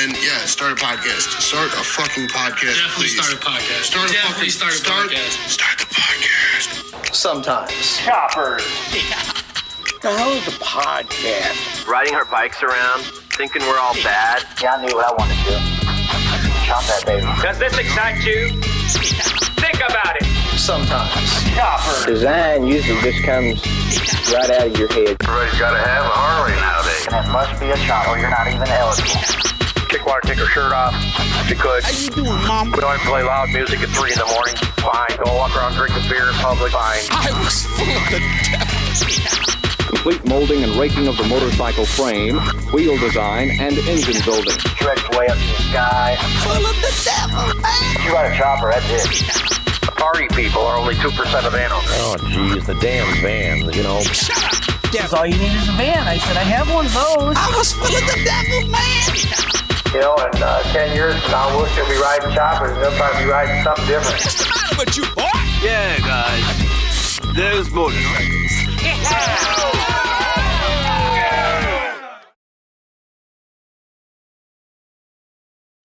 And yeah, start a podcast. Start a fucking podcast, Definitely please. start a podcast. Start Start the podcast. Sometimes. Choppers. The hell is a podcast? Riding our bikes around, thinking we're all bad. Yeah, I knew what I wanted to do. Chop that baby. Does this excite you? Think about it. Sometimes. Choppers. Design usually just comes right out of your head. Everybody's got to have a Harley nowadays. And it must be a chop or you're not even eligible. Chick want to take her shirt off. She could. How you doing, Mom? We don't have to play loud music at 3 in the morning. Fine. Go walk around drinking beer in public. Fine. I was full of the devil. Complete molding and raking of the motorcycle frame, wheel design, and engine building. Stretched way up to the sky. Full of the devil, man. You got a chopper, that's it. Party people are only 2% of animals. Oh, geez, the damn van, you know. Shut up, devil. That's all you need is a van. I said, I have one of those. I was full of the devil, man. You know, in 10 years from now, we'll still be riding choppers. They'll probably be riding something different. What's the matter with you, boy? Yeah, guys. There's motorcycles.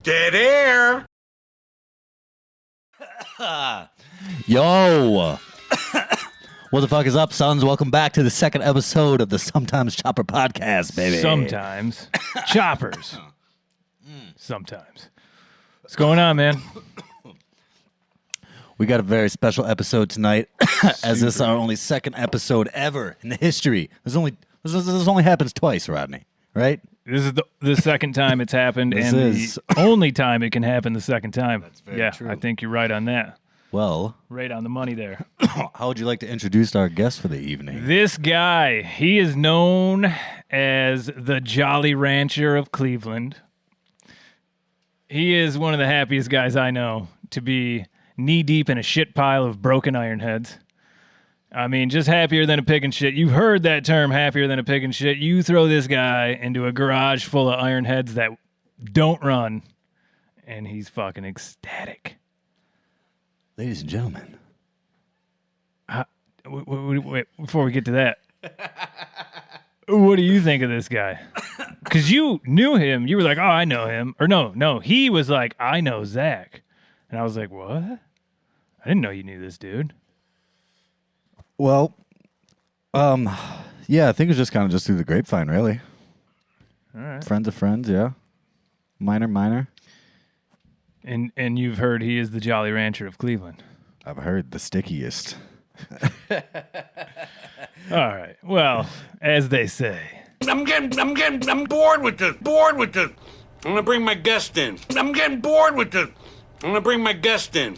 Dead air. Yo! What the fuck is up, sons? Welcome back to the second episode of the Sometimes Chopper podcast, baby. Sometimes. Choppers. Sometimes. What's going on, man? We got a very special episode tonight, as this is our only second episode ever in the history. This only happens twice, Rodney, right? This is the second time it's happened, This and is. the only time it can happen the second time. That's very true. I think you're right on that. Well, Right on the money there. how would you like to introduce our guest for the evening? This guy, he is known as the Jolly Rancher of Cleveland. He is one of the happiest guys I know to be knee-deep in a shit pile of broken Ironheads. I mean, just happier than a pig in shit. You've heard that term, happier than a pig in shit. You throw this guy into a garage full of Ironheads that don't run, and he's fucking ecstatic. Ladies and gentlemen. Wait, before we get to that, what do you think of this guy? Because you knew him. You were like, oh, I know him. Or no, he was like, I know Zach. And I was like, what? I didn't know you knew this dude. Well, yeah, I think it's just kind of just through the grapevine, really. All right. Friends of friends, yeah. Minor. And you've heard he is the Jolly Rancher of Cleveland. I've heard the stickiest. All right. Well, as they say. I'm bored with this. I'm gonna bring my guest in. I'm getting bored with this. I'm gonna bring my guest in.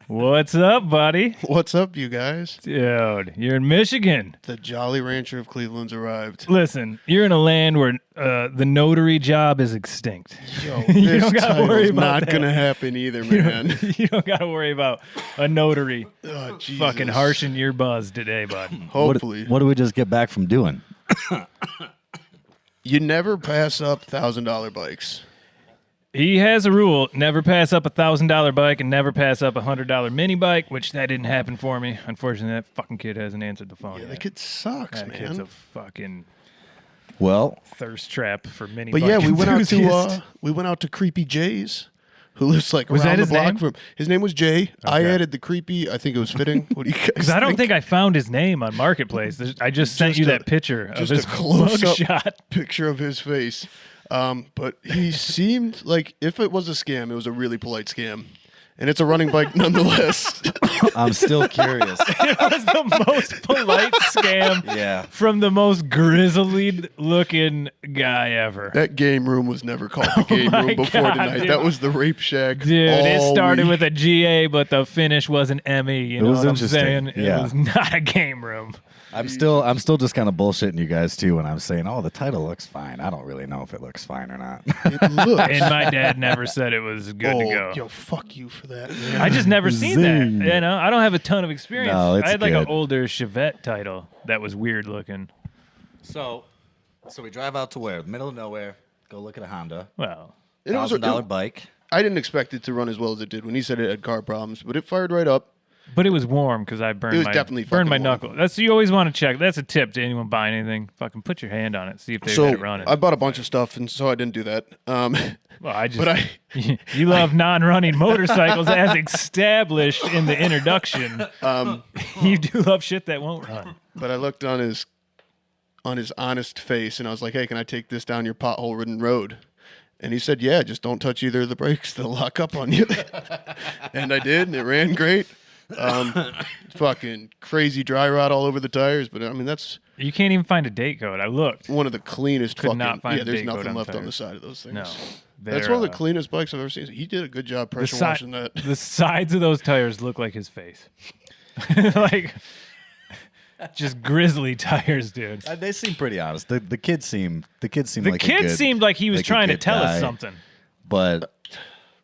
What's up, buddy? What's up, you guys? Dude, you're in Michigan. The Jolly Rancher of Cleveland's arrived. Listen, you're in a land where the notary job is extinct. Yo, You this don't gotta worry title's about not that. gonna happen either, man. You don't got to worry about a notary Oh, Jesus. fucking harshing your buzz today, bud. Hopefully. What do we just get back from doing? You never pass up $1,000 bikes. He has a rule: never pass up $1,000 bike and never pass up $100 mini bike. Which that didn't happen for me. Unfortunately, that fucking kid hasn't answered the phone Yeah, yet. that kid sucks, That man. kid's a fucking Well, thirst trap for mini But bike yeah, we enthusiasts. went out to Creepy J's, who lives like Was around that the his block name? from. His name was Jay. I Okay. added the creepy. I think it was fitting. What do you guys? Because I don't think I found his name on Marketplace. I just sent you that picture of just his a close-up mugshot. picture of his face. But he seemed like if it was a scam, it was a really polite scam, and it's a running bike nonetheless. I'm still curious. It was the most polite scam Yeah. from the most grizzly looking guy ever. That game room was never called the game my room before God, tonight. dude. That was the Rape Shack. Dude, it all started week. with a GA, but the finish was an Emmy. You know was what I'm interesting. saying? It Yeah. was not a game room. I'm still just kind of bullshitting you guys too when I'm saying, oh, the title looks fine. I don't really know if it looks fine or not. It looks. And my dad never said it was good to go. Yo, fuck you for that, man. I just never seen that. Zing. You know, I don't have a ton of experience. No, it's I had like an good. older Chevette title that was weird looking. So we drive out to where? Middle of nowhere. Go look at a Honda. Well, And it was $1,000 bike. I didn't expect it to run as well as it did when he said it had car problems, but it fired right up. But it was warm because I burned It was definitely burned my fucking warm. knuckle. That's you always want to check. That's a tip to anyone buying anything. Fucking put your hand on it. See if they've So had it running. I bought a bunch of stuff, and so I didn't do that. Well, I just. But you love non-running motorcycles, as established in the introduction. You do love shit that won't run. But I looked on his honest face, and I was like, "Hey, can I take this down your pothole-ridden road?" And he said, "Yeah, just don't touch either of the brakes; they'll lock up on you." And I did, and it ran great. Fucking crazy dry rot all over the tires, but I mean that's You can't even find a date code. I looked. one of the cleanest. Could not find a there's date code nothing on left on tires. the side of those things. No, That's one of the cleanest bikes I've ever seen. He did a good job pressure washing that. The sides of those tires look like his face, like just grizzly tires, dude. They seem pretty honest. The kid seemed The like a kid good, seemed like he was like a trying to good tell guy, us something. But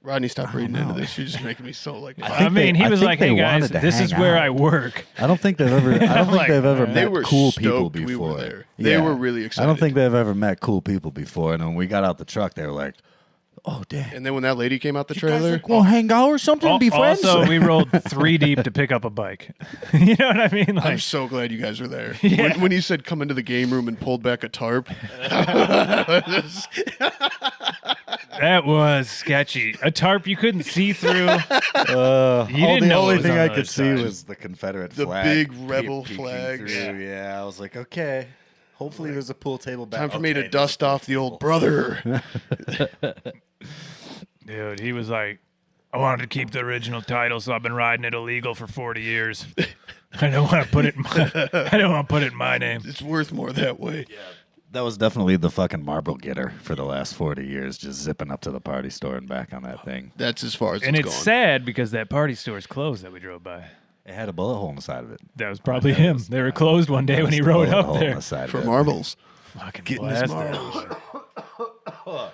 Rodney, stop reading know. into this. You're just making me so like. I mean, he I was think like, they "Hey guys, wanted to this is hang where out. I work." I don't think they've ever. I don't think Like, they've ever They met were cool people stoked we before. were there. They were really I excited. don't think they've ever met cool people before. And when we got out the truck, they were like, "Oh damn, And then when that lady came out the you guys trailer, like, well, hang out or something, be friends." Also, we rolled 3 deep to pick up a bike. You know what I mean? I'm Like, so glad you guys were there. Yeah. When he said come into the game room and pulled back a tarp, that was sketchy. A tarp you couldn't see through. You the didn't know only it was thing on I the could other see side. was the Confederate The flag, big rebel peeking flags. through. Yeah, I was like, okay. Hopefully, there's a pool table back. time for me Okay, to there's dust a pool off the old table. brother. Dude, he was like, "I wanted to keep the original title, so I've been riding it illegal for 40 years. I don't want to put it in my name." It's worth more that way. That was definitely the fucking marble getter for the last 40 years, just zipping up to the party store and back on that thing. That's as far as And it's it's gone. sad because that party store's closed that we drove by. It had a bullet hole in the side of it. That was probably him. They were closed one day when he That's the rode bullet up hole in there. the side of For it. marbles. Fucking Getting his blasted. marbles.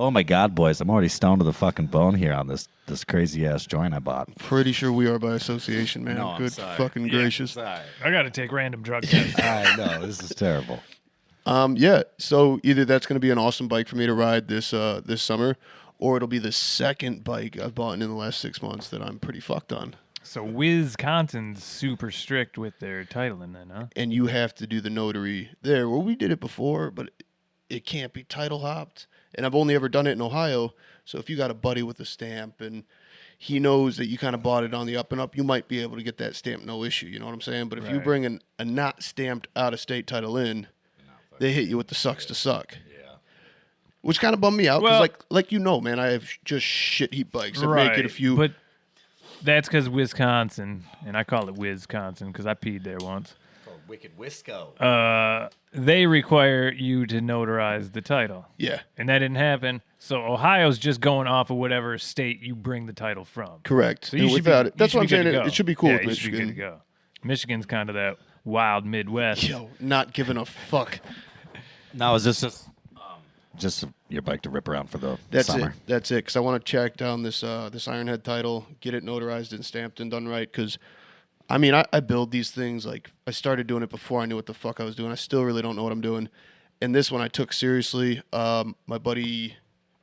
Oh my God, boys! I'm already stoned to the fucking bone here on this crazy ass joint I bought. Pretty sure we are by association, man. No, I'm Good sorry. fucking gracious. I got to take random drug tests. I know this is terrible. Yeah. So either that's going to be an awesome bike for me to ride this this summer, or it'll be the second bike I've bought in the last 6 months that I'm pretty fucked on. So Wisconsin's super strict with their titling then, huh? And you have to do the notary there. Well, we did it before, but it can't be title hopped. And I've only ever done it in Ohio. So if you got a buddy with a stamp and he knows that you kind of bought it on the up and up, you might be able to get that stamp no issue. You know what I'm saying? But if you Right. bring a not stamped out of state title in, they hit you with the sucks to suck. Yeah. Which kind of bummed me out because, Well- like you know, man, I have just shit heap bikes that make it a few. But that's because Wisconsin, and I call it Wisconsin because I peed there once. Wicked Wisco. They require you to notarize the title. Yeah, And that didn't happen. So Ohio's just going off of whatever state you bring the title from. correct. So you And should without be, it, that's you what I'm should be saying. good to go. It should be cool Yeah, with you should be good Michigan. to go. Michigan's kind of that wild Midwest. Yo, not giving a fuck. Now is this just your bike to rip around for the That's summer? it. That's it. Because I want to check down this this Ironhead title, get it notarized and stamped and done right. Because I mean, I build these things like I started doing it before I knew what the fuck I was doing. I still really don't know what I'm doing. And this one I took seriously. My buddy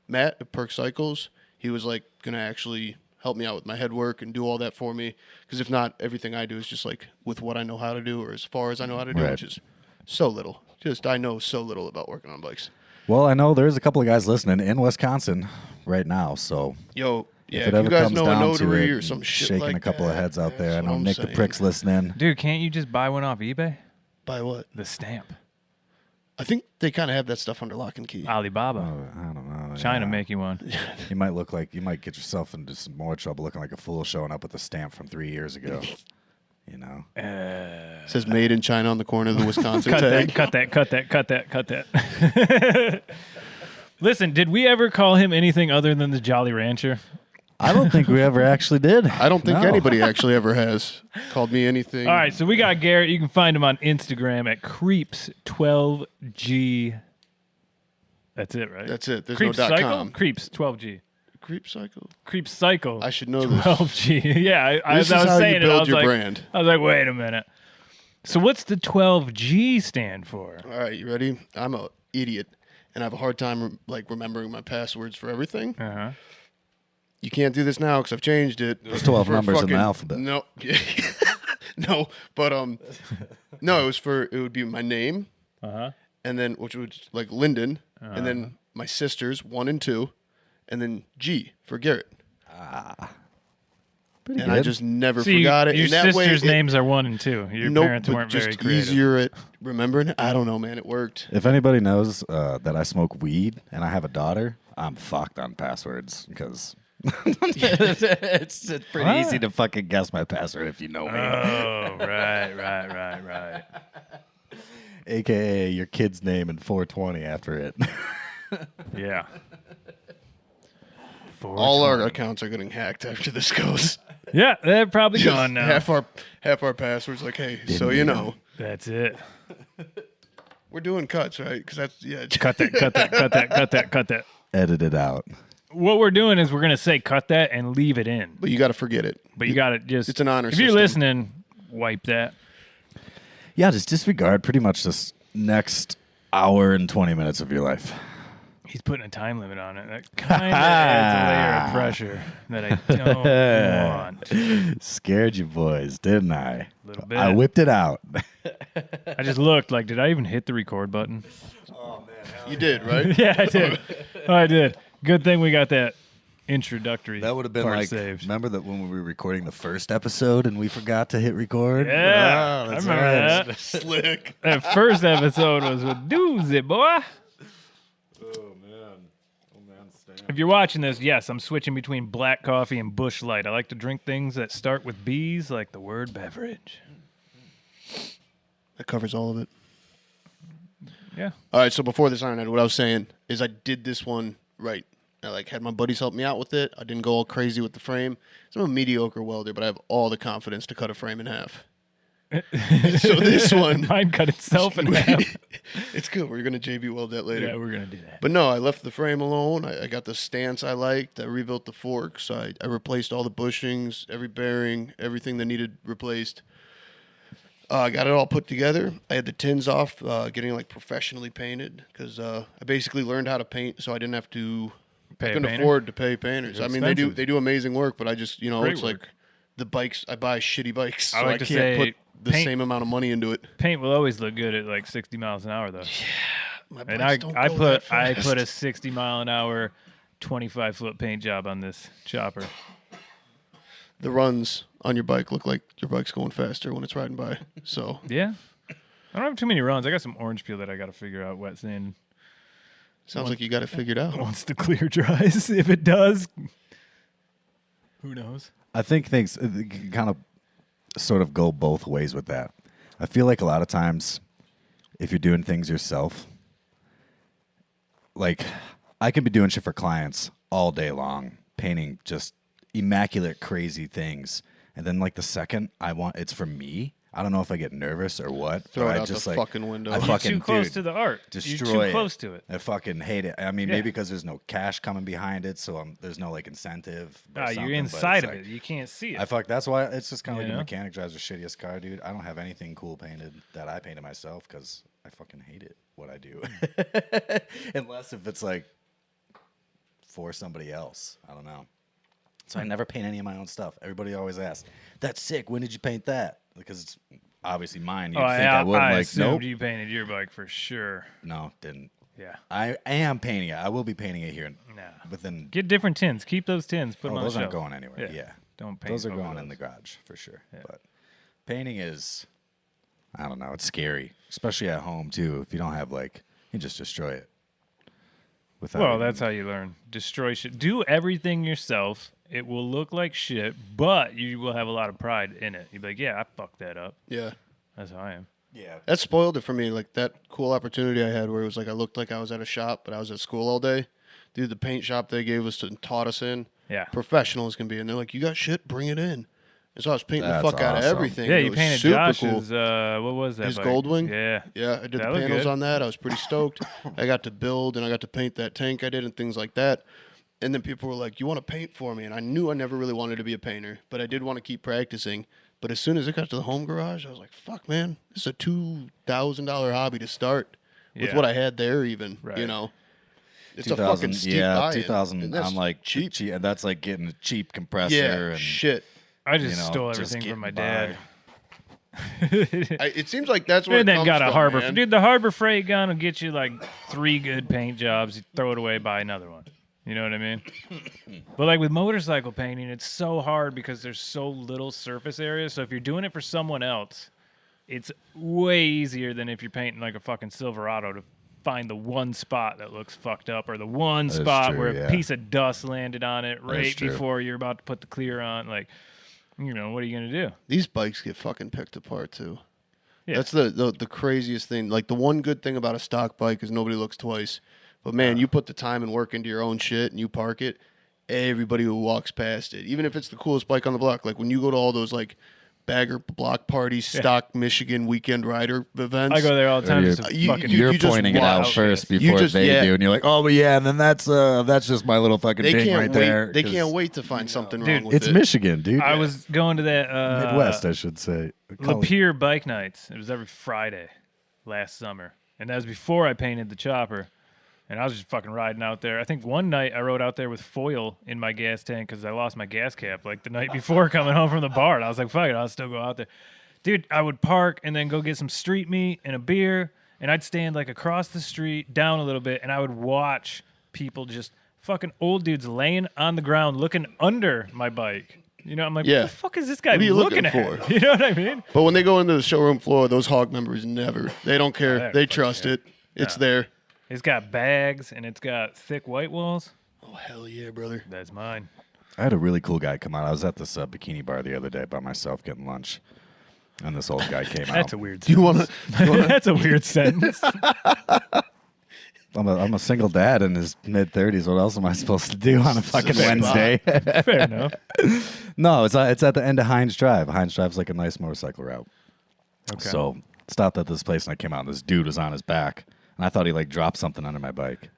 Matt at Perk Cycles, he was like gonna actually help me out with my head work and do all that for me. Because if not, everything I do is just like with what I know how to do or as far as I know how to do, Right. which is so little. Just I know so little about working on bikes. Well, I know there's a couple of guys listening in Wisconsin right now, so Yo, yeah, if if it ever you guys comes know a down notary to or it, some shit shaking like a couple that, of heads out there. I that's know what I'm Nick the saying. Prick's listening. Dude, can't you just buy one off eBay? By what? The stamp. I think they kind of have that stuff under lock and key. Alibaba. I don't know. Trying to yeah. make you one. You might look like you might get yourself into some more trouble looking like a fool showing up with a stamp from 3 years ago. You know. It says made in China on the corner of the Wisconsin Cut tag. that. Listen, did we ever call him anything other than the Jolly Rancher? I don't think we ever actually did. I don't think No. anybody actually ever has called me anything. All right, so we got Garrett. You can find him on Instagram at Creeps12G. That's it, right? That's it. There's Creeps no Cycle? .com. Creeps12G. Creep Cycle. Creeps Cycle. I should know this. 12G. Yeah, This as I is was how you saying it, I build was your like, brand. I was like, wait a minute. So what's the 12G stand for? All right, you ready? I'm a idiot, and I have a hard time like remembering my passwords for everything. Uh-huh. you can't do this now because I've changed it. There's 12 For numbers in the alphabet. No, no, but no, it would be my name, and then which would like Lyndon, and then my sisters 1 and 2, and then G for Garrett. Pretty And good. I just never See, forgot it. your And that sisters' way, names are 1 and 2. Your parents weren't just very creative. easier at remembering. I don't know, man. It worked. If anybody knows that I smoke weed and I have a daughter, I'm fucked on passwords because it's pretty easy to fucking guess my password if you know me. Oh, right. AKA your kid's name and 420 after it. Yeah. All our accounts are getting hacked after this goes. Yeah, they're probably gone now. half our passwords. Like, hey, so you know, That's it. we're doing cuts, right? Because that's Cut that. Edit it out. What we're doing is we're going to say cut that and leave it in. But you got to forget it. But you got to just... It's an honor If you're system. listening, wipe that. Yeah, just disregard pretty much this next hour and 20 minutes of your life. He's putting a time limit on it. That kind of adds a layer of pressure that I don't want. Scared you boys, didn't I? Little bit. I whipped it out. I just looked like, did I even hit the record button? You did, right? Yeah, I did. I did. Good thing we got that introductory That would have been part like, saved. remember that when we were recording the first episode and we forgot to hit record? Yeah, Oh, I that's remember right. that. Slick. That first episode was with Doozy, boy. If you're watching this, yes, I'm switching between black coffee and Busch Light. I like to drink things that start with B's, like the word beverage. That covers all of it. Yeah. All right, so before this Ironhead, what I was saying is I did this one right. I had my buddies help me out with it. I didn't go all crazy with the frame. So I'm a mediocre welder, but I have all the confidence to cut a frame in half. So this one, Mine cut itself in half. it's good. We're gonna JB weld that later. Yeah, we're going to do that. But no, I left the frame alone. I got the stance I liked. I rebuilt the forks. I replaced all the bushings, every bearing, everything that needed replaced. I got it all put together. I had the tins off, getting like professionally painted because I basically learned how to paint, so I didn't have to. Pay I a couldn't painter? afford to pay painters. It's I mean, expensive. they do amazing work, but I just Great it's work. like the bikes. I buy shitty bikes, so I I, like to can't say put the paint- same amount of money into it. Paint will always look good at like 60 miles an hour, though. My And bikes don't I go put that I fast. put a 60 mile an hour, 25-foot paint job on this chopper. The runs on your bike look like your bike's going faster when it's riding by. So Yeah. I don't have too many runs. I got some orange peel that I got to figure out wet sand sounds like you got it figured out. once the clear dries. If it does, who knows? I think things kind of sort of go both ways with that. I feel like a lot of times if you're doing things yourself, like I can be doing shit for clients all day long, painting just immaculate, crazy things. And then like the second I want it's for me, I don't know if I get nervous or what. Throw but it I out just the like fucking window. I You're fucking Too close dude, to the art. destroy You're it. too close to it. I fucking hate it. I mean, Yeah. maybe because there's no cash coming behind it, so there's no like incentive. or Ah, something, you're but inside it's of like- it. You can't see it. That's why it's just kind of You like a know? mechanic drives the shittiest car, dude. I don't have anything cool painted that I painted myself because I fucking hate it, what I do. Unless if it's like for somebody else. I don't know. So I never paint any of my own stuff. Everybody always asks, that's sick. When did you paint that? Because it's obviously mine. You'd think I would. I Like, assumed nope. you painted your bike for sure. No, didn't. Yeah. I am painting it. I will be painting it here Nah. within. Get different tins. Keep those tins. Put them Oh, on those the aren't shelf. going anywhere. Yeah. Don't paint. Those are over going in those. the garage for sure. But painting is, I don't know, it's scary, especially at home too. If you don't have like, you just destroy it. Without Well, even- that's how you learn. Destroy shit. Do everything yourself. It will look like shit, but you will have a lot of pride in it. You'll be like, yeah, I fucked that up. Yeah. That's how I am. yeah. That spoiled it for me. Like that cool opportunity I had where it was like I looked like I was at a shop, but I was at school all day. Dude, the paint shop they gave us and taught us in, Yeah. professionals can be. And they're like, you got shit, bring it in. And so I was painting That's the fuck out of awesome. everything. Yeah, It you was painted super Josh's, cool. what was that His bike? Goldwing? Yeah. Yeah, I did That the looked panels good. on that. I was pretty stoked. I got to build and I got to paint that tank I did and things like that. And then people were like, you want to paint for me? And I knew I never really wanted to be a painter, but I did want to keep practicing. But as soon as it got to the home garage, I was like, fuck, man, this is a $2,000 hobby to start with Yeah. what I had there even, Right. you know? It's a fucking steep buy-in. 2000. And that's I'm like cheap. cheap. And that's like getting a cheap compressor. Yeah, and, shit. I just you know, stole just everything from my getting dad. It seems like that's where And it then comes got a from, Harbor. man. Dude, the Harbor Freight gun will get you like 3 good paint jobs. You throw it away, buy another one. You know what I mean? But like with motorcycle painting, it's so hard because there's so little surface area. So if you're doing it for someone else, it's way easier than if you're painting like a fucking Silverado to find the one spot that looks fucked up or the one spot true, where yeah. a piece of dust landed on it right true. before you're about to put the clear on. Like, you know, what are you going to do? These bikes get fucking picked apart too. Yeah. That's the craziest thing. Like the one good thing about a stock bike is nobody looks twice. But man, you put the time and work into your own shit and you park it, everybody who walks past it, even if it's the coolest bike on the block. Like when you go to all those like bagger block parties, stock Michigan weekend rider events. I go there all the time. You're- Just to you- fucking You're you just pointing it out watch. first You before just- they yeah. do, and you're like, "Oh, but yeah," and then that's just my little fucking They ding can't right wait. there. They 'cause can't wait to find something Dude, wrong with It's it. Michigan, dude. I was going to that Midwest, I should say. Lapeer bike nights. It was every Friday last summer, and that was before I painted the chopper. And I was just fucking riding out there. I think one night I rode out there with foil in my gas tank because I lost my gas cap like the night before coming home from the bar. And I was like, fuck it, I'll still go out there. Dude, I would park and then go get some street meat and a beer. And I'd stand like across the street, down a little bit, and I would watch people just fucking old dudes laying on the ground looking under my bike. You know, I'm like, Yeah. what the fuck is this guy What are you looking looking at? for? You know what I mean? But when they go into the showroom floor, those hog members never. They don't care. they're They fucking trust care. it. It's there. It's got bags and it's got thick white walls. Oh hell yeah, brother. That's mine. I had a really cool guy come out. I was at this bikini bar the other day by myself getting lunch, and this old guy came out. That's a weird Do you want to? That's a weird sentence. I'm a single dad in his mid-30s. What else am I supposed to do on a fucking Wednesday? Fair enough. No, it's at the end of Hines Drive. Hines Drive's like a nice motorcycle route. Okay. So stopped at this place and I came out and this dude was on his back and I thought he like dropped something under my bike,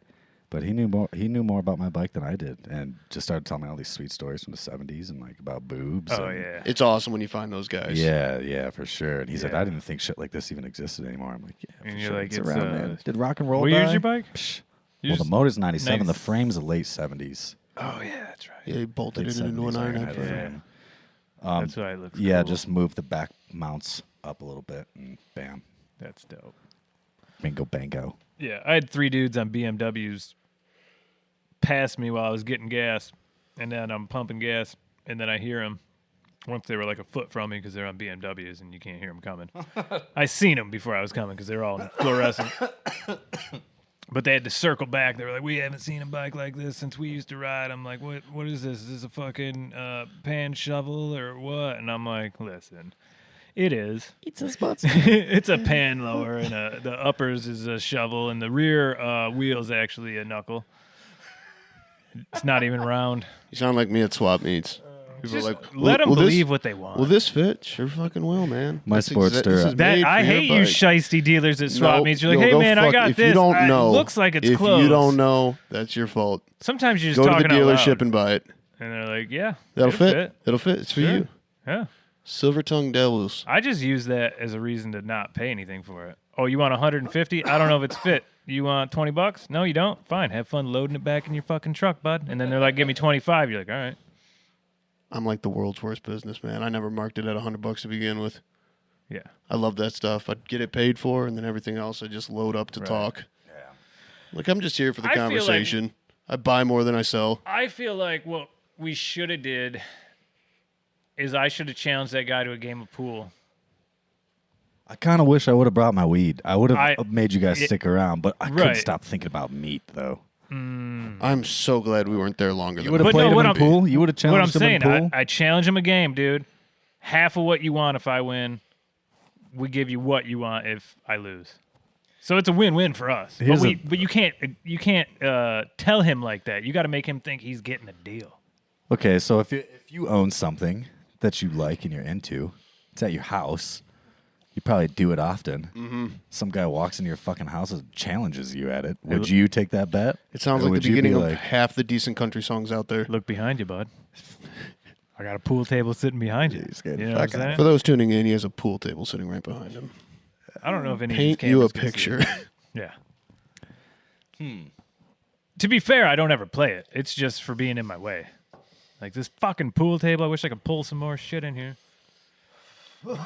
but he knew more about my bike than I did and just started telling me all these sweet stories from the 70s and like about boobs. Oh, and, yeah. It's awesome when you find those guys. yeah, for sure. And he said Yeah. I didn't think shit like this even existed anymore. I'm like, yeah, for And you're sure. like, it's it's, around, man. Did rock and roll? what year's die? your bike? Psh. You Well, the just- motor's 97. nice. The frame's the late 70s. Oh, yeah, that's right. Yeah, he bolted Late it into an 70s Ironhead Ironhead frame. frame. That's why it looks Yeah, cool. just move the back mounts up a little bit and bam. That's dope. Bingo bango. Yeah, I had 3 dudes on BMWs pass me while I was getting gas, and then I'm pumping gas, and then I hear them once they were like a foot from me because they're on BMWs and you can't hear them coming. I seen them before I was coming because they're all fluorescent. But they had to circle back. They were like, "We haven't seen a bike like this since we used to ride." I'm like, "What is this? Is this a fucking pan shovel or what?" And I'm like, "Listen, it is. It's a spot. It's a pan lower, and the uppers is a shovel, and the rear wheel's actually a knuckle. It's not even round. You sound like me at swap meets. People Just are like, let them will believe this, what they want. Will this fit? Sure fucking will, man. My This Sportster, this is That made I for your hate you bike. shiesty dealers at swap No, meets. You're like, yo, "Hey go man, I fuck- got if this. You don't know, It looks like it's if closed." you don't know, that's your fault. Sometimes you just Go to the talking out dealership loud. and buy it. And they're like, "Yeah, That'll it'll fit. It'll fit. It's for Sure. you. Yeah." Silver tongue devils. I just use that as a reason to not pay anything for it. Oh, you want 150? I don't know if it's fit. You want $20? No, you don't. Fine, have fun loading it back in your fucking truck, bud. And then they're like, "Give me 25." You're like, "All right." I'm like the world's worst businessman. I never marked it at $100 to begin with. Yeah. I love that stuff. I'd get it paid for, and then everything else I just load up to talk. Yeah. Like I'm just here for the I feel like- conversation. I buy more than I sell. I feel like what we should have did is I should have challenged that guy to a game of pool. I kind of wish I would have brought my weed. I would I- have made you guys stick around, but I couldn't Right. stop thinking about meat, though. I'm so glad we weren't there longer You than would have But played no, him what in I'm- pool? You would have What I'm challenged him saying, in pool? I challenge him a game, dude. Half of what you want if I win, we give you what you want if I lose. So it's a win-win for us. Here's But you can't tell him like that. You got to make him think he's getting a deal. Okay, so if you own something that you like and you're into, it's at your house. You probably do it often. Mm-hmm. Some guy walks into your fucking house and challenges you at it. Would you take that bet? It sounds Or like would the you be beginning of like, half the decent country songs out there. Look behind you, bud. I got a pool table sitting behind you. You scared You the know what I'm fuck out of saying? For those tuning in, he has a pool table sitting right behind him. I don't know if any Paint of these you a cameras can see picture. it. Yeah. To be fair, I don't ever play it. It's just for being in my way. Like this fucking pool table. I wish I could pull some more shit in here.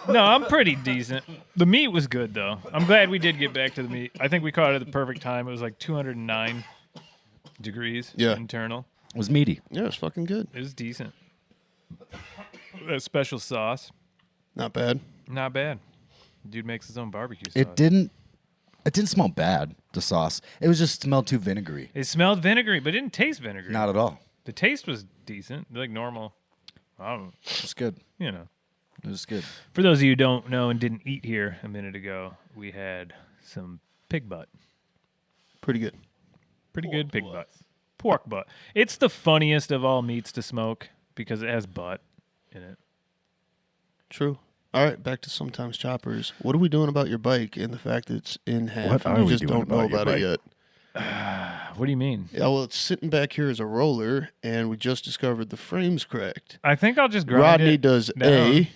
No, I'm pretty decent. The meat was good, though. I'm glad we did get back to the meat. I think we caught it at the perfect time. It was like 209 degrees internal. It was meaty. Yeah, it's fucking good. It was decent. That special sauce. Not bad. Not bad. Dude makes his own barbecue sauce. It didn't smell bad, the sauce. It was just smelled too vinegary. It smelled vinegary, but it didn't taste vinegary. Not at all. The taste was decent, like normal. I don't know. It's good. You know. It was good. For those of you who don't know and didn't eat here a minute ago, we had some pig butt. Pretty good. Pretty good pig butt. Pork butt. It's the funniest of all meats to smoke because it has butt in it. True. All right, back to Sometimes Choppers. What are we doing about your bike and the fact that it's in half? What and are you we just doing don't know about your about it yet. What do you mean? Yeah, well, it's sitting back here as a roller, and we just discovered the frame's cracked. I think I'll just grind Rodney it does down. A,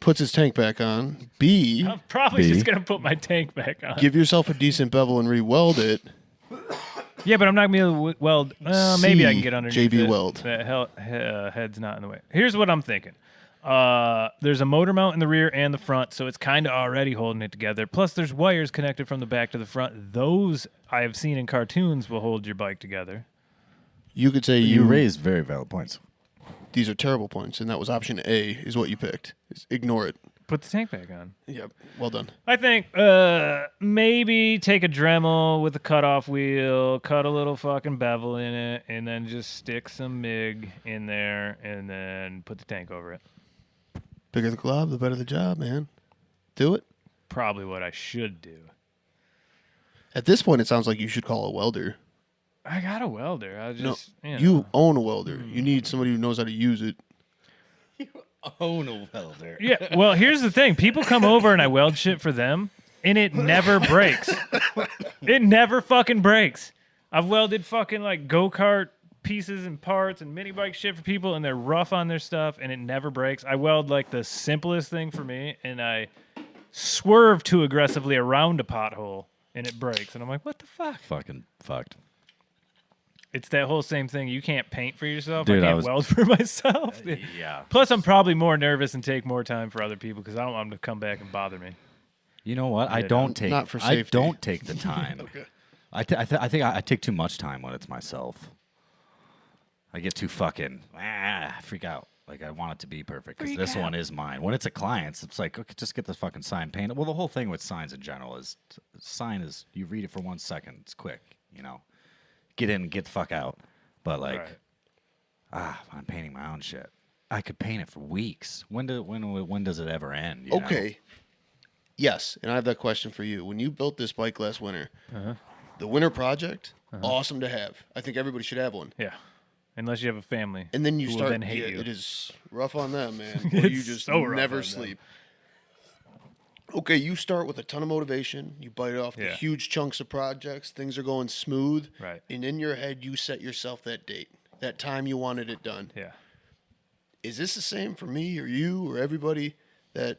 puts his tank back on. B, I'm probably just going to put my tank back on. give yourself a decent bevel and re-weld it. Yeah, but I'm not going to weld. Maybe I can C, get underneath JB it. weld. The head's not in the way. Here's what I'm thinking. There's a motor mount in the rear and the front, so it's kind of already holding it together. Plus, there's wires connected from the back to the front. Those I have seen in cartoons will hold your bike together. You could say You raised very valid points. these are terrible points, and that was option A is what you picked. Ignore it. Put the tank back on. Yep, well done. I think maybe take a Dremel with a cutoff wheel, cut a little fucking bevel in it, and then just stick some MIG in there, and then put the tank over it. Bigger the glove, the better the job, man. Do it. Probably what I should do. At this point, it sounds like you should call a welder. I got a welder. I just You own a welder. You need somebody who knows how to use it. Own a welder. Yeah, well, here's the thing. People come over and I weld shit for them, and it never breaks. It never fucking breaks. I've welded fucking like go-kart pieces and parts and mini bike shit for people, and they're rough on their stuff, and it never breaks. I weld like the simplest thing for me, and I swerve too aggressively around a pothole, and it breaks. And I'm like, what the fuck? Fucking fucked. It's that whole same thing. You can't paint for yourself. Dude, I can't weld for myself. Yeah. Plus, I'm probably more nervous and take more time for other people because I don't want them to come back and bother me. You know what? I Yeah, don't take. not for I safety. don't take the time. Okay. I think I take too much time when it's myself. I get too fucking freak out. Like I want it to be perfect because this one is mine. When it's a client's, it's like okay, just get the fucking sign painted. Well, the whole thing with signs in general is sign is you read it for 1 second. It's quick, you know. Get in and get the fuck out. But like, I'm painting my own shit. I could paint it for weeks. When does it ever end? You know? Okay. Yes, and I have that question for you. When you built this bike last winter, the winter project, awesome to have. I think everybody should have one. Yeah. Unless you have a family. And then you who will start. then hate Yeah, you. it is rough on them, man. Where you It's just so rough never on them. sleep. Okay, you start with a ton of motivation. You bite off the Yeah. huge chunks of projects. Things are going smooth. Right. And in your head, you set yourself that date, that time you wanted it done. Yeah. Is this the same for me or you or everybody that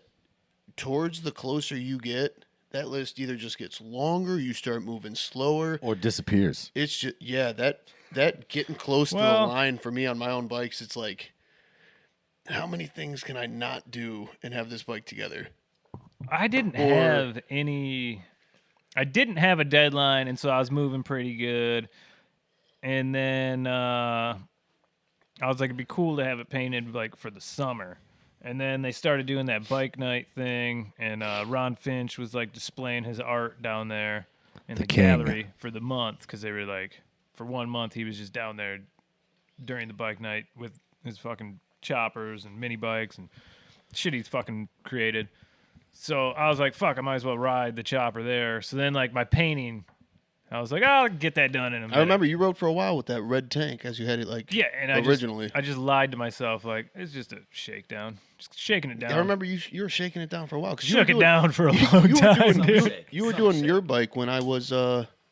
towards the closer you get, that list either just gets longer, you start moving slower, Or disappears. it's just that getting close to the Well- line for me on my own bikes, it's like how many things can I not do and have this bike together? I didn't have a deadline, and so I was moving pretty good. And then I was like, it'd be cool to have it painted like for the summer. And then they started doing that bike night thing, and Ron Finch was like displaying his art down there in the king. gallery for the month because they were like, for 1 month he was just down there during the bike night with his fucking choppers and mini bikes and shit he's fucking created. So I was like, fuck, I might as well ride the chopper there. So then, like, my painting, I was like, I'll get that done in a minute. I remember you rode for a while with that red tank as you had it like and originally. I just lied to myself, like, it's just a shakedown. Just shaking it down. I remember you were shaking it down for a while. 'Cause you Shook were it down for a long time, dude. You were doing your bike when I was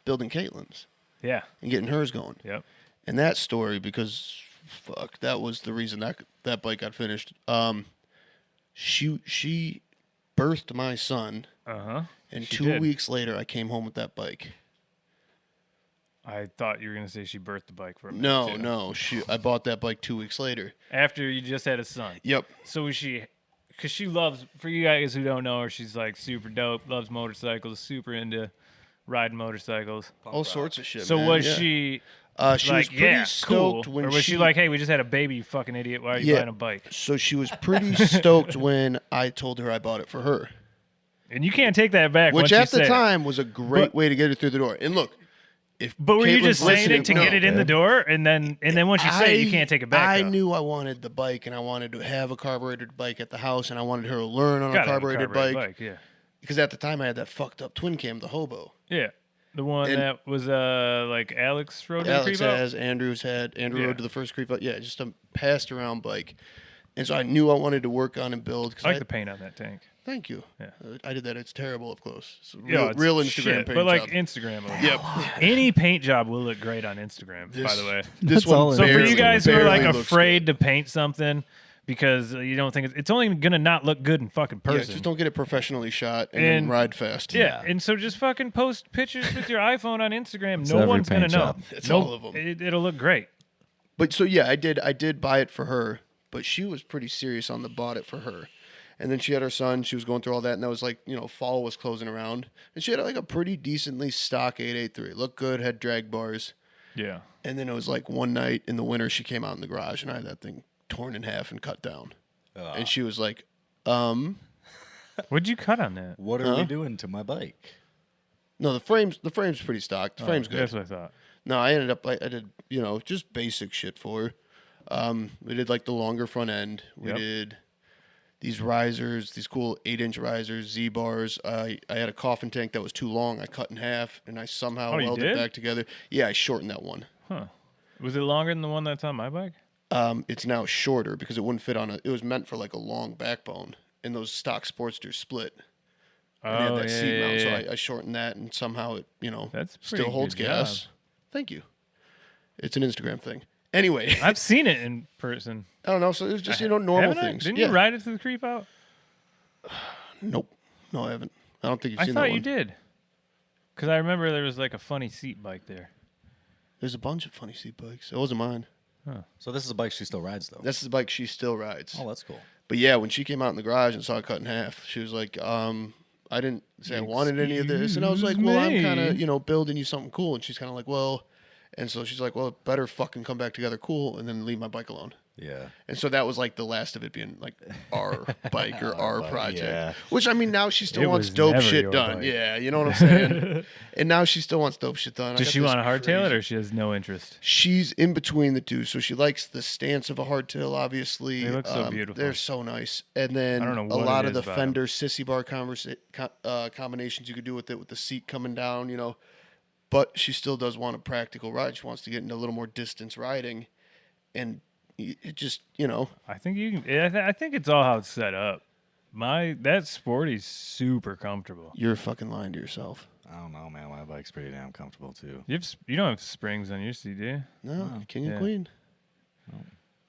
building Caitlin's Yeah. and getting hers going. Yep. And that story, because fuck, that was the reason that bike got finished. She birthed my son, Uh-huh. and She 2 did. weeks later, I came home with that bike. I thought you were gonna say she birthed the bike for a minute. No, too. no. I bought that bike 2 weeks later. After you just had a son. Yep. So was she? Because she loves. For you guys who don't know her, she's like super dope. Loves motorcycles. Super into riding motorcycles. All sorts of shit. So man. was Yeah. she? She like, was pretty yeah, stoked cool. when or was she like, "Hey, we just had a baby, you fucking idiot. Why are you buying a bike?" So she was pretty stoked when I told her I bought it for her. And you can't take that back. Which once you at the say it. time was a great way to get her through the door. And look, But were you Caitlin's just saying it to listening- get it in the door, and then once you say it, you can't take it back? I though. knew I wanted the bike, and I wanted to have a carbureted bike at the house, and I wanted her to learn on a Gotta have carbureted bike. Yeah, Because at the time I had that fucked up twin cam, the hobo. yeah. The one And- that was like Alex rode to the Alex Kreep Out? has, Andrew's had, Andrew Yeah. rode to the first Kreep Out. Yeah, just a passed around bike. And so I knew I wanted to work on and build. Cause I like the paint on that tank. Thank you. Yeah. I did that. It's terrible up close. It's Yeah, it's real Instagram shit, paint but like job. Instagram. Will Yep. Any paint job will look great on Instagram. By the way, This That's all one it so for barely- you guys who are like barely looks afraid to paint something because you don't think it's only gonna not look good in fucking good. Yeah, person. just don't get it professionally shot and then And- ride fast. Yeah, and so just fucking post pictures with your iPhone on Instagram. It's No every one's gonna paint know. job. It's No- all of 'em. It'll look great. But so yeah, I did buy it for her, but she was pretty serious on the bought it for her. And then she had her son, she was going through all that, and that was like, fall was closing around. And she had like a pretty decently stock 883. Looked good, had drag bars. Yeah. And then it was like one night in the winter she came out in the garage and I had that thing torn in half and cut down. And she was like, What'd you cut on that? What are we doing to my bike? no, the frame's pretty stock. The frame's good. That's what I thought. No, I ended up I did, just basic shit for her. We did like the longer front end. We Yep. did these risers, these cool 8-inch risers, Z bars. I had a coffin tank that was too long. I cut in half and I somehow Oh, you welded it did? back together. Yeah, I shortened that one. Huh. Was it longer than the one that's on my bike? It's now shorter because it wouldn't fit on it was meant for like a long backbone and those stock Sportsters split. And it had that seat mount, so I shortened that and somehow it, That's still pretty holds good gas. job. Thank you. It's an Instagram thing. Anyway, I've seen it in person. I don't know. So it was just, normal Haven't I? things. Didn't Yeah. you ride it to the Kreep Out? Nope. No, I haven't. I don't think you've I seen that thought one. you did. Because I remember there was like a funny seat bike there. There's a bunch of funny seat bikes. It wasn't mine. So this is a bike she still rides, though. That's the bike she still rides. Oh, that's cool. But yeah, when she came out in the garage and saw it cut in half, she was like, I didn't say I wanted any of this. And I was like, well, I'm kind of, building you something cool. And she's kind of like, well, and so she's like, well, it better fucking come back together cool and then leave my bike alone. Yeah. And so that was like the last of it being like our bike or our bike, project. yeah. Which I mean, now she still It wants was dope never shit your done. bike. Yeah, you know what I'm saying? And now she still wants dope shit done. I Does got she this want a hardtail it crazy- or she has no interest? She's in between the two, so she likes the stance of a hardtail. Obviously, They look so beautiful. They're so nice, and then I don't know a what lot it of the is about Fender sissy bar combinations you could do with it, with the seat coming down, But she still does want a practical ride. She wants to get into a little more distance riding, and it just, I think you can. I think it's all how it's set up. That Sporty's super comfortable. you're fucking lying to yourself. I don't know, man. My bike's pretty damn comfortable, too. You don't have springs on your seat, do you? No, king yeah. and queen.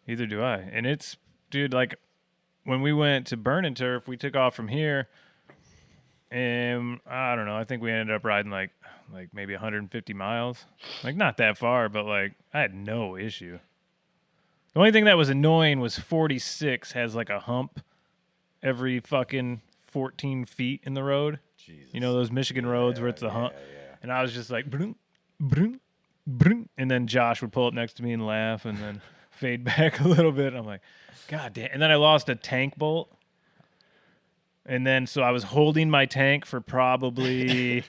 Either do I. And it's, dude, like when we went to Burn and Turf, we took off from here, and I don't know. I think we ended up riding like maybe 150 miles. Like not that far, but like I had no issue. The only thing that was annoying was 46 has like a hump every fucking 14 feet in the road. Jesus. You know those Michigan roads where it's a hump? And I was just like, broom, broom, broom. And then Josh would pull up next to me and laugh and then fade back a little bit. I'm like, God damn. And then I lost a tank bolt. And then so I was holding my tank for probably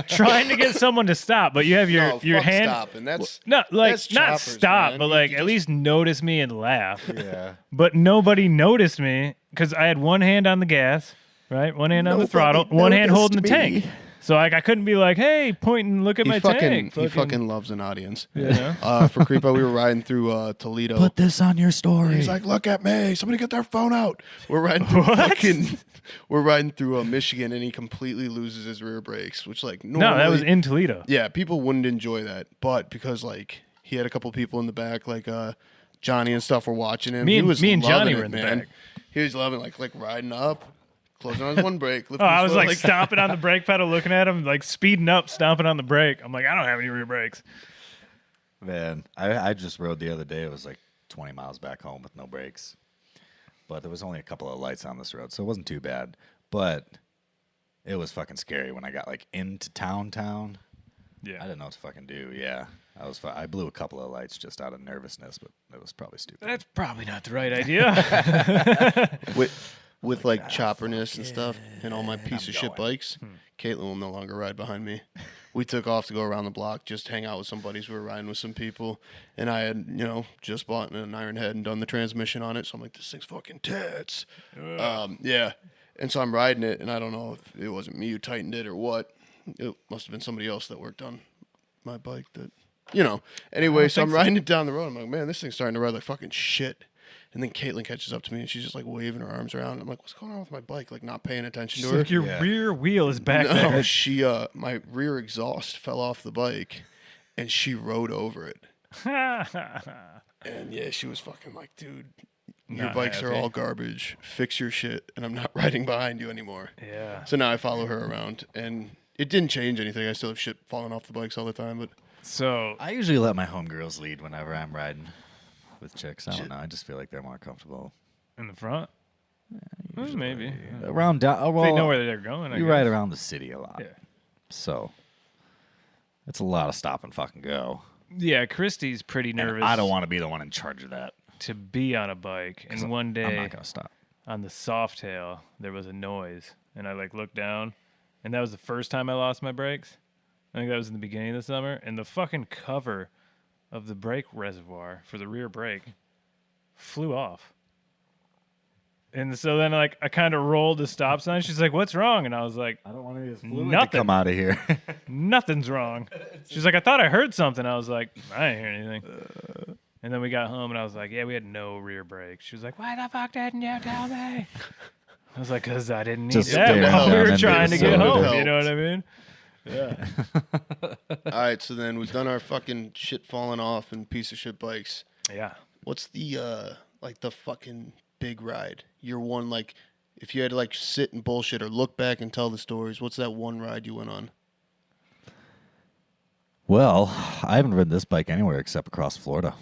trying to get someone to stop. But you have your fuck hand. stop, and that's No, like that's not choppers, stop, man. but You like just- at least notice me and laugh. Yeah. But nobody noticed me because I had one hand on the gas, right? One hand on the Nobody throttle, one hand holding the noticed tank. So like I couldn't be like, "Hey, point and look at my tank." He fucking loves an audience. Yeah. For Kreep Out, we were riding through Toledo. Put this on your story. He's like, look at me. Somebody get their phone out. We're riding through we're riding through Michigan, and he completely loses his rear brakes, which like normally, No, that was in Toledo. yeah, people wouldn't enjoy that, but because like he had a couple people in the back, like Johnny and stuff were watching him. Me He and- was me and loving Johnny it, were in the man. back. He was loving like riding up, closing on his one brake. Oh, I was like stomping on the brake pedal, looking at him, like speeding up, stomping on the brake. I'm like, I don't have any rear brakes. Man, I just rode the other day. It was like 20 miles back home with no brakes. But there was only a couple of lights on this road, so it wasn't too bad. But it was fucking scary when I got like into town. Yeah. I didn't know what to fucking do. Yeah. I blew a couple of lights just out of nervousness, but it was probably stupid. That's probably not the right idea. With like chopperness and stuff and all my piece of shit bikes, Hmm. Caitlin will no longer ride behind me. We took off to go around the block, just hang out with some buddies. We were riding with some people, and I had, just bought an Ironhead and done the transmission on it. So I'm like, this thing's fucking tits. Yeah. And so I'm riding it, and I don't know if it wasn't me who tightened it or what. It must have been somebody else that worked on my bike that, Anyway, so I'm riding it down the road. I'm like, man, this thing's starting to ride like fucking shit. And then Caitlin catches up to me, and she's just like waving her arms around. I'm like, what's going on with my bike? Like, not paying attention to her. Like your rear wheel is back No, there. my rear exhaust fell off the bike, and she rode over it. And yeah, she was fucking like, dude, your Not bikes are happy. all garbage. Fix your shit, and I'm not riding behind you anymore. Yeah. So now I follow her around, and it didn't change anything. I still have shit falling off the bikes all the time, but So I usually let my homegirls lead whenever I'm riding with chicks. I don't know. I just feel like they're more comfortable. in the front? Maybe. Around down. They know where they're going. I You guess. ride around the city a lot. Yeah. So it's a lot of stop and fucking go. Yeah, Christy's pretty And nervous. I don't want to be the one in charge of that. to be on a bike. And one I'm day not gonna stop. on the Softail, there was a noise, and I like looked down, and that was the first time I lost my brakes. I think that was in the beginning of the summer, and the fucking cover of the brake reservoir for the rear brake flew off. And so then, like, I kind of rolled the stop sign. She's like, "What's wrong?" And I was like, I don't want any of this Nothing. to come out of here. "Nothing's wrong." She's like, "I thought I heard something." I was like, "I didn't hear anything." And then we got home, and I was like, "Yeah, we had no rear brakes." She was like, "Why the fuck didn't you tell me?" I was like, "Cause I didn't need Just that staring while we down were into trying the to get sun. home." Helped. You know what I mean? Yeah. all right. So then we've done our fucking shit falling off and piece of shit bikes. Yeah. What's the like the fucking big ride? Your one, like, if you had to like sit and bullshit or look back and tell the stories, what's that one ride you went on? Well, I haven't ridden this bike anywhere except across Florida.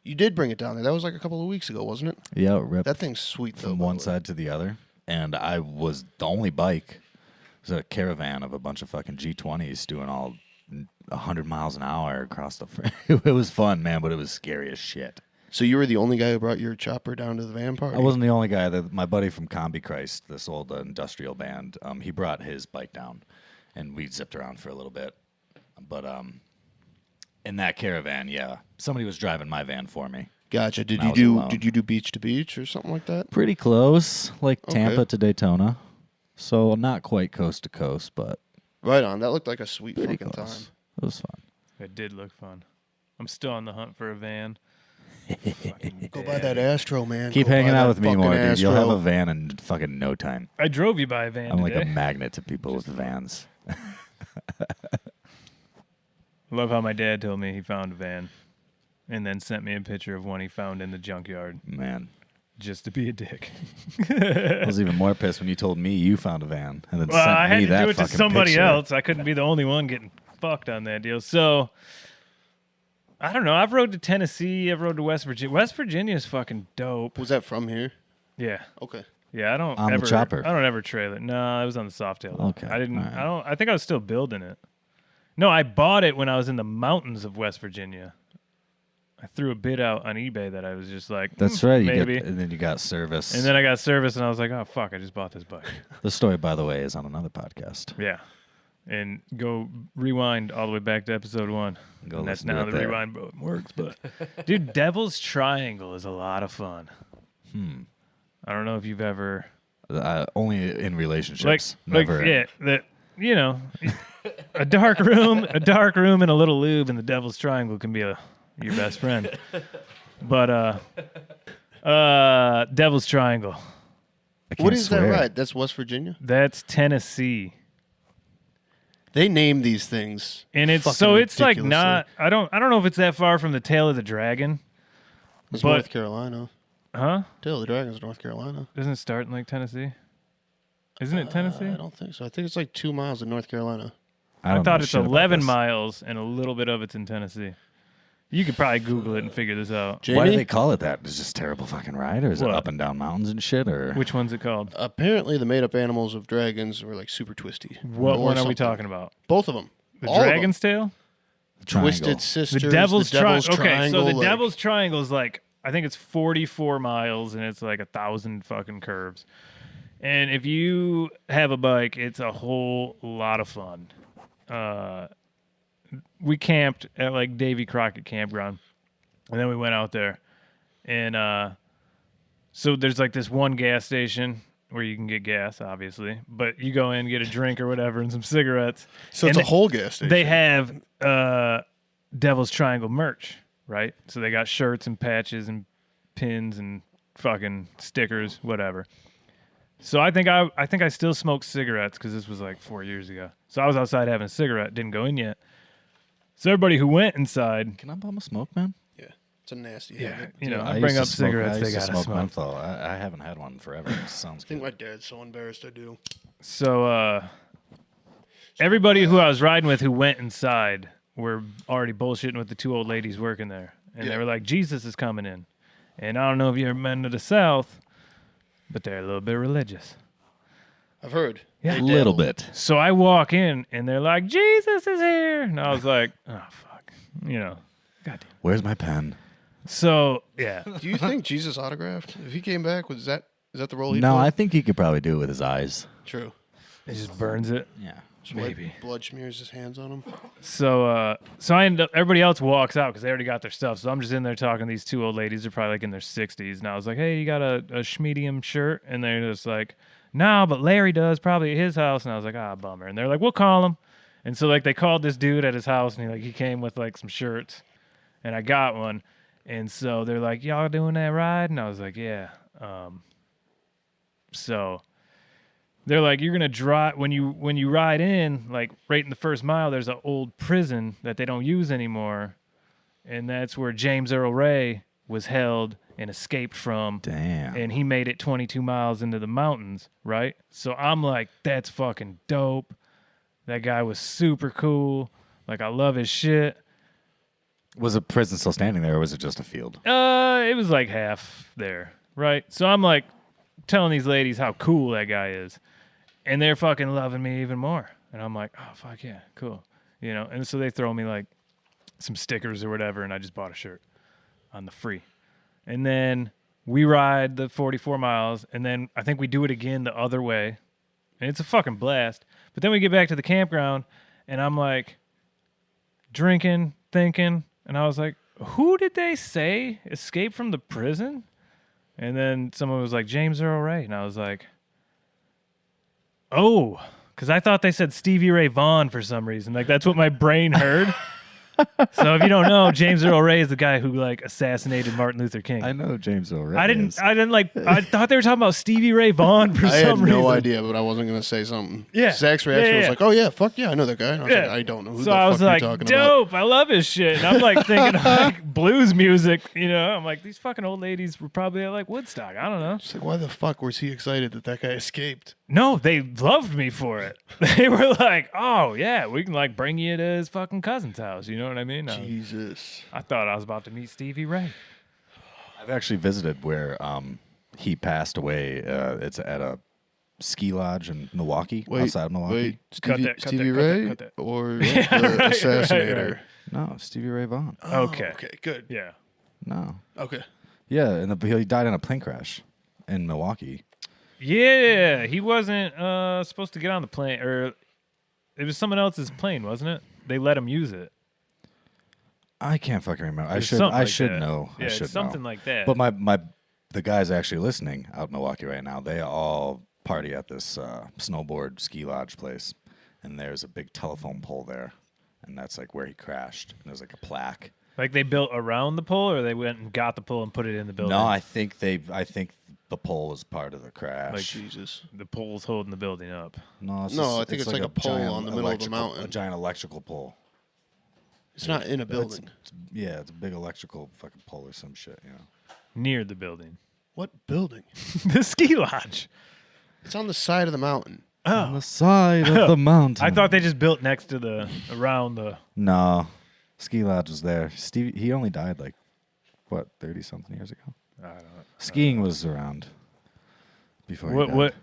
You did bring it down there. That was like a couple of weeks ago, wasn't it? Yeah, it ripped That thing's sweet though. from by the one way. side to the other. And I was the only bike. It was a caravan of a bunch of fucking G20s doing all 100 miles an hour across the It was fun, man, but it was scary as shit. So you were the only guy who brought your chopper down to the van party? I wasn't the only guy. My buddy from Combi Christ, this old industrial band, he brought his bike down, and we zipped around for a little bit. But in that caravan, yeah, somebody was driving my van for me. Gotcha. Did I you was do alone. Did you do beach to beach or something like that? Pretty close, like Okay. Tampa to Daytona. So not quite coast to coast, but Right on. That looked like a sweet pretty fucking close. time. It was fun. It did look fun. I'm still on the hunt for a van. Go buy that Astro, man. Keep Go buy hanging that out with me fucking more, dude. You'll Astro. have a van in fucking no time. I drove you by a van I'm like today. a magnet to people with vans. Love how my dad told me he found a van and then sent me a picture of one he found in the junkyard Man, just to be a dick. I was even more pissed when you told me you found a van and then Well, sent I had me to that do it to fucking somebody picture. else. I couldn't be the only one getting fucked on that deal. So, I don't know. I've rode to Tennessee. I've rode to West Virginia. West Virginia is fucking dope. Was that from here? Yeah. Okay. Yeah, I don't On the ever chopper? I don't ever trail it. No, it was on the Softail. Okay, I didn't. all right. I don't. I think I was still building it. No, I bought it when I was in the mountains of West Virginia. I threw a bid out on eBay that I was just like, That's right. You maybe. and then you got service. And then I got service, and I was like, oh fuck, I just bought this bike. The story, by the way, is on another podcast. Yeah. And go rewind all the way back to episode 1. Go And that's listen to now it the there. rewind button works. But dude, Devil's Triangle is a lot of fun. I don't know if you've ever Only in relationships. like Never. yeah, that you know, a dark room and a little lube in the Devil's Triangle can be your best friend. But Devil's Triangle, I can't What is swear. that ride? That's West Virginia? that's Tennessee. They name these things. And it's fucking so it's like ridiculously. not I don't know if it's that far from the Tail of the Dragon. It's but- North Carolina. Huh? Tail of the Dragons, North Carolina. Doesn't it start in like Tennessee? Isn't it Tennessee? I don't think so. I think it's like 2 miles in North Carolina. I thought it's 11 miles and a little bit of it's in Tennessee. You could probably Google it and figure this out. Jamie? Why do they call it that? Is it just terrible fucking ride, or is What? it up and down mountains and shit? Or Which one's it called? Apparently, the made-up animals of dragons were like super twisty. What Or one are we something. talking about? Both of them. The All of them. Dragon's Tail? Twisted Sisters. The Devil's Triangle. Okay, Triangle. so the like, Devil's Triangle is like, I think it's 44 miles and it's like 1,000 fucking curves. And if you have a bike, it's a whole lot of fun. We camped at like Davy Crockett Campground, and then we went out there. And so there's like this one gas station where you can get gas, obviously, but you go in, get a drink or whatever, and some cigarettes. So it's And a whole gas station. They have Devil's Triangle merch, right? So they got shirts and patches and pins and fucking stickers, whatever. So I think I still smoke cigarettes because this was like 4 years ago. So I was outside having a cigarette, didn't go in yet. So everybody who went inside, can I bum a smoke, man? Yeah, it's a nasty yeah, habit. you know, I I bring used to up smoke- cigarettes, I they used to gotta smoke smoke. menthol. I haven't had one forever. It sounds I think good. my dad's so embarrassed I do. So everybody who I was riding with who went inside were already bullshitting with the two old ladies working there. And they Yeah. were like, Jesus is coming in. And I don't know if you ever been to the South, but they're a little bit religious. I've heard. Yeah. A little bit. So I walk in and they're like, Jesus is here. And I was like, oh, fuck. You know, goddamn. Where's my pen? So, yeah. Do you think Jesus autographed? If he came back, is that the role he No, played? I think he could probably do it with his eyes. True. It just burns it. Yeah. Just Maybe. blood smears his hands on him. So I end up, everybody else walks out because they already got their stuff. So I'm just in there talking to these two old ladies. They're probably like in their 60s. And I was like, hey, you got a schmedium shirt? And they're just like, no, but Larry does, probably at his house. And I was like, ah, bummer. And they're like, we'll call him. And so like they called this dude at his house and he came with like some shirts. And I got one. And so they're like, y'all doing that ride? And I was like, yeah. So they're like, you're gonna drive when you ride in, like right in the first mile, there's an old prison that they don't use anymore, and that's where James Earl Ray was held and escaped from. Damn. And he made it 22 miles into the mountains, right? So I'm like, that's fucking dope. That guy was super cool. Like, I love his shit. Was the prison still standing there, or was it just a field? It was like half there, right? So I'm like telling these ladies how cool that guy is. And they're fucking loving me even more. And I'm like, oh, fuck yeah, cool. You know, and so they throw me like some stickers or whatever, and I just bought a shirt on the free. And then we ride the 44 miles, and then I think we do it again the other way. And it's a fucking blast. But then we get back to the campground, and I'm like drinking, thinking, and I was like, who did they say escaped from the prison? And then someone was like, James Earl Ray. And I was like, oh, because I thought they said Stevie Ray Vaughan for some reason. Like, that's what my brain heard. So if you don't know, James Earl Ray is the guy who like assassinated Martin Luther King. I know James Earl Ray. I didn't I thought they were talking about Stevie Ray Vaughan for I some had reason. no idea, but I wasn't gonna say something. Yeah. Zach's reaction Yeah. was like, "Oh yeah, fuck yeah, I know that guy." And I was Yeah. like, "I don't know who So the I fuck was you're like, talking dope, about." I love his shit. And I'm like thinking of like blues music, you know. I'm like, these fucking old ladies were probably at like Woodstock. I don't know. It's like, why the fuck was he excited that guy escaped? No, they loved me for it. They were like, oh yeah, we can like bring you to his fucking cousin's house. You know what I mean? Jesus. I thought I was about to meet Stevie Ray. I've actually visited where he passed away. It's at a ski lodge in Milwaukee, outside of Milwaukee. Wait, Cut Stevie, that, cut Stevie that, cut that, Ray cut that. or Yeah, the right, assassinator? right. No, Stevie Ray Vaughan. Oh, Okay. Okay. Good. Yeah. No. Okay. Yeah, and he died in a plane crash in Milwaukee. Yeah, he wasn't supposed to get on the plane, or it was someone else's plane, wasn't it? They let him use it. I can't fucking remember. I It's should. something I like should that. know. Yeah, I it's should something know. like that. But the guys actually listening out in Milwaukee right now, they all party at this snowboard ski lodge place, and there's a big telephone pole there, and that's like where he crashed. And there's like a plaque. Like they built around the pole, or they went and got the pole and put it in the building? No, I think the pole was part of the crash. Like Jesus. the pole's holding the building up. No, I think it's like a pole giant on the middle of the electrical- mountain. A giant electrical pole. It's not in a building. It's a big electrical fucking pole or some shit, you know. Near the building. What building? The ski lodge. It's on the side of the mountain. On the side of the mountain. I thought they just built next to around the. No, ski lodge was there. Steve, he only died like, what, 30-something years ago? I don't know. Skiing was around before he died. What?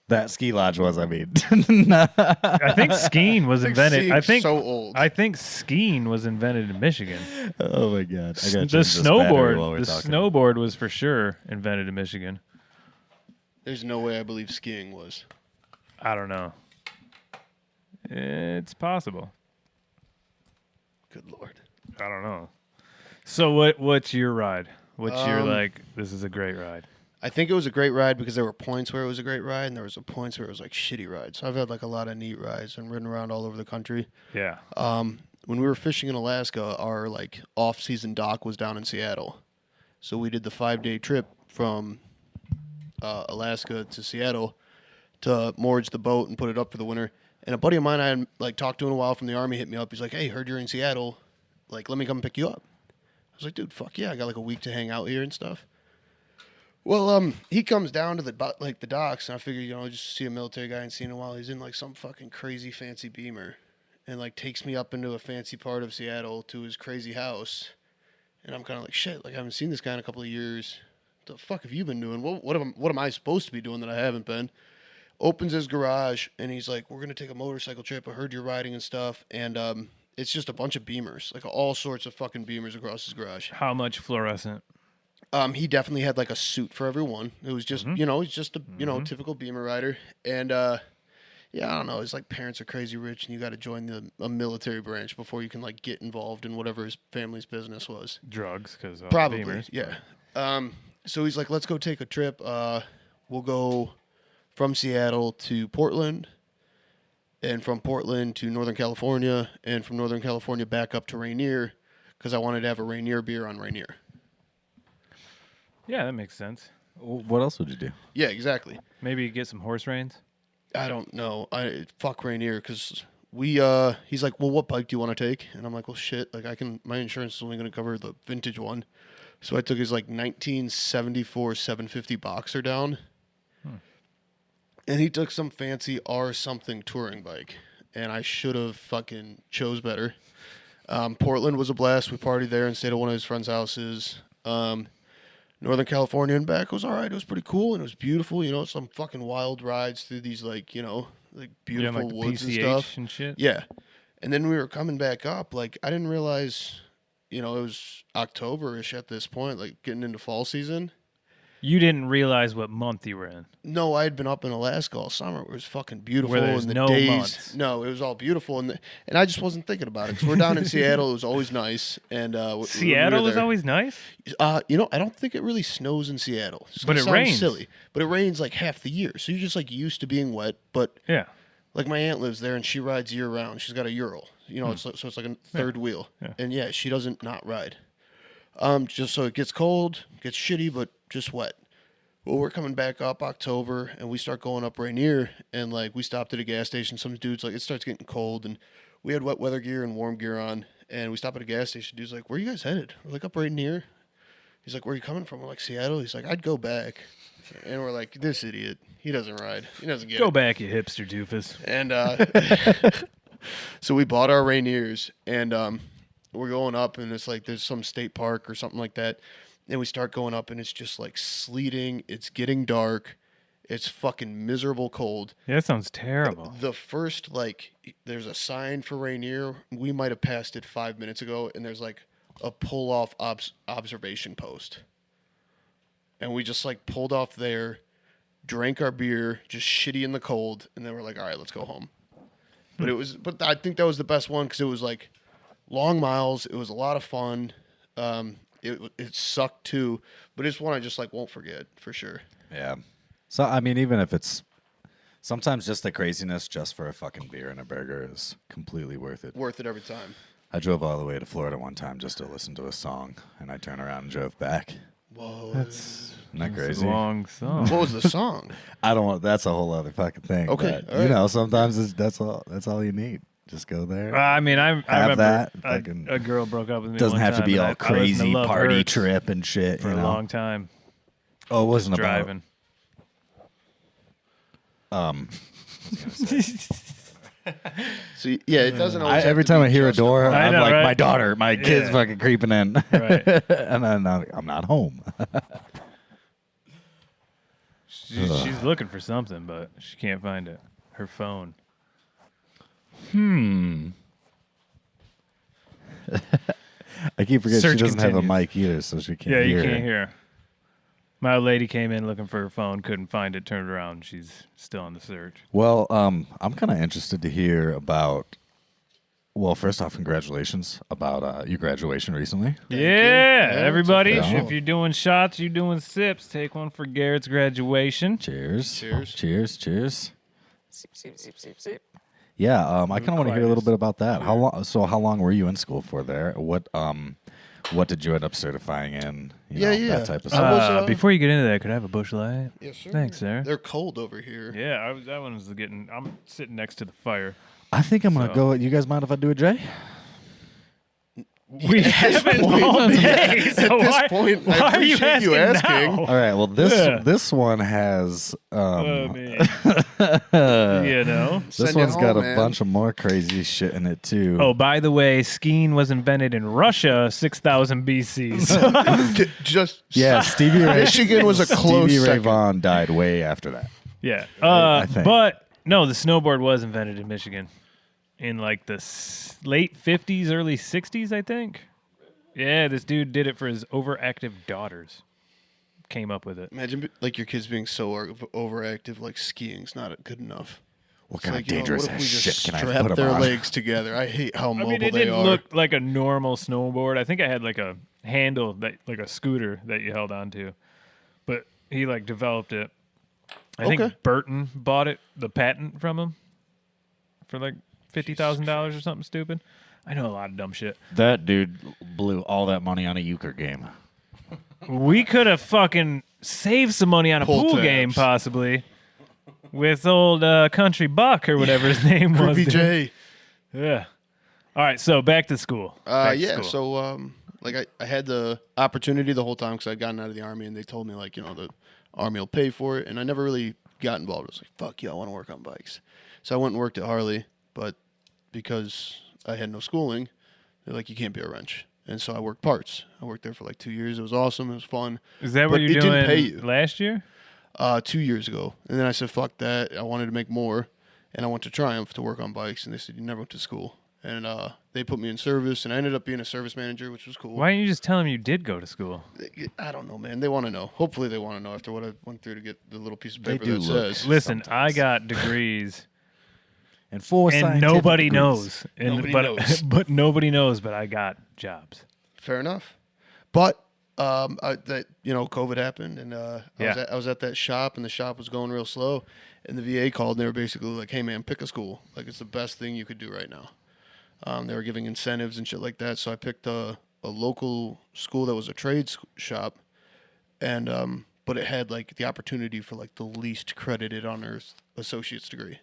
That ski lodge was, I mean. I think skiing was invented. So old. I think skiing was invented in Michigan. Oh my god! I gotta The change this battery while we're the talking. snowboard was for sure invented in Michigan. There's no way I believe skiing was. I don't know. It's possible. Good Lord. I don't know. So what's your ride? What's your like? This is a great ride. I think it was a great ride because there were points where it was a great ride, and there was points where it was like shitty rides. So I've had like a lot of neat rides and ridden around all over the country. Yeah. When we were fishing in Alaska, our like off-season dock was down in Seattle, so we did the 5-day trip from Alaska to Seattle to moorage the boat and put it up for the winter. And a buddy of mine I had like talked to in a while from the Army hit me up. He's like, "Hey, heard you're in Seattle. Like, let me come pick you up." I was like, "Dude, fuck yeah! I got like a week to hang out here and stuff." Well, he comes down to the docks, and I figure, just see a military guy and see in a while. He's in like some fucking crazy fancy Beamer, and like takes me up into a fancy part of Seattle to his crazy house, and I'm kind of like, shit, like I haven't seen this guy in a couple of years. What the fuck have you been doing? What am I supposed to be doing that I haven't been? Opens his garage, and he's like, "We're gonna take a motorcycle trip. I heard you're riding and stuff," and it's just a bunch of Beamers, like all sorts of fucking Beamers across his garage. How much fluorescent? He definitely had like a suit for everyone. It was just, he's just a, typical Beamer rider. And, yeah, I don't know. His like parents are crazy rich and you got to join a military branch before you can like get involved in whatever his family's business was. Drugs, because Probably, Beamers, yeah. So he's like, let's go take a trip. We'll go from Seattle to Portland and from Portland to Northern California and from Northern California back up to Rainier because I wanted to have a Rainier beer on Rainier. Yeah, that makes sense. What else would you do? Yeah, exactly. Maybe get some horse reins. I don't know. Fuck Rainier because he's like, well, what bike do you want to take? And I'm like, well, shit. Like my insurance is only going to cover the vintage one. So I took his like 1974 750 Boxer down. And he took some fancy R something touring bike. And I should have fucking chose better. Portland was a blast. We partied there and stayed at one of his friends' houses. Northern California and back was all right. It was pretty cool and it was beautiful. Some fucking wild rides through these like beautiful like woods PCH and stuff and shit. Yeah, and then we were coming back up. Like I didn't realize, it was October-ish at this point, like getting into fall season. You didn't realize what month you were in. No, I had been up in Alaska all summer. It was fucking beautiful. Where there's and the no days, months. No, it was all beautiful, and I just wasn't thinking about it. Because we're down in Seattle, it was always nice, and Seattle is always nice. I don't think it really snows in Seattle. But it rains. Silly, but it rains like half the year, so you're just like used to being wet. But yeah, like my aunt lives there, and she rides year round. She's got a Ural, so it's like a third wheel, and yeah, she doesn't not ride. Just so it gets cold, gets shitty, but just wet. Well, we're coming back up October, and we start going up Rainier, and like we stopped at a gas station. Some dude's like, it starts getting cold, and we had wet weather gear and warm gear on, and we stop at a gas station. Dude's like, where are you guys headed? We're like, up Rainier. He's like, where are you coming from? We're like, Seattle. He's like, I'd go back. And we're like, this idiot. He doesn't ride. He doesn't get it. Go back, you hipster doofus. And so we bought our Rainiers, and we're going up, and it's like there's some state park or something like that. And we start going up, and it's just like sleeting. It's getting dark. It's fucking miserable cold. Yeah, that sounds terrible. The first, there's a sign for Rainier. We might have passed it 5 minutes ago, and there's like a pull-off observation post. And we just pulled off there, drank our beer, just shitty in the cold, and then we're like, all right, let's go home. But I think that was the best one because it was like long miles. It was a lot of fun. It sucked too, but it's one I just won't forget for sure. Yeah. So I mean, even if it's sometimes just the craziness, just for a fucking beer and a burger is completely worth it. Worth it every time. I drove all the way to Florida one time just to listen to a song, and I turned around and drove back. Whoa, that's not crazy. A long song. What was the song? I don't want. That's a whole other fucking thing. Okay, but, right. Sometimes that's all you need. Just go there. I mean, I remember that. A girl broke up with me. Doesn't one have to time, be and all crazy party trip and shit for a long time. Oh, it wasn't driving. So yeah, it doesn't always. Every time I hear a door, I I'm know, like, right? my daughter, my kid's fucking creeping in, Right. and then I'm not home. She's looking for something, but she can't find it. Her phone. I keep forgetting Search she doesn't have a continues. mic either, so she can't Yeah, hear. you can't hear. My old lady came in looking for her phone, couldn't find it, turned around. She's still on the search. Well, I'm kind of interested to hear about. Well, first off, congratulations about your graduation recently. Yeah, everybody. official. If you're doing shots, you're doing sips. Take one for Garrett's graduation. Cheers! Cheers. Cheers! Cheers! Yeah, I kind of want to hear a little bit about that. How long? So, how long were you in school for there? What did you end up certifying in? You know, that type of stuff. Before you get into that, could I have a Busch Light? Yes, sir. Thanks, sir. They're cold over here. Yeah, that one was getting. I'm sitting next to the fire. I think I'm gonna go. You guys mind if I do a J? We haven't all day. So At this point, I why are you appreciate you asking. now? All right. Well, this one has. I mean, you know. This Send you one's got home, a man. bunch of more crazy shit in it too. Oh, by the way, skiing was invented in Russia 6,000 BC. So, Just yeah, Stevie Ray. Michigan was a close Stevie Ray second. Vaughan died way after that. yeah. I think. But no, the snowboard was invented in Michigan in like the late 50s, early 60s, I think. Yeah, this dude did it for his overactive daughters. Came up with it. Imagine like your kids being so overactive, like skiing's not good enough. What It's kind like, of dangerous what if ass we shit just can I strap put their them on? legs together? I hate how I mobile mean, it they didn't are. look like a normal snowboard. I think I had like a handle that, like a scooter that you held onto, but he like developed it. I Okay. think Burton bought it, the patent from him, for like $50,000 or something stupid. I know a lot of dumb shit. That dude blew all that money on a euchre game. We could have fucking saved some money on a Pull pool tabs. game, possibly, with old Country Buck or whatever his name was. Creepy J. Yeah. All right, so back to school. Back to Yeah, school. so like I had the opportunity the whole time because I'd gotten out of the Army and they told me like, you know, the Army will pay for it. And I never really got involved. I was like, fuck yeah, I want to work on bikes. So I went and worked at Harley, but because I had no schooling, they're like, you can't be a wrench. And so I worked parts. I worked there for like 2 years. It was awesome. It was fun. Is that but what you're it doing didn't pay you. last year? 2 years ago. And then I said, fuck that. I wanted to make more. And I went to Triumph to work on bikes. And they said, you never went to school. And they put me in service. And I ended up being a service manager, which was cool. Why didn't you just tell them you did go to school? I don't know, man. They want to know. Hopefully they want to know after what I went through to get the little piece of They paper do that look. says. Listen, I got degrees, And four and scientific nobody degrees. knows. Nobody but, knows. but nobody knows. But I got jobs. Fair enough. But COVID happened, and I was at that shop, and the shop was going real slow, and the VA called, and they were basically like, "Hey, man, pick a school. Like, it's the best thing you could do right now." They were giving incentives and shit like that, so I picked a local school that was a trade shop, and but it had like the opportunity for like the least credited on Earth associate's degree.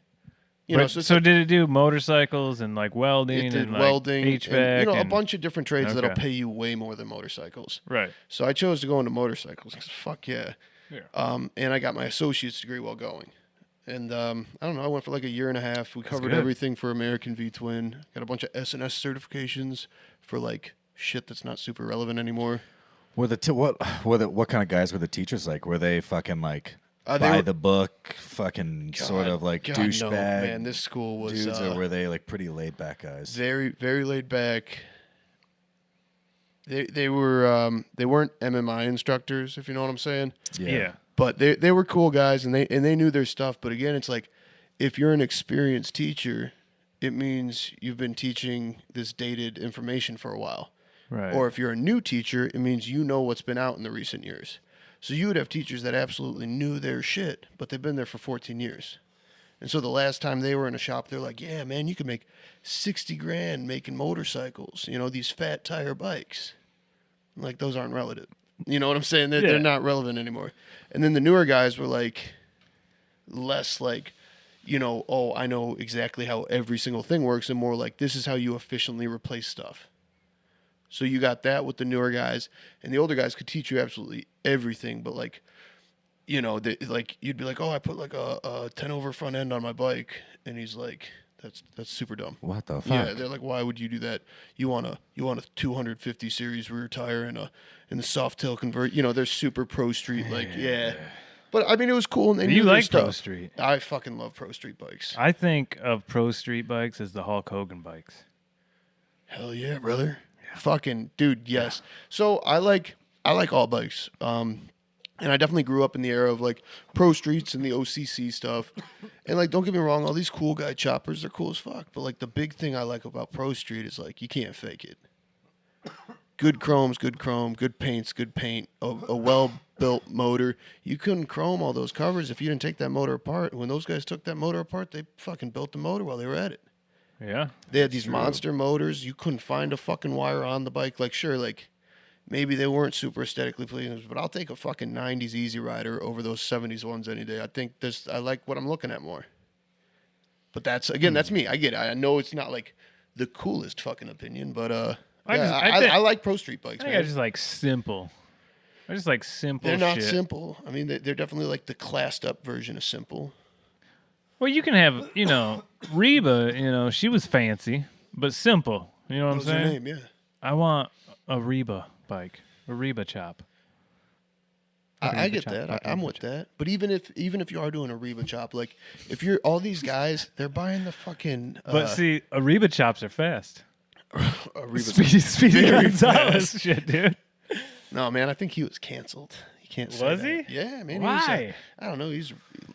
So did it do motorcycles and like welding it did and like welding, HVAC? and, a and- bunch of different trades that'll Okay. pay you way more than motorcycles. Right. So I chose to go into motorcycles. 'Cause fuck yeah. Yeah. And I got my associate's degree while going. And I don't know, I went for like a year and a half. We covered good. everything for American V-Twin. Got a bunch of S&S certifications for like shit that's not super relevant anymore. What kind of guys were the teachers like? Were they fucking like They by were- the book, fucking sort of like God, no, douchebag man, this school was dudes, or were they like pretty laid back guys? very, very laid back. They were they weren't MMI instructors, if you know what I'm saying. Yeah. But they were cool guys, and they knew their stuff. But again, it's like if you're an experienced teacher, it means you've been teaching this dated information for a while. Right. Or if you're a new teacher, it means you know what's been out in the recent years. So you would have teachers that absolutely knew their shit, but they've been there for 14 years. And so the last time they were in a shop, they're like, yeah, man, you can make 60 grand making motorcycles, these fat tire bikes. Like, those aren't relative. You know what I'm saying? They're not relevant anymore. And then the newer guys were like, less like, oh, I know exactly how every single thing works, and more like, this is how you efficiently replace stuff. So you got that with the newer guys, and the older guys could teach you absolutely everything, but like, like you'd be like, oh, I put like a 10 over front end on my bike, and he's like, that's super dumb. What the fuck? Yeah, they're like, why would you do that? You want a 250 series rear tire and the soft tail convert. They're super pro street, like yeah. But I mean, it was cool. And they You knew their like stuff. Pro Street? I fucking love pro street bikes. I think of Pro Street bikes as the Hulk Hogan bikes. Hell yeah, brother. Yeah. Fucking dude, yes. So I like all bikes. And I definitely grew up in the era of like pro streets and the OCC stuff. And like, don't get me wrong, all these cool guy choppers, they're cool as fuck. But like the big thing I like about pro street is like, you can't fake it. Good chrome's good chrome, good paint's good paint, a well-built motor. You couldn't chrome all those covers if you didn't take that motor apart. When those guys took that motor apart, they fucking built the motor while they were at it. Yeah. They had these monster motors. You couldn't find a fucking wire on the bike. Like, sure, like, maybe they weren't super aesthetically pleasing, but I'll take a fucking 90s Easy Rider over those 70s ones any day. I think I like what I'm looking at more. But that's me. I get it. I know it's not like the coolest fucking opinion, but I like pro street bikes. I just like simple. I just like simple They're not shit. simple. I mean, they're definitely like the classed up version of simple. Well, you can have, Reba, she was fancy, but simple. You know what I'm saying? Her name, yeah. I want a Reba bike, a Reba chop. I get that. I'm with that. But even if you are doing a Reba chop, like if you're all these guys, they're buying the fucking. But see, a Reba chops are fast. A Reba Speedy very Gonzalez fast. shit, dude. No, man, I think he was canceled. You can't say Was that. he? Yeah, man. Why? I don't know. He's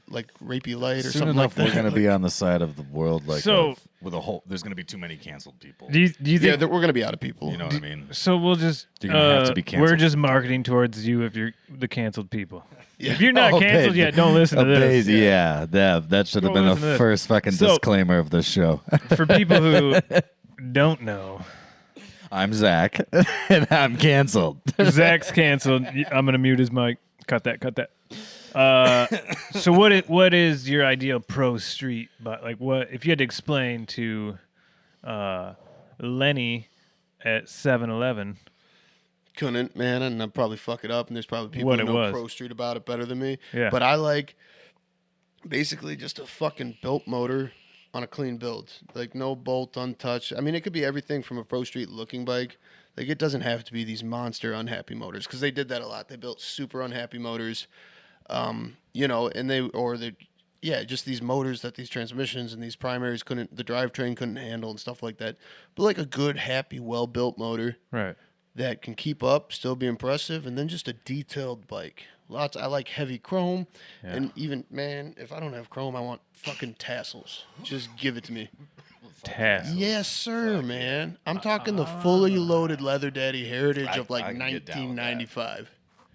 like rapey light or Soon something enough, like that. we're going to be on the side of the world like So- with a whole. There's going to be too many canceled people. Do you think? Yeah, we're gonna be out of people. You know what I mean? So we'll just. You're gonna have to be canceled. We're just marketing towards you if you're the canceled people. Yeah. If you're not canceled yet, don't listen to this. Yeah, that should have Don't been listen to the this. first fucking So- disclaimer of this show. For people who don't know, I'm Zach, and I'm canceled. Zach's canceled. I'm gonna mute his mic. Cut that. So what is your ideal pro street? But like, what if you had to explain to Lenny at 7-Eleven? Couldn't, man, and I'd probably fuck it up. And there's probably people What who it know was. pro street about it better than me. Yeah. But I like basically just a fucking built motor on a clean build, like no bolt untouched. I mean, it could be everything from a pro street looking bike. Like it doesn't have to be these monster unhappy motors because they did that a lot. They built super unhappy motors, and just these motors that these transmissions and these primaries couldn't, the drivetrain couldn't handle and stuff like that. But like a good, happy, well built motor, Right. that can keep up, still be impressive, and then just a detailed bike. I like heavy chrome, and even, man, if I don't have chrome, I want fucking tassels. Just give it to me. Tassels. Yes, sir, man. I'm talking the fully loaded Leather Daddy Heritage of like I can get down with that. 1995.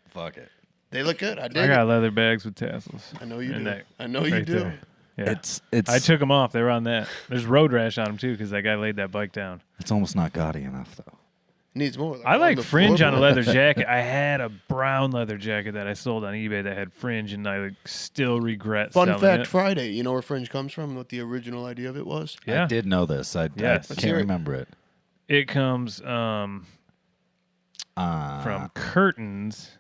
Fuck it. They look good. I I dig got it. leather bags with tassels. I know you And do. that I know you right do. there. Yeah. It's I took them off. They were on that. There's road rash on them too because that guy laid that bike down. It's almost not gaudy enough though. Needs more. I like the fringe on a floorboard. leather jacket. I had a brown leather jacket that I sold on eBay that had fringe, and I still regret Fun selling fact it. Friday. You know where fringe comes from? What the original idea of it was? Yeah, I did know this. I Yes. can't hear it. remember it. it comes from curtains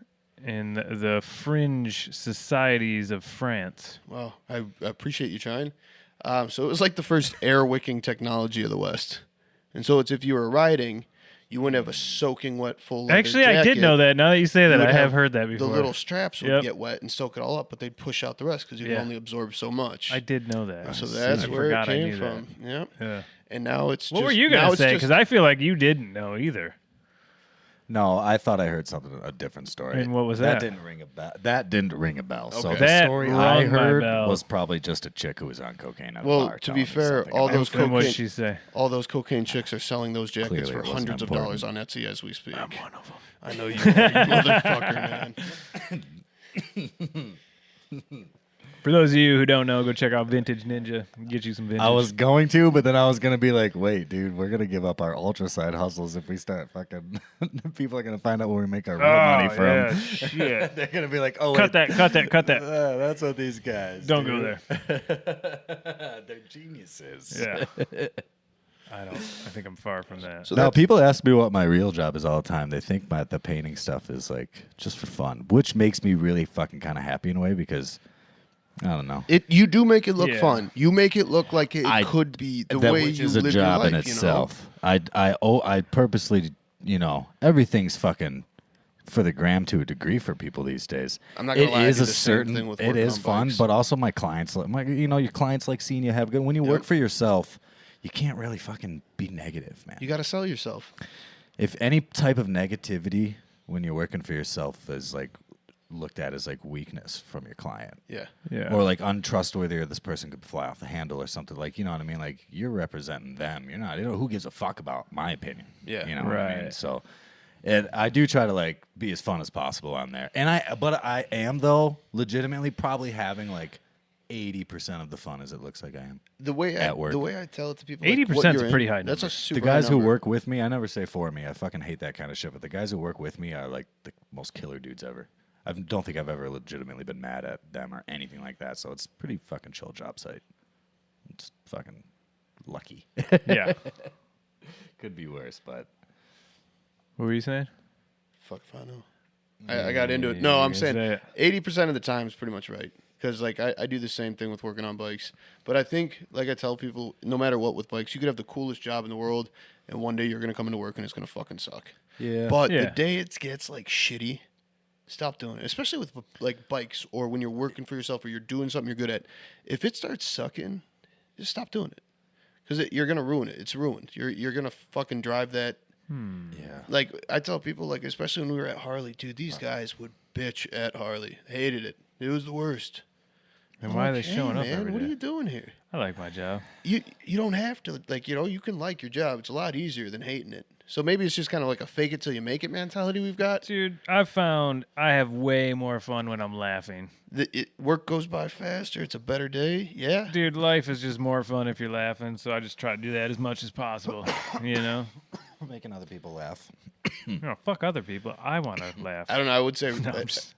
in the fringe societies of France. Well, I appreciate you trying. So it was like the first air wicking technology of the West. And so it's if you were riding, you wouldn't have a soaking wet full leather Actually, I did jacket. know that. Now that you say that, You would I have heard that before. The little straps would Yep. get wet and soak it all up, but they'd push out the rest because you can Yeah. only absorb so much. I did know that. So that's I where it forgot I came knew from. Yep. that. Yeah. And now it's What just, were you now gonna it's say? just- Because I feel like you didn't know either. No, I thought I heard a different story. And what was that? That didn't ring a bell. That didn't ring a bell. So Okay. the That story rung I my heard bell. was probably just a chick who was on cocaine at a Well, bar. to be telling me fair, something all about those it. And what did cocaine- she say? all those cocaine chicks are selling those jackets Clearly for it wasn't hundreds of important. dollars on Etsy as we speak. I'm one of them. I know you are, you motherfucker, man. For those of you who don't know, go check out Vintage Ninja. Get you some vintage. I was going to, but then I was going to be like, wait, dude, we're going to give up our ultra side hustles if we start fucking. People are going to find out where we make our real money from. Yeah, shit. They're going to be like, oh, cut wait, that. that's what these guys Don't do. go there. They're geniuses. Yeah. I don't. I think I'm far from that. So Now, people ask me what my real job is all the time. They think the painting stuff is like just for fun, which makes me really fucking kind of happy in a way because I don't know. You do make it look Yeah. fun. You make it look like it could be the that way which you is a live job your life, in itself. I purposely, everything's fucking for the gram to a degree for people these days. I'm not gonna lie, I is do a the same certain. thing with It working is on fun, bikes. but also my clients, your clients like seeing you have good. When you work for yourself, you can't really fucking be negative, man. You got to sell yourself. If any type of negativity when you're working for yourself is like looked at as like weakness from your client. Yeah. Yeah. Or like untrustworthy, or this person could fly off the handle or something. Like, you know what I mean? Like, you're representing them. You're not. Who gives a fuck about my opinion? Yeah. You know what I mean? Right. So, I do try to like be as fun as possible on there. But I am though legitimately probably having like 80% of the fun as it looks like I am. The way At work. the way I tell it to people, 80% what is you're a in, pretty high That's a number. super The guys high who number. work with me, I never say for me. I fucking hate that kind of shit. But the guys who work with me are like the most killer dudes ever. I don't think I've ever legitimately been mad at them or anything like that. So it's pretty fucking chill job site. It's fucking lucky. Yeah. Could be worse, but What were you saying? Fuck if I know. I got into it. No, I'm say saying it. 80% of the time is pretty much right. Because like I do the same thing with working on bikes. But I think, like I tell people, no matter what with bikes, you could have the coolest job in the world, and one day you're gonna come into work and it's gonna fucking suck. yeah. But Yeah. the day it gets like shitty, stop doing it. Especially with like bikes or when you're working for yourself or you're doing something you're good at. If it starts sucking, just stop doing it. Because you're gonna ruin it. It's ruined. You're gonna fucking drive that. yeah. Like I tell people, like especially when we were at Harley, dude, these guys would bitch at Harley. Hated it. It was the worst. And why are they Hey, showing up man, every what are day? you doing here? I like my job. You don't have to you can like your job. It's a lot easier than hating it. So maybe it's just kind of like a fake it till you make it mentality we've got. Dude, I've found I have way more fun when I'm laughing. Work goes by faster. It's a better day. Yeah. Dude, life is just more fun if you're laughing, so I just try to do that as much as possible. You know? Making other people laugh. Fuck other people. I want to laugh. I don't know. I would say No, I'm that just-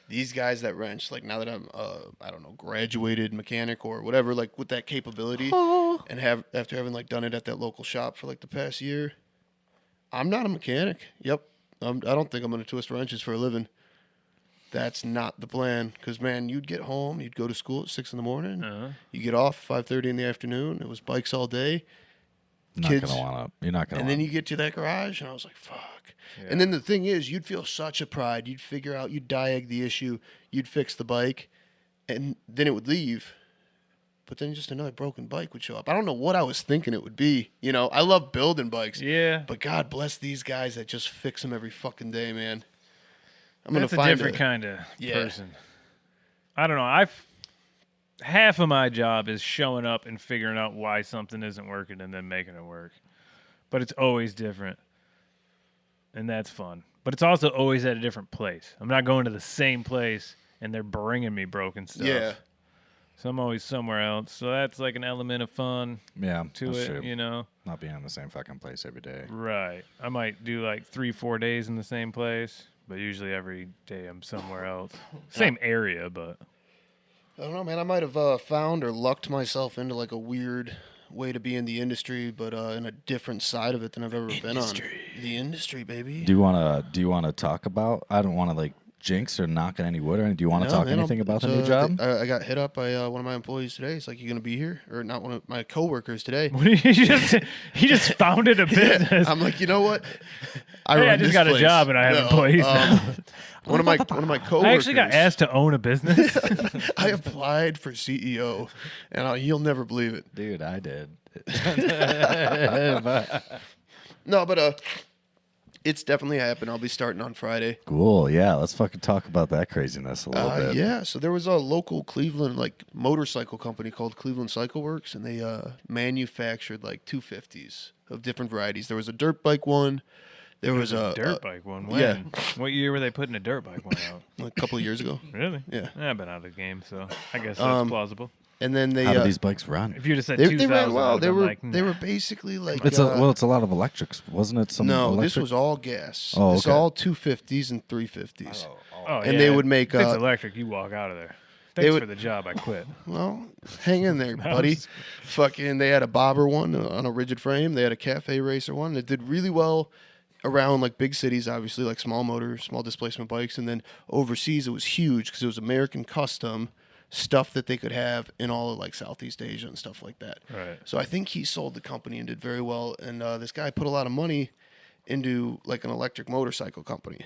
these guys that wrench, like now that I'm, I don't know, graduated mechanic or whatever, like with that capability, and after having like done it at that local shop for like the past year, I'm not a mechanic. Yep, I don't think I'm gonna twist wrenches for a living. That's not the plan. Because man, you'd get home, you'd go to school at 6 a.m. You get off 5:30 in the afternoon. It was bikes all day. You're Kids. not gonna. And then you get to that garage, and I was like, fuck. And then the thing is, you'd feel such a pride. You'd figure out, you'd diag the issue, you'd fix the bike, and then it would leave. But then just another broken bike would show up. I don't know what I was thinking it would be. You know, I love building bikes. Yeah. But God bless these guys that just fix them every fucking day, man. I'm That's gonna a find different kind of person. I don't know. Half of my job is showing up and figuring out why something isn't working and then making it work. But it's always different. And that's fun. But it's also always at a different place. I'm not going to the same place and they're bringing me broken stuff. Yeah. So I'm always somewhere else. So that's like an element of fun Yeah, to that's it, true. you know? Not being in the same fucking place every day. Right. I might do like 3-4 days in the same place, but usually every day I'm somewhere else. Same area, but I don't know, man. I might have found or lucked myself into like a weird way to be in the industry, but in a different side of it than I've ever been on. The industry, baby. Do you wanna talk about? I don't want to like jinx or knock on any wood or anything. Do you want to No, talk man, anything about the it's, new job? I got hit up by one of my employees today. He's like, "You gonna be here?" Or not one of my coworkers today. he just founded a business. I'm like, you know what? Hey, I run just this got a place. job and I have No, employees now. One of my coworkers. I actually got asked to own a business. I applied for CEO, and you'll never believe it. Dude, I did. No, but it's definitely happened. I'll be starting on Friday. Cool. Yeah, let's fucking talk about that craziness a little bit. Yeah, so there was a local Cleveland like motorcycle company called Cleveland Cycle Works, and they manufactured like 250s of different varieties. There was a dirt bike one. There was a dirt bike one. When? yeah. What year were they putting a dirt bike one out? like a couple of years ago. Really? Yeah. I've been out of the game, so I guess that's plausible. And then they How do these bikes run? If you'd have said they 2000, ran well. I'd They have were been like, they nah. were basically like It's a lot of electrics, wasn't it? Some no, electric? this was all gas. Oh, It's okay. all 250s and 350s. Oh, and yeah. they would make If it's electric, you walk out of there. Thanks for the job. I quit. Well, hang in there, buddy. Fucking, they had a bobber one on a rigid frame. They had a cafe racer one. It did really well around like big cities, obviously, like small motor, small displacement bikes. And then overseas, it was huge because it was American custom stuff that they could have in all of like Southeast Asia and stuff like that. Right. So I think he sold the company and did very well. And this guy put a lot of money into like an electric motorcycle company.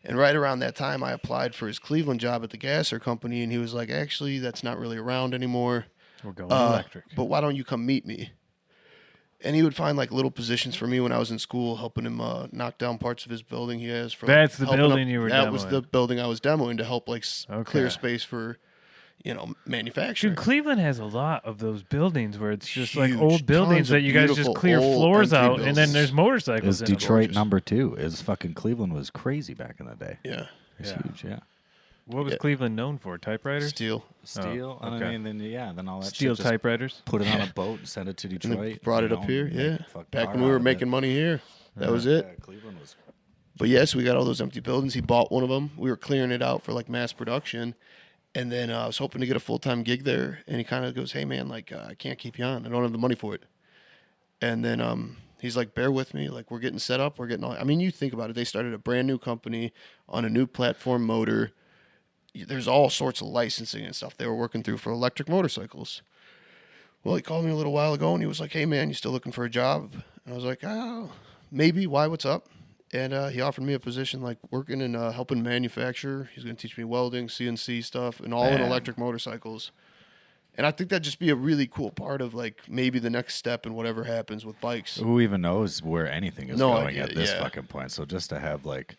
And right around that time, I applied for his Cleveland job at the gasser company, and he was like, actually, that's not really around anymore. We're going electric. But why don't you come meet me? And he would find like little positions for me when I was in school, helping him knock down parts of his building he has. For That's the helping building you were That demoing. was the building I was demoing to help like clear space for, manufacturing. Dude, Cleveland has a lot of those buildings where it's just like Huge, old buildings tons of that you guys just beautiful clear old floors empty out, and then buildings. there's motorcycles. Is in them. Detroit number 2? Is fucking Cleveland was crazy back in the day. Yeah. It's huge, yeah. What was Cleveland known for? Typewriters? Steel. Steel. Oh, okay. I mean, then all that Steel shit, just typewriters? put it on a boat and send it to And Detroit. then brought it up here, yeah. Back when we were making money here. That was it. Yeah, Cleveland was. But yes, we got all those empty buildings. He bought one of them. We were clearing it out for like mass production. And then I was hoping to get a full-time gig there. And he kind of goes, hey, man, like, I can't keep you on. I don't have the money for it. And then he's like, bear with me. Like, we're getting set up. We're getting all. I mean, you think about it. They started a brand new company on a new platform motor. There's all sorts of licensing and stuff they were working through for electric motorcycles. Well, he called me a little while ago, and he was like, hey, man, you still looking for a job? And I was like, oh, maybe. Why? What's up? And he offered me a position like working and helping manufacture. He's going to teach me welding, CNC stuff, and all in electric motorcycles. And I think that'd just be a really cool part of like maybe the next step in whatever happens with bikes. Who even knows where anything is No going idea, at this yeah. fucking point? So just to have like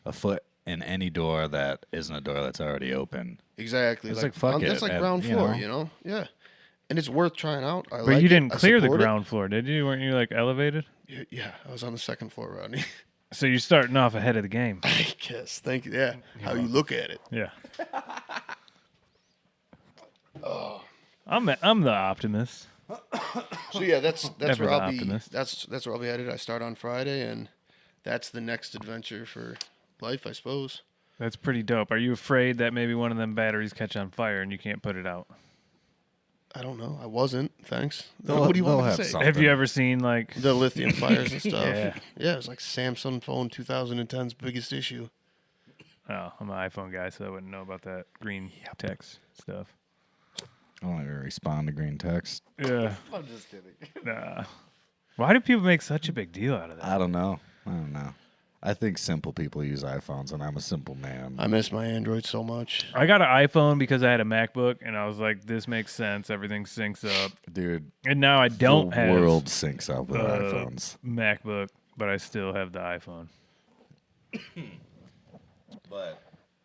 a foot in any door that isn't a door that's already open. Exactly. It's like, fuck it. That's like And, ground you floor, know. Yeah. And it's worth trying out. But you didn't clear the ground floor, did you? Weren't you like elevated? Yeah, I was on the second floor, Rodney. So you're starting off ahead of the game. I guess. Thank you. Yeah. How you look at it. Yeah. I'm the optimist. So yeah, that's Never where the I'll be. optimist. That's where I'll be headed. I start on Friday, and that's the next adventure for life, I suppose. That's pretty dope. Are you afraid that maybe one of them batteries catch on fire and you can't put it out? I don't know. I wasn't. Thanks. They'll- What do you want they'll me have to say? something. Have you ever seen like The lithium fires and stuff. Yeah. Yeah, it was like Samsung phone 2010's biggest issue. Oh, I'm an iPhone guy, so I wouldn't know about that green text stuff. I don't even respond to green text. Yeah. I'm just kidding. Nah. Why do people make such a big deal out of that? I don't know. I think simple people use iPhones, and I'm a simple man. I miss my Android so much. I got an iPhone because I had a MacBook, and I was like, this makes sense. Everything syncs up. Dude, And now I don't the have world syncs up with a iPhones. MacBook, but I still have the iPhone. But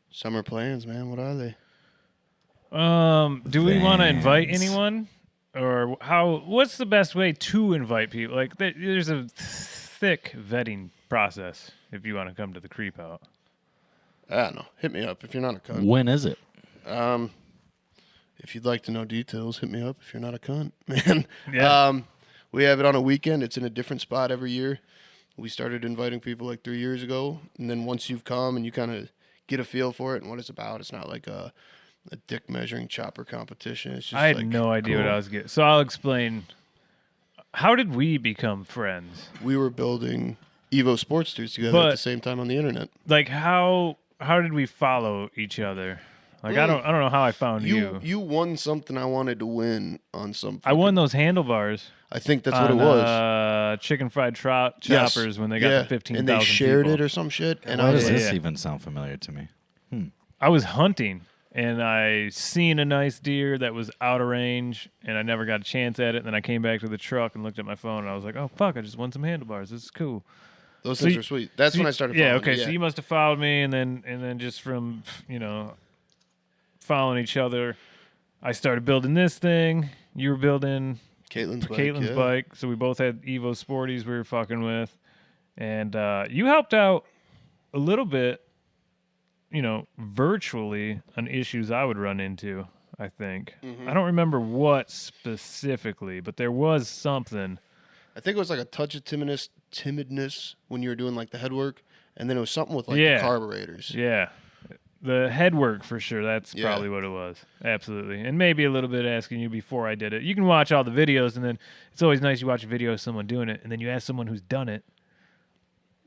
Summer plans, man. What are they? Do we want to invite Fans. anyone? Or what's the best way to invite people? Like, there's a thick vetting process if you want to come to the Kreep Out. I don't know. Hit me up if you're not a cunt. when is it? If you'd like to know details, hit me up if you're not a cunt, man. Yeah. We have it on a weekend. It's in a different spot every year. We started inviting people like 3 years ago. And then once you've come and you kind of get a feel for it and what it's about, it's not like a dick measuring chopper competition. It's just I had like, no idea what I was getting. So I'll explain. How did we become friends? we were building Evo Sportsters together at But- the same time on the internet. Like, how did we follow each other? Like, I don't know how I found you. You won something I wanted to win on some. I won those handlebars. I think that's what it on, was. Chicken fried choppers Yes. when they got Yeah. to 15,000 and they shared people. it or some shit. And Why I does was this yeah. even sound familiar to me? I was hunting, and I seen a nice deer that was out of range, and I never got a chance at it. And then I came back to the truck and looked at my phone, and I was like, oh, fuck, I just won some handlebars. This is cool. those So things you- were sweet. That's when I started. Yeah, following okay. you, So you must have followed me, and then just from following each other, I started building this thing. You were building Caitlin's bike. So we both had Evo Sporties we were fucking with, and you helped out a little bit, virtually on issues I would run into. I think I don't remember what specifically, but there was something. I think it was like a touch of timidness when you were doing like the headwork, and then it was something with like Yeah. the carburetors. Yeah. The head work for sure. That's Yeah. probably what it was. Absolutely. And maybe a little bit asking you before I did it. You can watch all the videos, and then it's always nice you watch a video of someone doing it, and then you ask someone who's done it,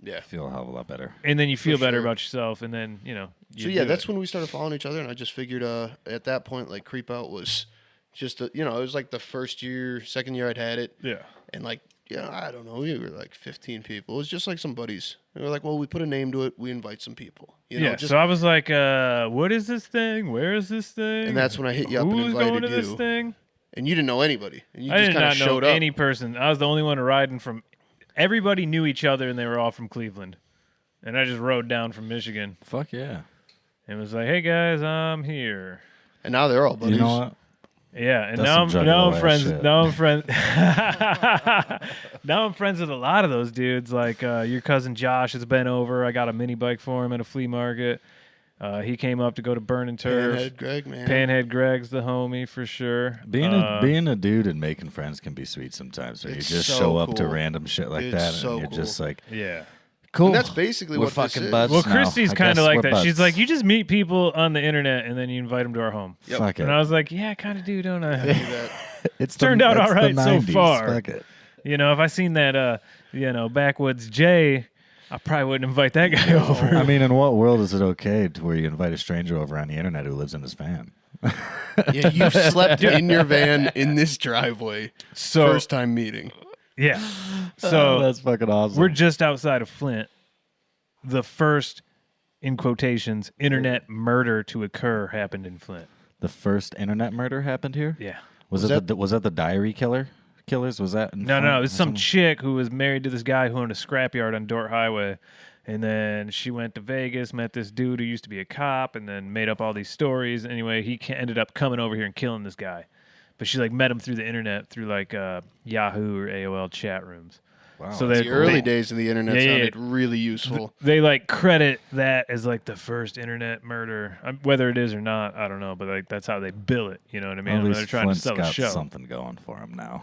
Yeah. I feel a hell of a lot better. and then you feel better sure. about yourself, and then, you know. You So yeah, do that's it. when we started following each other, and I just figured at that point, like Kreep Out was just it was like the second year I'd had it, Yeah. and like I don't know, we were like 15 people. It was just like some buddies. And we're like, well, we put a name to it, we invite some people. Yeah, so I was like, what is this thing? Where is this thing? And that's when I hit you up and Who's invited going to you. this thing? And you didn't know anybody, and you I just did kind of not know showed up. any person. I was the only one riding from. Everybody knew each other, and they were all from Cleveland. And I just rode down from Michigan Fuck yeah. and was like, "Hey guys, I'm here." And now they're all buddies. You know what? Yeah, and That's now some I'm juggalo-ass friends. shit. Now I'm friends. Now I'm friends with a lot of those dudes. Like your cousin Josh has been over. I got a mini bike for him at a flea market. He came up to go to Burn and Turf. Panhead Greg, man. Panhead Greg's the homie for sure. Being a dude and making friends can be sweet sometimes. Where you It's just so show up to cool. random shit like It's that, so and you're cool. just like, Yeah. cool. And that's basically we're what this fucking is. buds Well, now. Christy's I kind guess of like we're that. She's buds. like, you just meet people on the internet and then you invite them to our home. Yep. Fuck it. And I was like, yeah, I kind of do, don't I? Do that. It's turned out all right so 90s. far. Fuck it. You know, if I seen that, Backwoods Jay, I probably wouldn't invite that guy over. I mean, in what world is it okay to where you invite a stranger over on the internet who lives in his van? Yeah, you slept in your van in this driveway. So First time meeting. yeah, so That's fucking awesome. we're just outside of Flint. The first, in quotations, internet murder to occur happened in Flint. The first internet murder happened here. Yeah. Was that the diary killers? Was that in No, Flint it was or some something? chick who was married to this guy who owned a scrapyard on Dort Highway. And then she went to Vegas, met this dude who used to be a cop, and then made up all these stories. Anyway, he ended up coming over here and killing this guy. But she met him through the internet, through Yahoo or AOL chat rooms. Wow, So The they early days of the internet Yeah, yeah, sounded really useful. They credit that as the first internet murder. Whether it is or not, I don't know. But that's how they bill it. You know what I mean? At When least they're trying Flint's to sell got a show. something going for him now.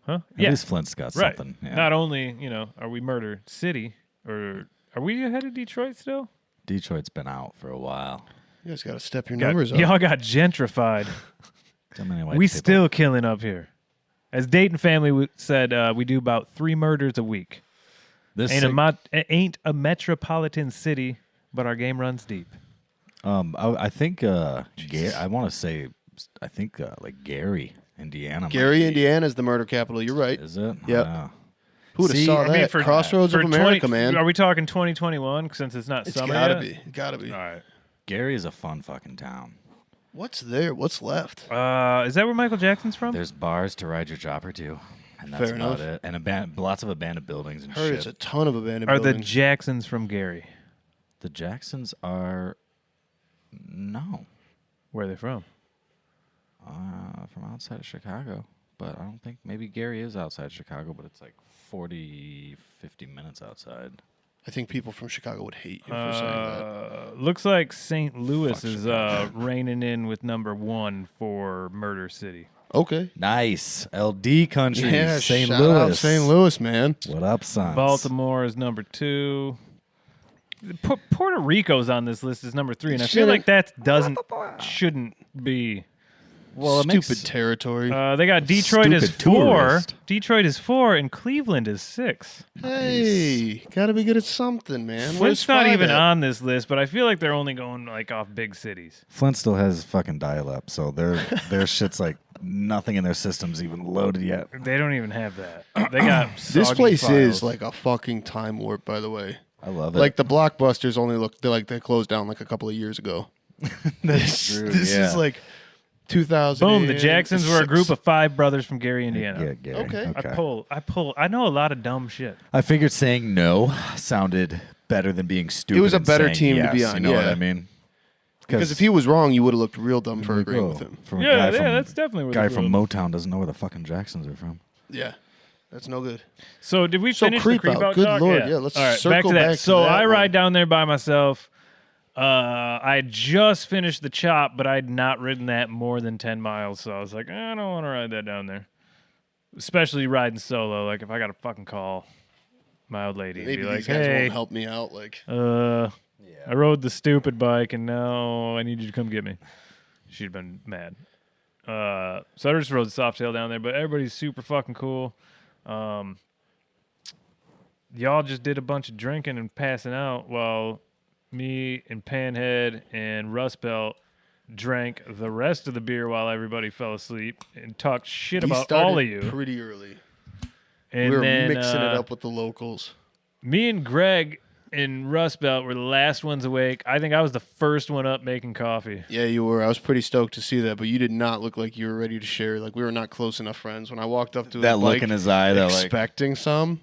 Huh? At least Flint's got Right. something. Yeah. Not only are we Murder City, or are we ahead of Detroit still? Detroit's been out for a while. You guys got to step your numbers up. Y'all got gentrified. So many white We people. still killing up here. As Dayton family said, we do about 3 murders a week. This Ain't a metropolitan city, but our game runs deep. I think I want to say Gary, Indiana. might Gary, be. Indiana is the murder capital. You're right. Is it? Yep. Wow. Who would have See, saw I that? mean, Crossroads of America, man. Are we talking 2021 since it's not It's summer gotta yet? be. Gotta be. All right. Gary is a fun fucking town. What's there? What's left? Is that where Michael Jackson's from? There's bars to ride your chopper to, and that's Fair about enough. it. And lots of abandoned buildings and Heard shit. it's a ton of abandoned Are the buildings. Jacksons from Gary? The Jacksons are no Where are they from? from outside of Chicago, but I don't think maybe Gary is outside Chicago, but it's 40, 50 minutes outside. I think people from Chicago would hate you for saying that. Looks like St. Louis Fuck is Chicago. reigning in with number 1 for Murder City. Okay. Nice LD country, Yeah, St. shout Louis. out St. Louis, man. What up, sons? Baltimore is number 2. Puerto Rico's on this list is number 3, and I feel Shouldn't- like shouldn't be. Well, it Stupid makes territory. They got Detroit as Stupid 4. tourist. Detroit is 4, and Cleveland is 6. Hey, gotta be good at something, man. Flint's not 5 even at? on this list, but I feel like they're only going off big cities. Flint still has fucking dial-up, so their shit's nothing in their system's even loaded yet. They don't even have that. They got This soggy place files. is like a fucking time warp, by the way. I love it. Like the Blockbusters only look they closed down a couple of years ago. That's true. This yeah. is 2000. Boom! The Jacksons were a group of 5 brothers from Gary, Indiana. Yeah, Gary. Okay. I know a lot of dumb shit. I figured saying no sounded better than being stupid. It was a and better saying team to yes, be on, You know what yeah. I mean? Because if he was wrong, you would have looked real dumb for agreeing with him. From a Yeah, guy from, that's definitely what guy it's from doing. Motown doesn't know where the fucking Jacksons are from. Yeah, that's no good. So did we So finish Kreep the Kreep Out. Out Good talk? Lord, yeah, let's All right, circle back to that. back to So that I one. ride down there by myself. I had just finished the chop, but I had not ridden that more than 10 miles. So I was like, I don't want to ride that down there. Especially riding solo. If I got to fucking call my old lady Maybe and be like, these guys hey, won't help me out. I rode the stupid bike, and now I need you to come get me. She'd have been mad. So I just rode the Softail down there, but everybody's super fucking cool. Y'all just did a bunch of drinking and passing out while me and Panhead and Rust Belt drank the rest of the beer while everybody fell asleep and talked shit about all of you. Pretty early. And we were then, mixing it up with the locals. Me and Greg and Rust Belt were the last ones awake. I think I was the first one up making coffee. Yeah, you were. I was pretty stoked to see that, but you did not look like you were ready to share. Like, we were not close enough friends. When I walked up to his That look bike, in his eye, that expecting some,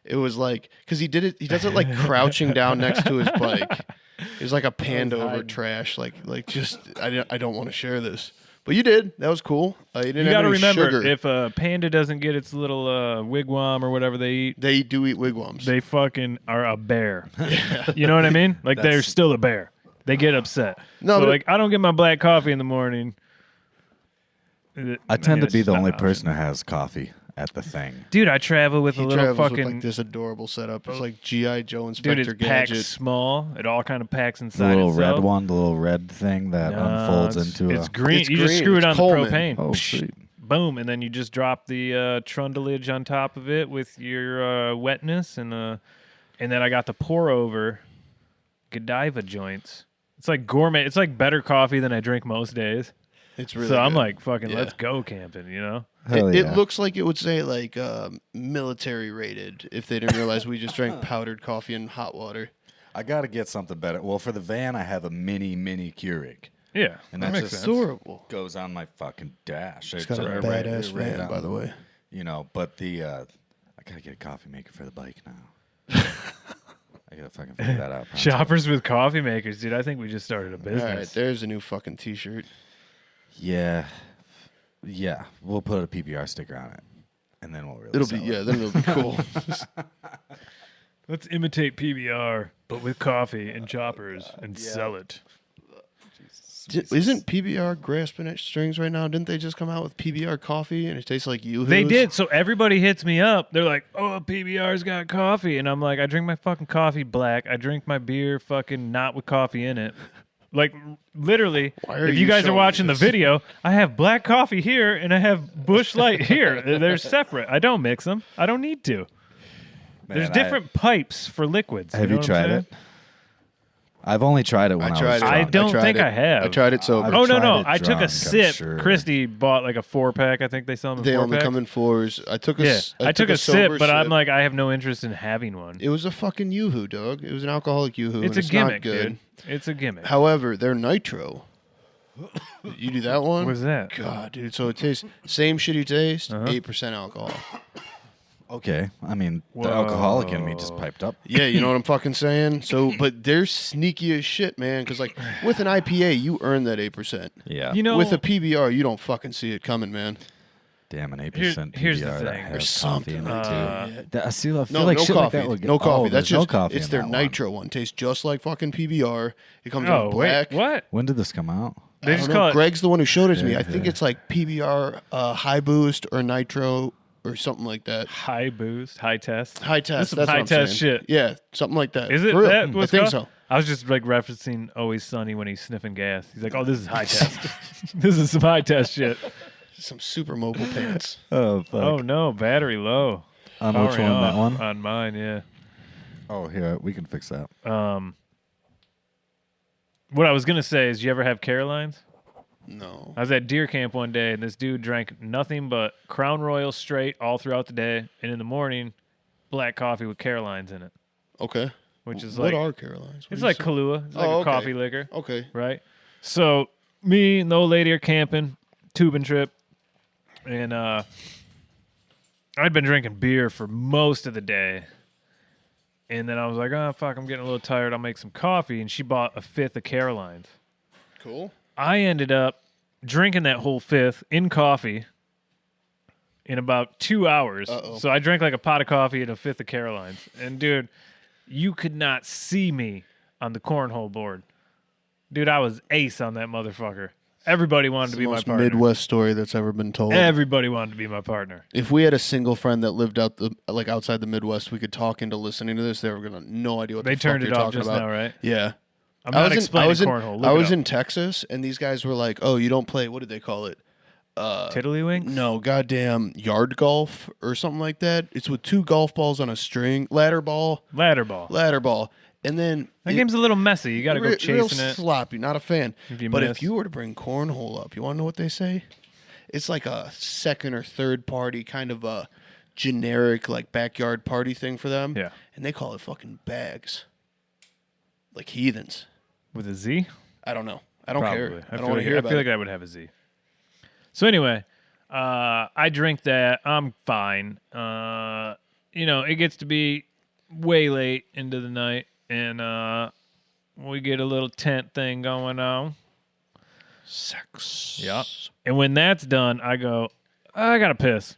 it was like, because he does it like crouching down next to his bike. It was like a panda over trash. Like just, I don't want to share this. But you did. That was cool. You didn't You have got to any remember, sugar. if a panda doesn't get its little wigwam or whatever they eat, They do eat wigwams. they fucking are a bear. You know what I mean? Like, they're still a bear. They get upset. No, So, but- like, I don't get my black coffee in the morning. I tend to it's be just the not only an person who has coffee at the thing. Dude, I travel with He a little travels with fucking... like this adorable setup. It's like G.I. Joe Dude, Inspector it's packed Gadget. small. It all kind of packs The inside little itself. red one, the little red thing that unfolds into It's a... green. It's You just green. screw it It's on Coleman. the propane. Oh, Psh, sweet. boom, and then you just drop the trundleage on top of it with your wetness, and then I got the pour over Godiva joints. It's like gourmet. It's like better coffee than I drink most days. It's really So I'm good. like, fucking, Yeah. let's go camping, you know? Hell It yeah. looks like it would say like military rated if they didn't realize we just drank powdered coffee and hot water. I got to get something better. Well, for the van, I have a mini Keurig. Yeah, And that that's makes just sense. Adorable. goes on my fucking dash. It's got a badass van, by the way. You know, but I got to get a coffee maker for the bike now. I got to fucking figure that out. Shoppers with coffee makers, dude. I think we just started a All business. right, there's a new fucking T-shirt. Yeah. Yeah. We'll put a PBR sticker on it. And then we'll really It'll sell be it. then it'll be cool. Let's imitate PBR, but with coffee and choppers and sell it. Isn't PBR grasping at strings right now? Didn't they just come out with PBR coffee and it tastes like you? They did. So everybody hits me up. They're like, oh, PBR's got coffee. And I'm like, I drink my fucking coffee black. I drink my beer fucking not with coffee in it. Like, literally, Why are if you you guys are showing watching this? the video, I have black coffee here and I have Busch Light here. They're separate. I don't mix them. I don't need to. Man, There's different pipes for liquids. Have know you what I'm tried saying? it? I've only tried it when I, I tried was it. I drunk. don't tried think it. I have. I tried it sober. I've Oh, no, tried no. it I took drunk, a I'm sip. sure. Christy bought like a 4-pack. I think they sell them in They 4-packs. only come in 4s. I took a Yeah, s- I took a sip, sober but I'm sip. like, I have no interest in having one. It was a fucking yoo-hoo, dog. It was an alcoholic yoo-hoo. It's and a gimmick, not good. dude. It's a gimmick. However, their nitro. You do that one? What's that? God, dude. So it tastes same shitty taste, Uh-huh. 8% alcohol. Okay. I mean, the alcoholic in me just piped up. Yeah, you know what I'm fucking saying? So, but they're sneaky as shit, man. Because like with an IPA, you earn that 8%. Yeah. You know, With a PBR, you don't fucking see it coming, man. Damn, an 8% here's the PBR that thing. has Or coffee something in like it, too. that. That- I feel like No shit coffee. like that would get... No coffee. Oh, That's there's no just coffee it's in their that one. nitro one. Tastes just like fucking PBR. It comes oh, in wait, black. what? When did this come out? They I just don't know. call it. Greg's the one who showed it to me. Yeah, I think yeah. it's like PBR high boost or nitro or something like that. High boost, high test. High test. This is That's high what I'm test saying. shit. Yeah, something like that. Is it For real. that? I What's think called? so. I was just like referencing Always Sunny when he's sniffing gas. He's like, "Oh, this is high test. This is some high test shit." Some super mobile pants. Oh, fuck. Oh no, battery low. On which Powering one? That off. one? On mine, yeah. Oh, here, we can fix that. What I was gonna say is, you ever have Carolines? No. I was at deer camp one day, and this dude drank nothing but Crown Royal straight all throughout the day, and in the morning, black coffee with Carolines in it, Okay. which is What like are Carolines? What it's do you like say? Kahlua. It's like Oh, a okay. coffee liquor, Okay. right? So me and the old lady are camping, tubing trip, and I'd been drinking beer for most of the day. And then I was like, oh, fuck, I'm getting a little tired. I'll make some coffee. And she bought a 5th of Carolines. Cool. I ended up drinking that whole 5th in coffee in about 2 hours. Uh-oh. So I drank like a pot of coffee and a 5th of Carolines. And, dude, you could not see me on the cornhole board. Dude, I was ace on that motherfucker. Everybody wanted to the be my most partner. Midwest story that's ever been told. Everybody wanted to be my partner. If we had a single friend that lived outside the Midwest, we could talk into listening to this. They were gonna no idea what They the fuck turned you're it off talking just about. now, right? Yeah. I'm not explaining cornhole. Look I it was up. in Texas, and these guys were like, "Oh, you don't play? What did they call it? Tiddlywinks? No, goddamn yard golf or something like that. It's with 2 golf balls on a string, ladder ball, Ladder ball. and then That game's a little messy. You got to go real chasing it. sloppy. Not a fan. If you But miss. if you were to bring cornhole up, you want to know what they say? It's like a second or third party kind of a generic like backyard party thing for them. Yeah. And they call it fucking bags. Like heathens. With a Z? I don't know. I don't Probably. care. I don't feel want like, to hear I about feel it. like I would have a Z. So anyway, I drink that. I'm fine. It gets to be way late into the night, and we get a little tent thing going on. Sex. Yep. And when that's done, I go, I gotta piss.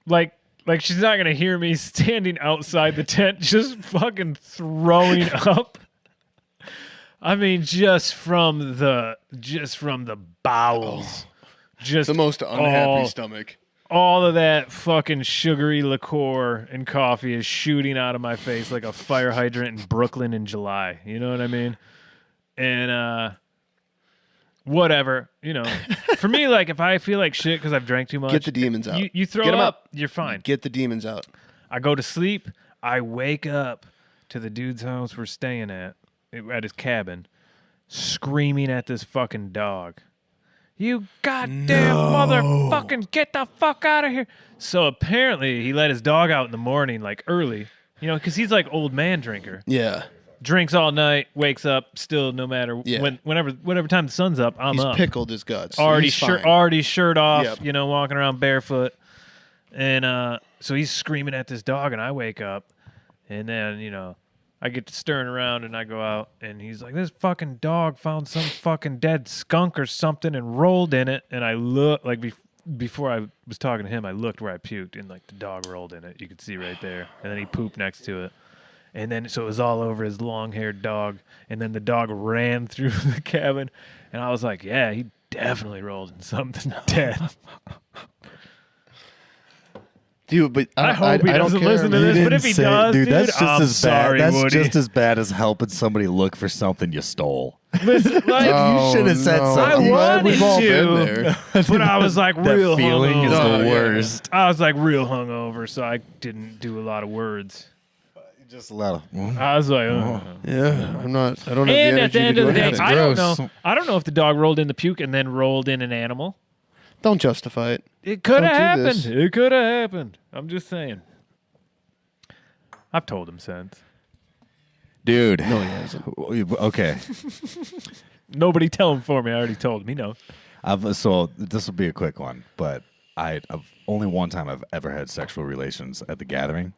Like she's not gonna hear me standing outside the tent, just fucking throwing up. I mean, just from the bowels, just The most unhappy stomach. all of that fucking sugary liqueur and coffee is shooting out of my face like a fire hydrant in Brooklyn in July. You know what I mean? And whatever, For me, like if I feel like shit because I've drank too much, Get the demons out. You throw Get 'em up, out. you're fine. Get the demons out. I go to sleep. I wake up to the dude's house we're staying at his cabin, screaming at this fucking dog. You goddamn motherfucking get the fuck out of here. So apparently he let his dog out in the morning, like early, because he's like old man drinker. Yeah. Drinks all night, wakes up still no matter whatever time the sun's up, I'm He's up. pickled his guts. Already He's fine. shirt off, Yep. walking around barefoot. And so he's screaming at this dog, and I wake up, and then, I get to stirring around, and I go out, and he's like, this fucking dog found some fucking dead skunk or something and rolled in it. And I look, like, before I was talking to him, I looked where I puked, and, like, the dog rolled in it. You could see right there. And then he pooped next to it. And then, so it was all over his long-haired dog. And then the dog ran through the cabin. And I was like, yeah, he definitely rolled in something dead. Dude, but I hope he I don't doesn't care. listen to this, but if he does, dude, that's just I'm as sorry, bad. That's Woody. just as bad as helping somebody look for something you stole. Listen, like, Oh, you should have said no. something. I wanted We've all been to, there. but I was like That real feeling is hungover. the yeah. worst. I was like real hungover, so I didn't do a lot of words. Just a lot of. I was like, Yeah, I don't have the and energy at the end to of do the day, anything. I don't gross. know. I don't know if the dog rolled in the puke and then rolled in an animal. Don't justify it. It could have Don't do happened. this. It could have happened. I'm just saying. I've told him since. Dude. No, he hasn't. Okay. Nobody tell him for me. I already told him. He knows. So this will be a quick one, but I've only one time I've ever had sexual relations at the gathering.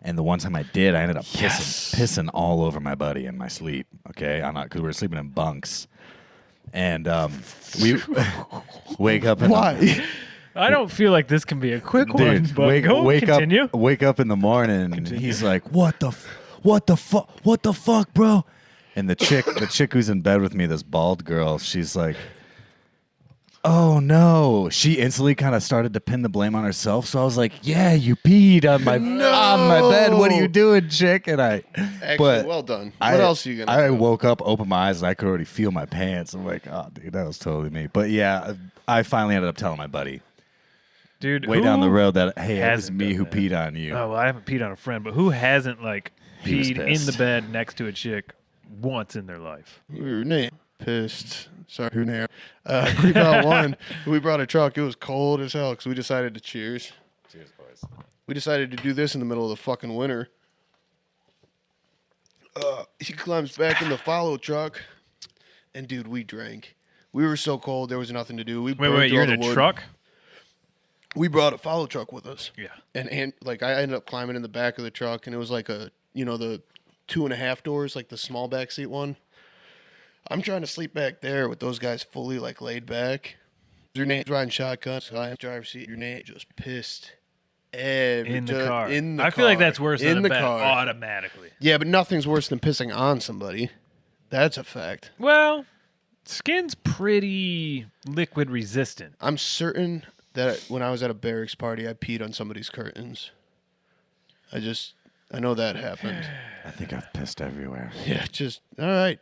And the one time I did, I ended up pissing all over my buddy in my sleep. Okay, because we were sleeping in bunks, and we wake up. Why? I don't feel like this can be a quick one, Dude, but continue. Wake up in the morning, and he's like, "What the fuck, bro?" And the chick who's in bed with me, this bald girl, she's like, "Oh no!" She instantly kind of started to pin the blame on herself. So I was like, "Yeah, you peed on my bed. What are you doing, chick?" And Actually, well done. What else are you gonna I do? woke up, opened my eyes, and I could already feel my pants. I'm like, "Oh, dude, that was totally me." But yeah, I finally ended up telling my buddy Dude, way down the road that, hey, it was hasn't me done who that? peed on you. Oh, well, I haven't peed on a friend, but who hasn't, like, He was peed in pissed. the bed next to a chick once in their life? Renee pissed. Sorry, Renee. Kreep Out 1. We brought a truck. It was cold as hell because we decided to cheers. Cheers, boys. We decided to do this in the middle of the fucking winter. He climbs back in the follow truck, and dude, we drank. We were so cold, there was nothing to do. We burned Wait, through you're all in the a wood. truck? We brought a follow truck with us. Yeah. And like I ended up climbing in the back of the truck, and it was like the 2.5 doors, like the small back seat one. I'm trying to sleep back there with those guys fully like laid back. Renee riding shotgun, so I in the driver's seat. Renee just pissed In the car. In the I feel like car. that's worse in than the a bed car. automatically. Yeah, but nothing's worse than pissing on somebody. That's a fact. Well, Skin's pretty liquid resistant. I'm certain that when I was at a barracks party, I peed on somebody's curtains. I know that happened. I think I've pissed everywhere. Yeah, all right.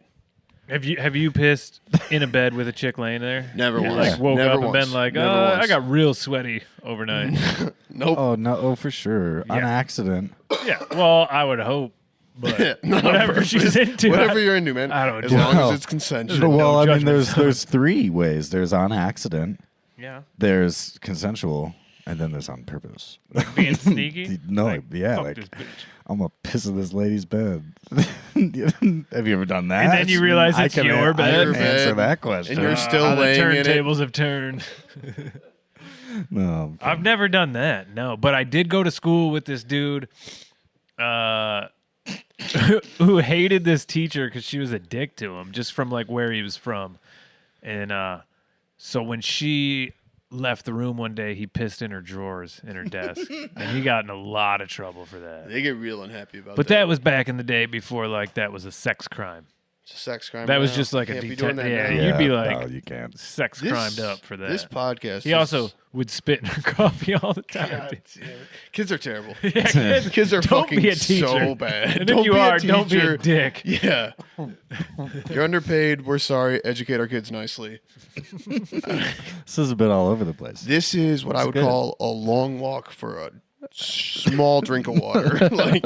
Have you pissed in a bed with a chick laying there? Never once. Like woke Never up once. and been like, Never once. I got real sweaty overnight. Nope. Oh no! Oh, for sure, on accident. Yeah, well, I would hope. But Not on whatever purpose. she's into. Whatever you're into, man. I don't As know. long No. as it's consensual. Well, I mean, judgment. there's 3 ways. There's on accident. Yeah. There's consensual, and then there's on purpose. Being sneaky? No, Like, yeah, fuck like this bitch. I'm gonna piss in this lady's bed. Have you ever done that? And then you realize it's your bed. I can Your answer bed. that question. And you're still How the laying in it. turntables have turned. No, I've never done that, no. But I did go to school with this dude who hated this teacher because she was a dick to him, just from like where he was from. And so when she left the room one day, he pissed in her drawers in her desk, and he got in a lot of trouble for that. They get real unhappy about But that. that was back in the day before like that was a sex crime. It's a sex crime. That was now. just like a Can't be doing that yeah, now. you'd be like no, you can't. sex crimed up for that. This podcast. He is- also would spit in her coffee all the time. God damn it. Kids are terrible. Yeah, kids, Kids are don't fucking be a teacher. so bad. And Don't if you be a are, don't be teacher. a dick. Yeah. You're underpaid. We're sorry. Educate our kids nicely. This is a bit all over the place. This is what I would good. call a long walk for a small drink of water. Like,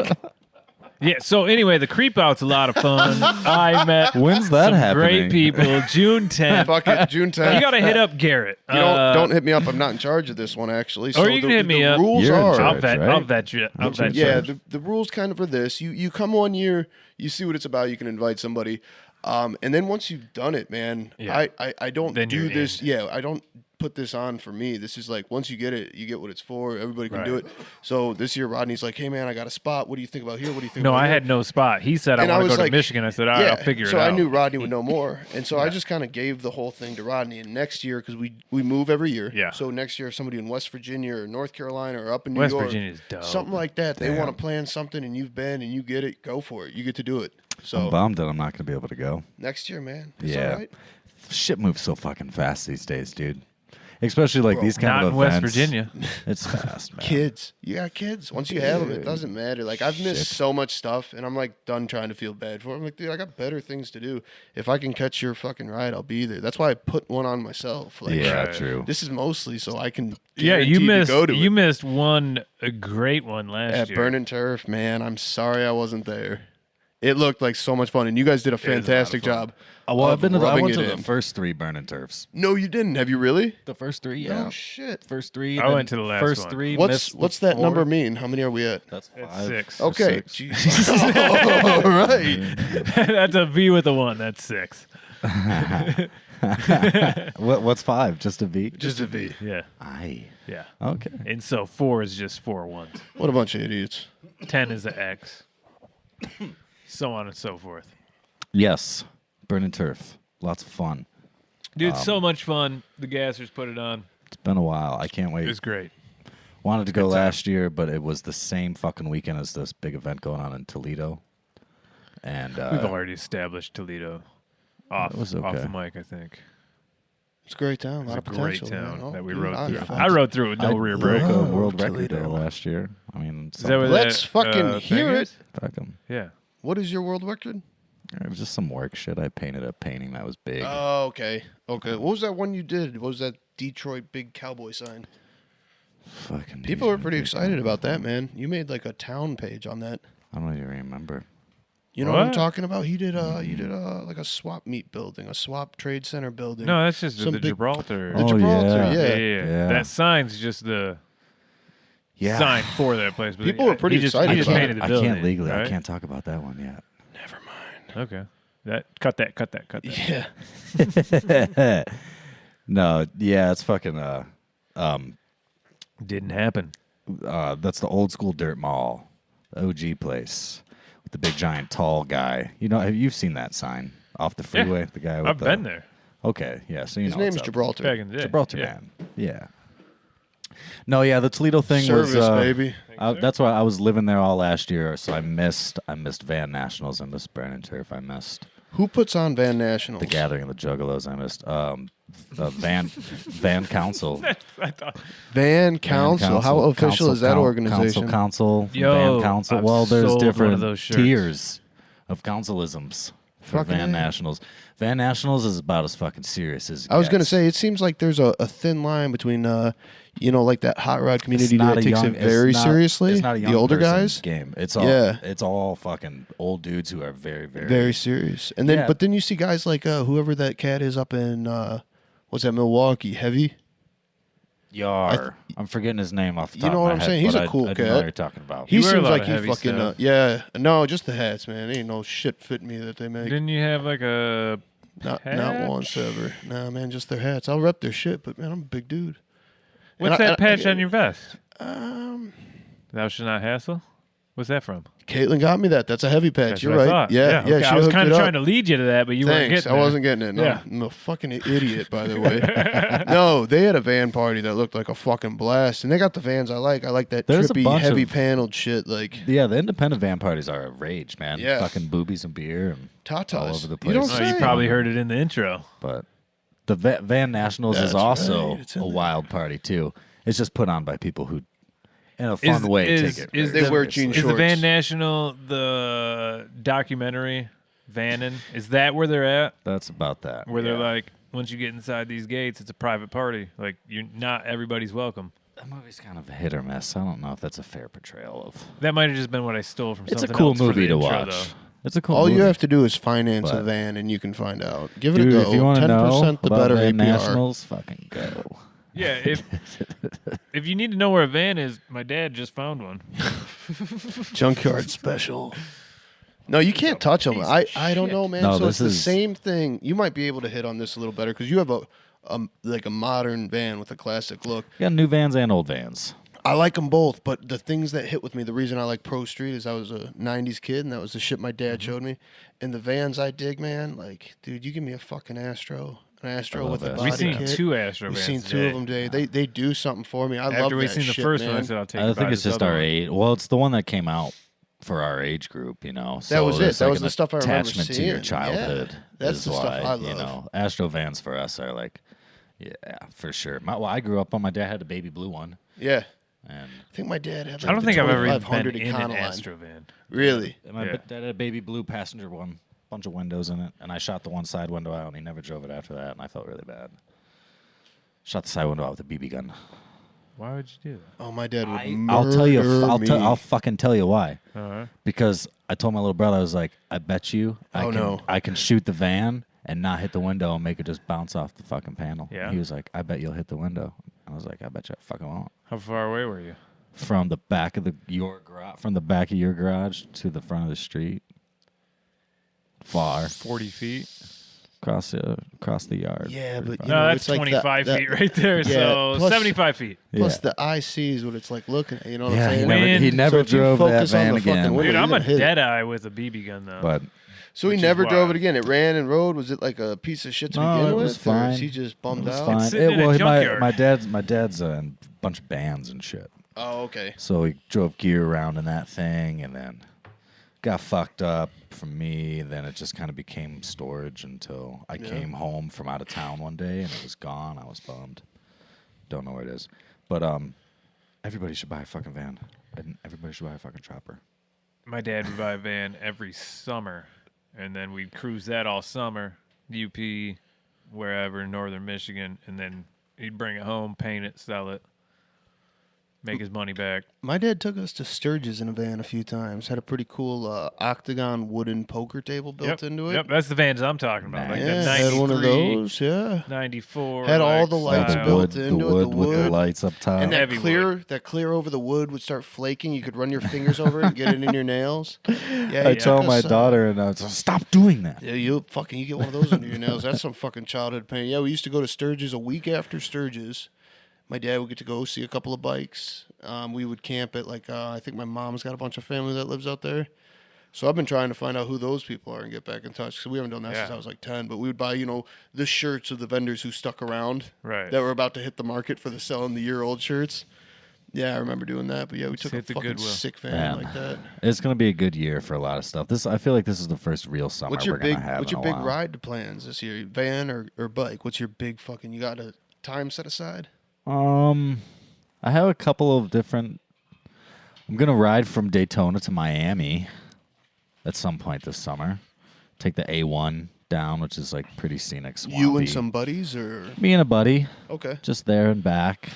Yeah, so anyway, the Kreep Out's a lot of fun. I met When's that some happening? great people. June 10th. fuck it, June 10th. You got to hit up Garrett. You don't hit me up. I'm not in charge of this one, actually. So Or you can hit me up. Rules You're in are. charge. I'll right? vet you. I'll vet you. Yeah, the rules kind of are this. You come 1 year, you see what it's about, you can invite somebody. And then once you've done it, man, Yeah. I don't Then do you're this. in. Yeah, I don't put this on for me. This is like, once you get it, you get what it's for. Everybody can do Right. it. So this year, Rodney's like, hey, man, I got a spot. What do you think about here? What do you think No, about I here? had no spot. He said, And I I want to was go like- to Michigan. I said, all right, I'll figure it so out. I knew Rodney would know more. And so I just kind of gave the whole thing to Rodney. And next year, because we move every year. Yeah. So next year, if somebody in West Virginia or North Carolina or up in New West York. Virginia's dope. Something like that. They want Damn. to plan something and you've been and you get it, go for it. You get to do it. So I'm bummed that I'm not going to be able to go. next year, man. It's Yeah. all right. Shit moves so fucking fast these days, dude. Especially like these kind Not of in West events. Virginia. It's fast, man. Kids. You got kids. Once you have them, it Dude. doesn't matter. Like, I've missed Shit. so much stuff, and I'm, like, done trying to feel bad for them. I'm like, dude, I got better things to do. If I can catch your fucking ride, I'll be there. That's why I put one on myself. Like, Yeah, Right. true. this is mostly so I can Yeah, you guaranteed to missed. go to You it. missed a great one last At year. Burning Turf, man. I'm sorry I wasn't there. It looked like so much fun, and you guys did a fantastic job. Well, of I've been to I rubbing went it to the in. first 3 burning turfs. No, you didn't. Have you really? The first 3, Oh shit. First 3. I then went to the last first one. 3. What's that 4. number mean? How many are we at? That's 5. That's 6. Okay. 6. Jesus. All right. That's a V with a 1. That's 6. What's 5? Just a V? Just a V. Yeah. Aye. Yeah. Okay. And so 4 is just 4 ones. What a bunch of idiots. 10 is the X. So on and so forth. Yes. Burning turf. Lots of fun. Dude, so much fun. The Gassers put it on. It's been a while. I can't It wait. was great. Wanted to go Good time. last year, but it was the same fucking weekend as this big event going on in Toledo. And We've already established Toledo off, was off okay. the mic, I think. It's a great town. A lot It's of a great potential. town man. Oh, that we dude, rode I'm through. fucked. I rode through with no rear brake. broke a Oh, world record Toledo. there last year. I mean, Is that what Let's that, fucking thing hear it. is? fuck 'em. Yeah. What is your world record? It was just some work shit. I painted a painting that was big. Oh, okay. Okay. What was that one you did? What was that Detroit big cowboy sign? Fucking People were dude. pretty excited about that, man. You made like a town page on that. I don't even remember. You know what I'm What? talking about? He did like a swap meet building, a swap trade center building. No, that's just Some the big- Gibraltar. The Gibraltar, yeah. Yeah. That sign's just the Yeah. sign for that place. But People were pretty he just, excited He just about painted it. the I building. can't legally. right? I can't talk about that one yet. Never mind. Okay. Cut that. Yeah. No, yeah, it's fucking Didn't happen. that's the old school dirt mall, the OG place with the big giant tall guy. You know, you've seen that sign off the freeway? The guy with I've been there. Okay, yeah, so you His know name what's is up. Gibraltar. Back in the day. Gibraltar yeah. man. Yeah. No, yeah, the Toledo thing Service, was baby. that's why I was living there all last year, so I missed Van Nationals, I missed Burning Turf, I missed Who puts on Van Nationals? The Gathering of the Juggalos. I missed. Van Council. Van Council. How official is that organization? Council. Yo, Van Council. I've Well, there's sold one different of those shirts. tiers of councilisms for Fucking Van A. Nationals. Van Nationals is about as fucking serious as it I was going to gets. say, it seems like there's a thin line between, like that hot rod It's community not that a takes young- it very it's not- seriously. It's not a young the older person's guys, game. It's all Yeah. It's all fucking old dudes who are very, very, very serious. And then, Yeah. but then you see guys like whoever that cat is up in, what's that, Milwaukee? Heavy? Yar. I'm forgetting his name off the top You know of what my I'm head, saying? He's but a cool I do know cat. what you're talking about. He You wear a seems lot like of he heavy fucking, stuff. yeah. No, just the hats, man. Ain't no shit fit me that they make. Didn't you have like a Not patch? once ever. Nah, man, just their hats. I'll rep their shit, but man, I'm a big dude. What's And that patch on your vest? Thou shalt not hassle? What's that from? Caitlin got me that. That's a heavy patch. That's You're what I right. thought. Yeah. okay. She I was hooked kind it of up. trying to lead you to that, but you weren't Thanks. getting I there. wasn't getting it. No, Yeah. I'm a fucking idiot, by the way. No, they had a van party that looked like a fucking blast, and they got the vans I like. I like that There's a trippy, bunch heavy of- paneled shit, like Yeah, the independent van parties are a rage, man. Yeah. Fucking boobies and beer and tatas all over the You don't place. Oh, you say. probably heard it in the intro. But the Van Nationals That's is also right, it's in a there. wild party too. It's just put on by people who, in a fun way, take it. Is very They wear seriously. jean Is the shorts. Van National the documentary Vannin? Is that where they're at? That's about that. Where they're yeah. like, once you get inside these gates, it's a private party. Like, you're not everybody's welcome. That movie's kind of a hit or miss. I don't know if that's a fair portrayal of. That might have just been what I stole from It's a something cool else for movie the to intro, watch. though. It's a cool. All movie. you have to do is finance a But- van, and you can find out. Give it Dude, a if you go. want to know 10% the about better Van APR. Nationals, fucking go. Yeah, if you need to know where a van is, my dad just found one. Junkyard special. No, you can't touch them. I don't know, man. No, So it's this the is- same thing. You might be able to hit on this a little better because you have a modern van with a classic look. You got new vans and old vans. I like them both, but the things that hit with me, the reason I like Pro Street is I was a 90s kid, and that was the shit my dad Mm-hmm. showed me. And the vans I dig, man, like, dude, you give me a fucking Astro. An Astro love with a Astro. body We've seen kit. two Astro We've vans seen two today. of them today. They do something for me. I love After we that seen the shit, first man. one, I said, I'll take I you think by it's this just other our one. age. Well, it's the one that came out for our age group, you know. So That was it. there's That like was an the stuff I remember attachment to your seeing. childhood. Yeah. That's is the stuff why, I You love. know, Astro vans for us are like, yeah, for sure. I grew up on. My dad had a baby blue one, Yeah. and I think my dad had like I don't the think I've ever even 2500 been in an Econoline. Astro van. Really? my Yeah. dad had a baby blue passenger one, bunch of windows in it, and I shot the one side window out, and he never drove it after that, and I felt really bad. Shot the side window out with a BB gun. Why would you do Oh, my dad would I'll tell you. murder me. I'll fucking tell you why. that? Uh-huh. Because I told my little brother, I was like, I bet you Oh, no. I can shoot the van and not hit the window and make it just bounce off the fucking panel. Yeah. He was like, I bet you'll hit the window. I was like, I bet you I fucking won't. How far away were you? From the back of your garage to the front of the street. Far. 40 feet? Across the yard. Yeah, but you No, know, that's it's like 25 that- feet right there. Yeah, So plus- 75 feet. Plus Yeah. the eye sees what it's like looking at. You know what Yeah, I'm he saying? never, he Wind. never So if you drove that focus on van the fucking again. window, Dude, you're I'm a gonna hit it. dead eye with a BB gun, though. But So he Which is never drove wild. it again. It ran and rode. Was it like a piece of shit to No, begin it with? was Or fine. is he just bummed it was out? fine. sitting in a my junkyard. dad's in a bunch of bands and shit. Oh, okay. So he drove gear around in that thing, and then got fucked up from me. Then it just kind of became storage until I came home from out of town one day, and it was gone. I was bummed. Don't know where it is. But everybody should buy a fucking van, and everybody should buy a fucking chopper. My dad would buy a van every summer, and then we'd cruise that all summer, UP, wherever in northern Michigan, and then he'd bring it home, paint it, sell it, make his money back. My dad took us to Sturgis in a van a few times. Had a pretty cool octagon wooden poker table built into it. Yep, that's the vans I'm talking about. Like Yeah, the had one of 93, those. Yeah. 94. Had all like, the lights style. built into it, the with the wood. lights up top. And Heavy that clear over the wood would start flaking. You could run your fingers over it and get it in your nails. Yeah, I he told took my us, daughter, and I was like, stop doing that. Yeah, you get one of those under your nails. That's some fucking childhood pain. Yeah, we used to go to Sturgis a week after Sturgis. My dad would get to go see a couple of bikes. We would camp at I think my mom's got a bunch of family that lives out there. So I've been trying to find out who those people are and get back in touch because we haven't done that since I was like 10. But we would buy, the shirts of the vendors who stuck around Right. that were about to hit the market for the selling the year-old shirts. Yeah, I remember doing that. But yeah, we took a hit the fucking Goodwill. sick van Man, like that. it's gonna be a good year for a lot of stuff. I feel like this is the first real summer What's your we're big gonna have. What's in your a big while. ride plans this year? Van or bike? What's your big fucking? You got a time set aside? I have a couple of different. I'm gonna ride from Daytona to Miami at some point this summer. Take the A1 down, which is like pretty scenic. Swampy. You and some buddies or? Me and a buddy. Okay. Just there and back.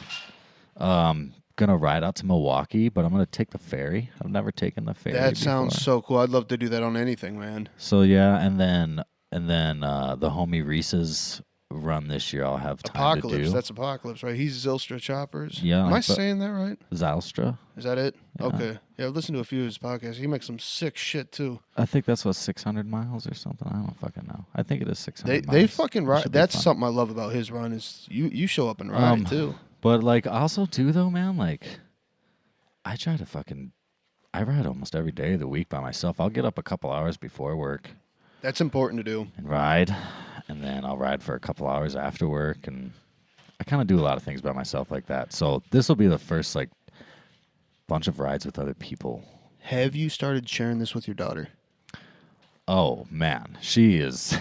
Gonna ride out to Milwaukee, but I'm gonna take the ferry. I've never taken the ferry. That sounds before. so cool. I'd love to do that on anything, man. So yeah, and then the homie Reese's run this year. I'll have time Apocalypse. to do. That's Apocalypse, right? He's Zylstra Choppers. Yeah, Am I but- saying that right? Zylstra. Is that it? Okay. Yeah, I've listened to a few of his podcasts. He makes some sick shit too. I think that's what 600 miles or something. I don't fucking know. I think it is 600. They miles. fucking It ride. should be That's fun. something I love about his run is you show up and ride too. But like also too though, man, like I ride almost every day of the week by myself. I'll get up a couple hours before work That's important to do. and ride, and then I'll ride for a couple hours after work, and I kind of do a lot of things by myself like that. So this will be the first like bunch of rides with other people. Have you started sharing this with your daughter? Oh man, she is.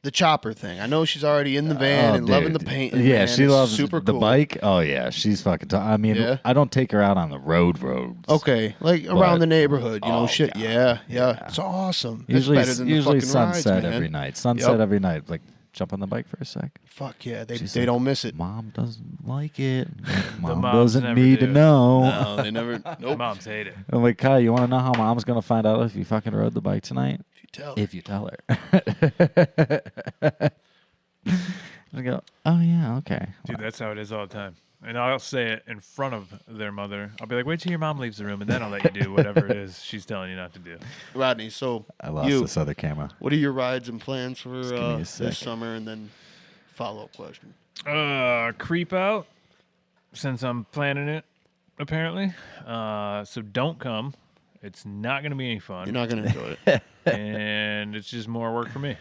The chopper thing. I know she's already in the van and loving the paint. Yeah, man. she It's loves super the cool. bike. Oh yeah, she's fucking. I mean, Yeah? I don't take her out on the roads. Okay, like around But- the neighborhood, you know, Oh, shit. God. Yeah, Yeah. it's awesome. That's Usually, better than usually the fucking rides, sunset man. every night. Sunset Yep. every night. Like jump on the bike for a sec. Fuck yeah, they She's they like, don't miss it. Mom doesn't like it. Mom moms doesn't never need to do. know. No, they never. Nope. Moms hate it. I'm like, Kai, you want to know how Mom's gonna find out if you fucking rode the bike tonight? If you tell her. If you tell her. I go, oh yeah, okay. Dude, that's how it is all the time. And I'll say it in front of their mother. I'll be like, wait till your mom leaves the room, and then I'll let you do whatever it is she's telling you not to do. Rodney, so I lost you, this other camera. what are your rides and plans for give me a this sec. summer? And then follow-up question. Kreep Out, since I'm planning it, apparently. So don't come. It's not going to be any fun. You're not going to enjoy it. And it's just more work for me.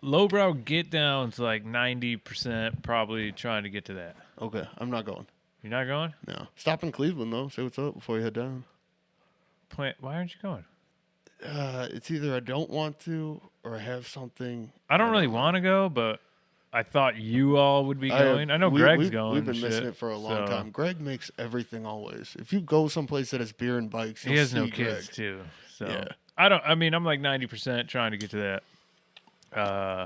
Lowbrow get down's like 90%, probably trying to get to that. Okay, I'm not going. You're not going? No. Stop in Cleveland, though. Say what's up before you head down. Why aren't you going? It's either I don't want to or I have something. I don't really want to go, but I thought you all would be going. I know Greg's going. We've been and missing shit, it for a long so- time. Greg makes everything always. If you go someplace that has beer and bikes, He you'll has no see kids Greg. too, so Yeah. I'm like 90% trying to get to that.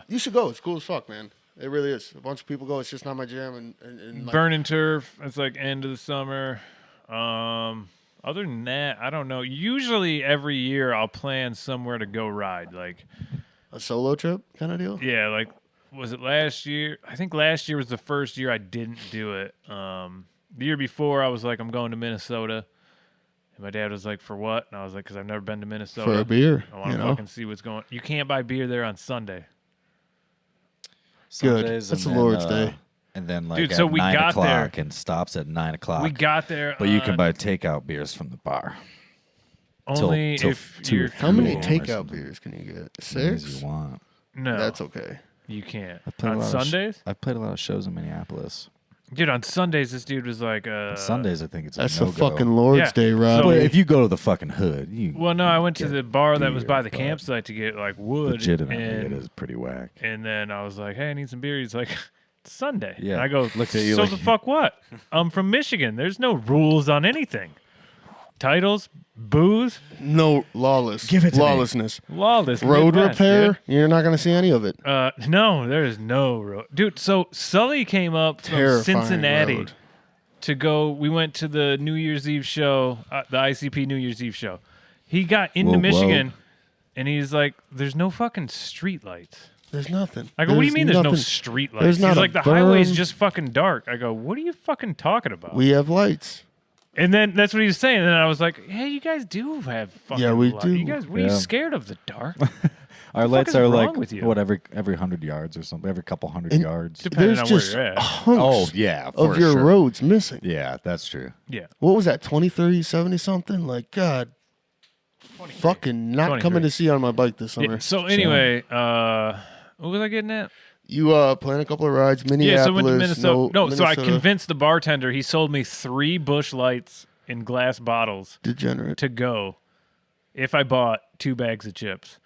You should go. It's cool as fuck, man. It really is. A bunch of people go. It's just not my jam. And like, Burning Turf. It's like end of the summer. Other than that, I don't know. Usually every year I'll plan somewhere to go ride. Like a solo trip kind of deal. yeah, like was it last year? I think last year was the first year I didn't do it. The year before I was like, I'm going to Minnesota. And my dad was like, for what? And I was like, because I've never been to Minnesota. For a beer, I want you to know? fucking see what's going on. You can't buy beer there on Sunday. Good. Sundays That's and the then, Lord's Day. And then like Dude, at so we 9 got o'clock there. and stops at 9 o'clock. We got there. but you can buy takeout beers from the bar. only till if 2 you're or How many cool or takeout something. beers can you get? As many as 6? you want. No, That's okay. you can't. Played a On lot of Sundays? I've played a lot of shows in Minneapolis. Dude, on Sundays, this dude was like, On Sundays, I think it's That's a the no-go. fucking Lord's Yeah. Day, So- Rob. But if you go to the fucking hood, you well, no, I went to get the bar that was beer, by the but campsite to get like wood. legitimately, and, it is pretty whack. And then I was like, hey, I need some beer. He's like, it's Sunday. Yeah. And I go, Looked at you so like- the fuck what? I'm from Michigan. There's no rules on anything. Titles, booze, No lawless. Give it to me. Lawlessness. lawless. Road Midwest, repair. dude. You're not going to see any of it. No, there is no road. Dude, so Sully came up from Terrifying Cincinnati road. to go. We went to the New Year's Eve show, the ICP New Year's Eve show. He got into Whoa, Michigan, and he's like, there's no fucking street lights. There's nothing. I go, what do you mean there's no nothing. street lights? There's not He's a like, the highway's berm. just fucking dark. I go, what are you fucking talking about? We have lights. And then that's what he was saying. And then I was like, hey, you guys do have fucking Yeah, we light. do. You guys, what are you Yeah. scared of, the dark? Our fuck lights is are wrong like with you? what every 100 yards or something, every couple hundred And- yards. Depending There's on where just you're at. hunks Oh yeah, of for your sure. roads missing. Yeah, that's true. Yeah. What was that, 20, 30, 70 something? Like, God, fucking not 23. coming to see on my bike this summer. Yeah, so anyway, what was I getting at? You plan a couple of rides, Minneapolis. Yeah, so I went to Minnesota. No, so I Minnesota. convinced the bartender. He sold me 3 Busch Lights in glass bottles Degenerate. to go if I bought 2 bags of chips.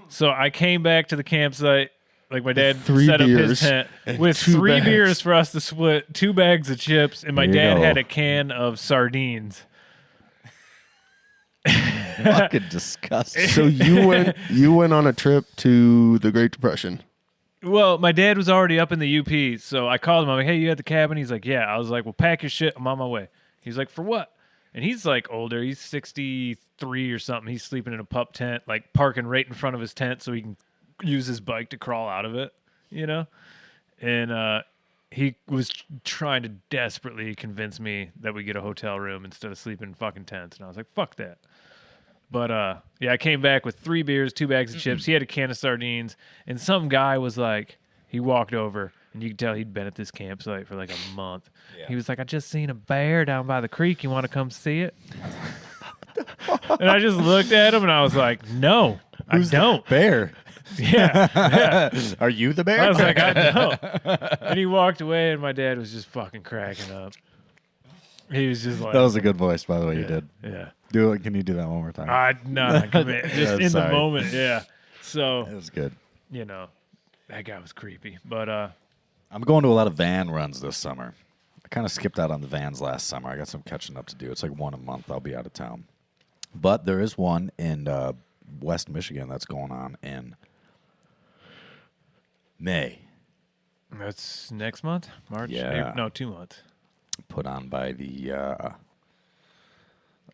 So I came back to the campsite, like my dad set up his tent, with 3 bags. beers for us to split, 2 bags of chips, and my There you dad go. had a can of sardines. Fucking disgusting. So you went on a trip to the Great Depression. Well, my dad was already up in the UP, so I called him. I'm like, hey, you at the cabin? He's like, yeah. I was like, well, pack your shit. I'm on my way. He's like, for what? And he's like older. He's 63 or something. He's sleeping in a pup tent, like parking right in front of his tent so he can use his bike to crawl out of it, you know? And he was trying to desperately convince me that we get a hotel room instead of sleeping in fucking tents. And I was like, fuck that. But, yeah, I came back with 3 beers, 2 bags of chips. He had a can of sardines. And some guy was like, he walked over, and you could tell he'd been at this campsite for like a month. Yeah. He was like, I just seen a bear down by the creek. You want to come see it? And I just looked at him, and I was like, no, Who's I don't. The bear? Yeah. Are you the bear? I was like, I don't. And he walked away, and my dad was just fucking cracking up. He was just like... That was a good voice, by the way, you did. Yeah. Do it. Can you do that one more time? Just in the moment, yeah. So It was good. you know, that guy was creepy. But I'm going to a lot of van runs this summer. I kind of skipped out on the vans last summer. I got some catching up to do. It's like 1 a month. I'll be out of town. But there is one in West Michigan that's going on in May. that's next month, March. Yeah. April, no, 2 months. Put on by the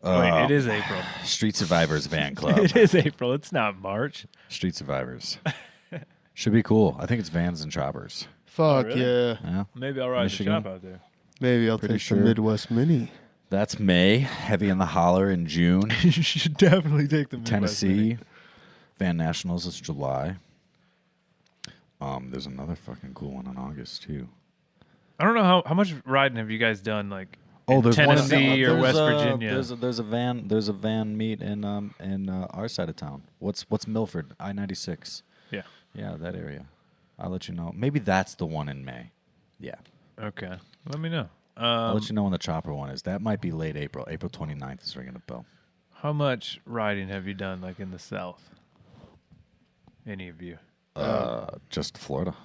Wait, it is April. Street Survivors Van Club. It is April. It's not March. Street Survivors. Should be cool. I think it's vans and choppers. Fuck really? yeah. Yeah. Maybe I'll ride Michigan. the shop out there. Maybe I'll Pretty take sure. the Midwest Mini. That's May. Heavy in the Holler in June. You should definitely take the Midwest Tennessee. Mini. Van Nationals is July. There's another fucking cool one in August too. I don't know how much riding have you guys done, like Oh, in there's Tennessee one or West Virginia. There's a van meet in our side of town. What's Milford? I-96. Yeah. Yeah, that area. I'll let you know. Maybe that's the one in May. Yeah. Okay. Let me know. I'll let you know when the chopper one is. That might be late April. April 29th is ringing a bell. How much riding have you done, like in the South? Any of you? Just Florida.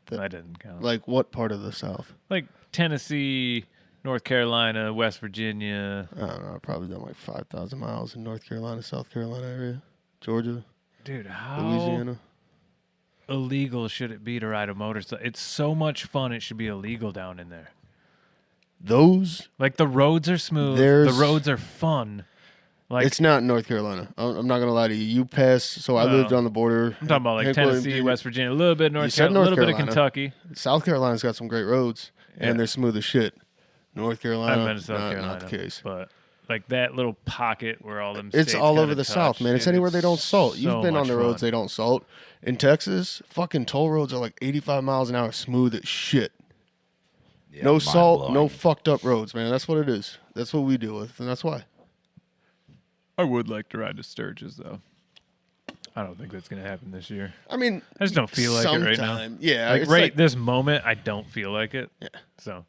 That doesn't count. Like what part of the South? Like Tennessee, North Carolina, West Virginia. I don't know. I've probably done like 5,000 miles in North Carolina, South Carolina area, Georgia, Dude, how Louisiana. illegal should it be to ride a motorcycle? It's so much fun. It should be illegal down in there. Those, Like the roads are smooth. There's- The roads are fun. Like it's not in North Carolina. I'm not going to lie to you. You pass, so I lived on the border. I'm talking about like Hank Tennessee, Williams- West Virginia, a little bit of North said Carolina, a North little bit of Carolina. Kentucky. South Carolina's got some great roads, Yeah. and they're smooth as shit. North Carolina, I've been to South Carolina, not the case. but like that little pocket where all them It's states all kinda over the touch, South, man. It's dude, anywhere they don't salt. You've so been on much the roads fun. they don't salt. In Texas, fucking toll roads are like 85 miles an hour, smooth as shit. Yeah, No salt, mind-blowing. no fucked up roads, man. That's what it is. That's what we deal with, and that's why. I would like to ride to Sturgis though. I don't think that's gonna happen this year. I mean, I just don't feel like it right now. sometime. Yeah, Like it's right like- this moment, I don't feel like it. Yeah. So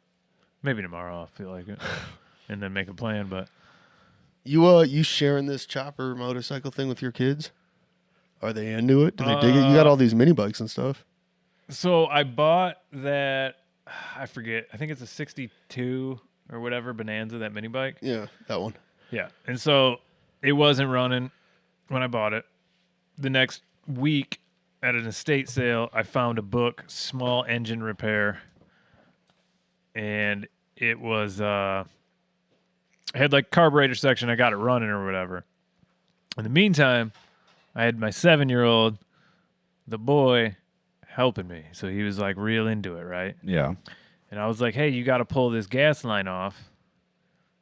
maybe tomorrow I'll feel like it, and then make a plan. But You sharing this chopper motorcycle thing with your kids? Are they into it? Do they dig it? You got all these mini bikes and stuff. so I bought that. I forget. I think it's a '62 or whatever Bonanza, that mini bike. Yeah, that one. Yeah. And so it wasn't running when I bought it. The next week at an estate sale, I found a book, Small Engine Repair. And it was, it had like carburetor section. I got it running or whatever. In the meantime, I had my 7-year-old, the boy, helping me. So he was like real into it, right? Yeah. And I was like, hey, you got to pull this gas line off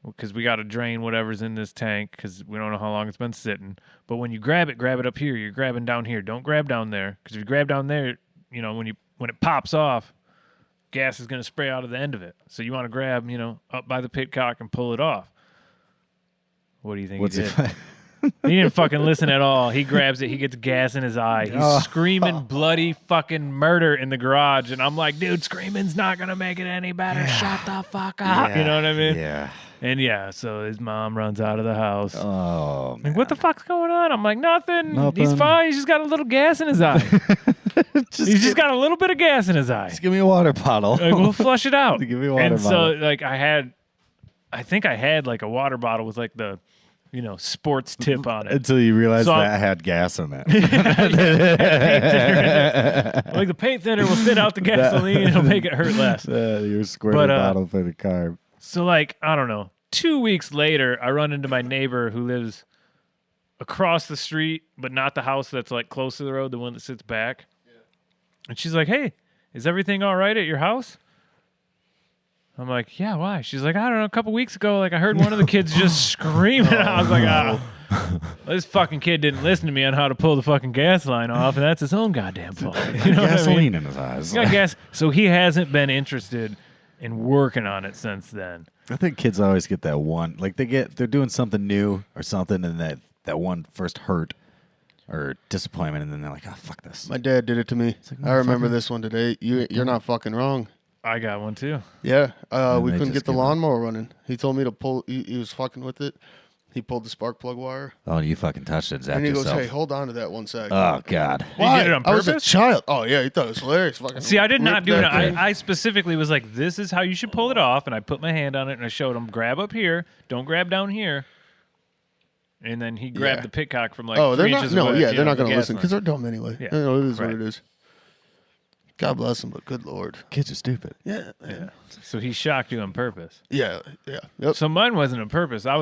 because we got to drain whatever's in this tank because we don't know how long it's been sitting. But when you grab it up here. You're grabbing down here. Don't grab down there because if you grab down there, you know, when it pops off, gas is going to spray out of the end of it. So you want to grab, you know, up by the pit cock and pull it off. What do you think What's he it? did? He didn't fucking listen at all. He grabs it. He gets gas in his eye. He's screaming bloody fucking murder in the garage. And I'm like, dude, screaming's not going to make it any better. Shut the fuck up. You know what I mean? Yeah. And yeah, so his mom runs out of the house. Oh, man. Like, what the fuck's going on? I'm like, nothing. Nothing. He's fine. He's just got a little gas in his eye. He's just got a little bit of gas in his eye. Just give me a water bottle. Like, we'll flush it out. Give me a water and bottle. so, like, I think I had like a water bottle with like the, sports tip on it. Until you realize So that had gas in it. Like the paint thinner will thin out the gasoline and it'll make it hurt less. Your squirting bottle for the car. So like, I don't know, 2 weeks later, I run into my neighbor who lives across the street, but not the house that's like close to the road, the one that sits back. Yeah. And she's like, hey, is everything all right at your house? I'm like, yeah, why? She's like, I don't know, a couple weeks ago, like I heard one of the kids just screaming. I was like, this fucking kid didn't listen to me on how to pull the fucking gas line off, and that's his own goddamn fault. You know Gasoline in his eyes. He's got gas. So he hasn't been interested in working on it since then. I think kids always get that one, like they're doing something new or something, and that one first hurt or disappointment, and then they're like, oh, fuck this. My dad did it to me. Like, I remember this one today. You're not fucking wrong. I got one too. Yeah, we they couldn't just get the give up. lawnmower running. He told me to pull. He was fucking with it. He pulled the spark plug wire, Oh, you fucking touched it, zapped and he goes, yourself. "Hey, hold on to that 1 sec." Oh, God. Why? He did it on I was a purpose? child. Oh yeah, he thought it was hilarious. Fucking See, I did not ripped do it. that thing. I specifically was like, this is how you should pull it off. And I put my hand on it and I showed him, grab up here. Don't grab down here. And then he grabbed Yeah. the pitcock from like Oh, they're 3 not. inches No, away. yeah, they're not the going to gas listen line. because they're dumb anyway. Yeah, You know, it is right. what it is. God bless them, but good lord. Kids are stupid. Yeah, man. So he shocked you on purpose. Yeah, yeah. Yep. So mine wasn't on purpose. I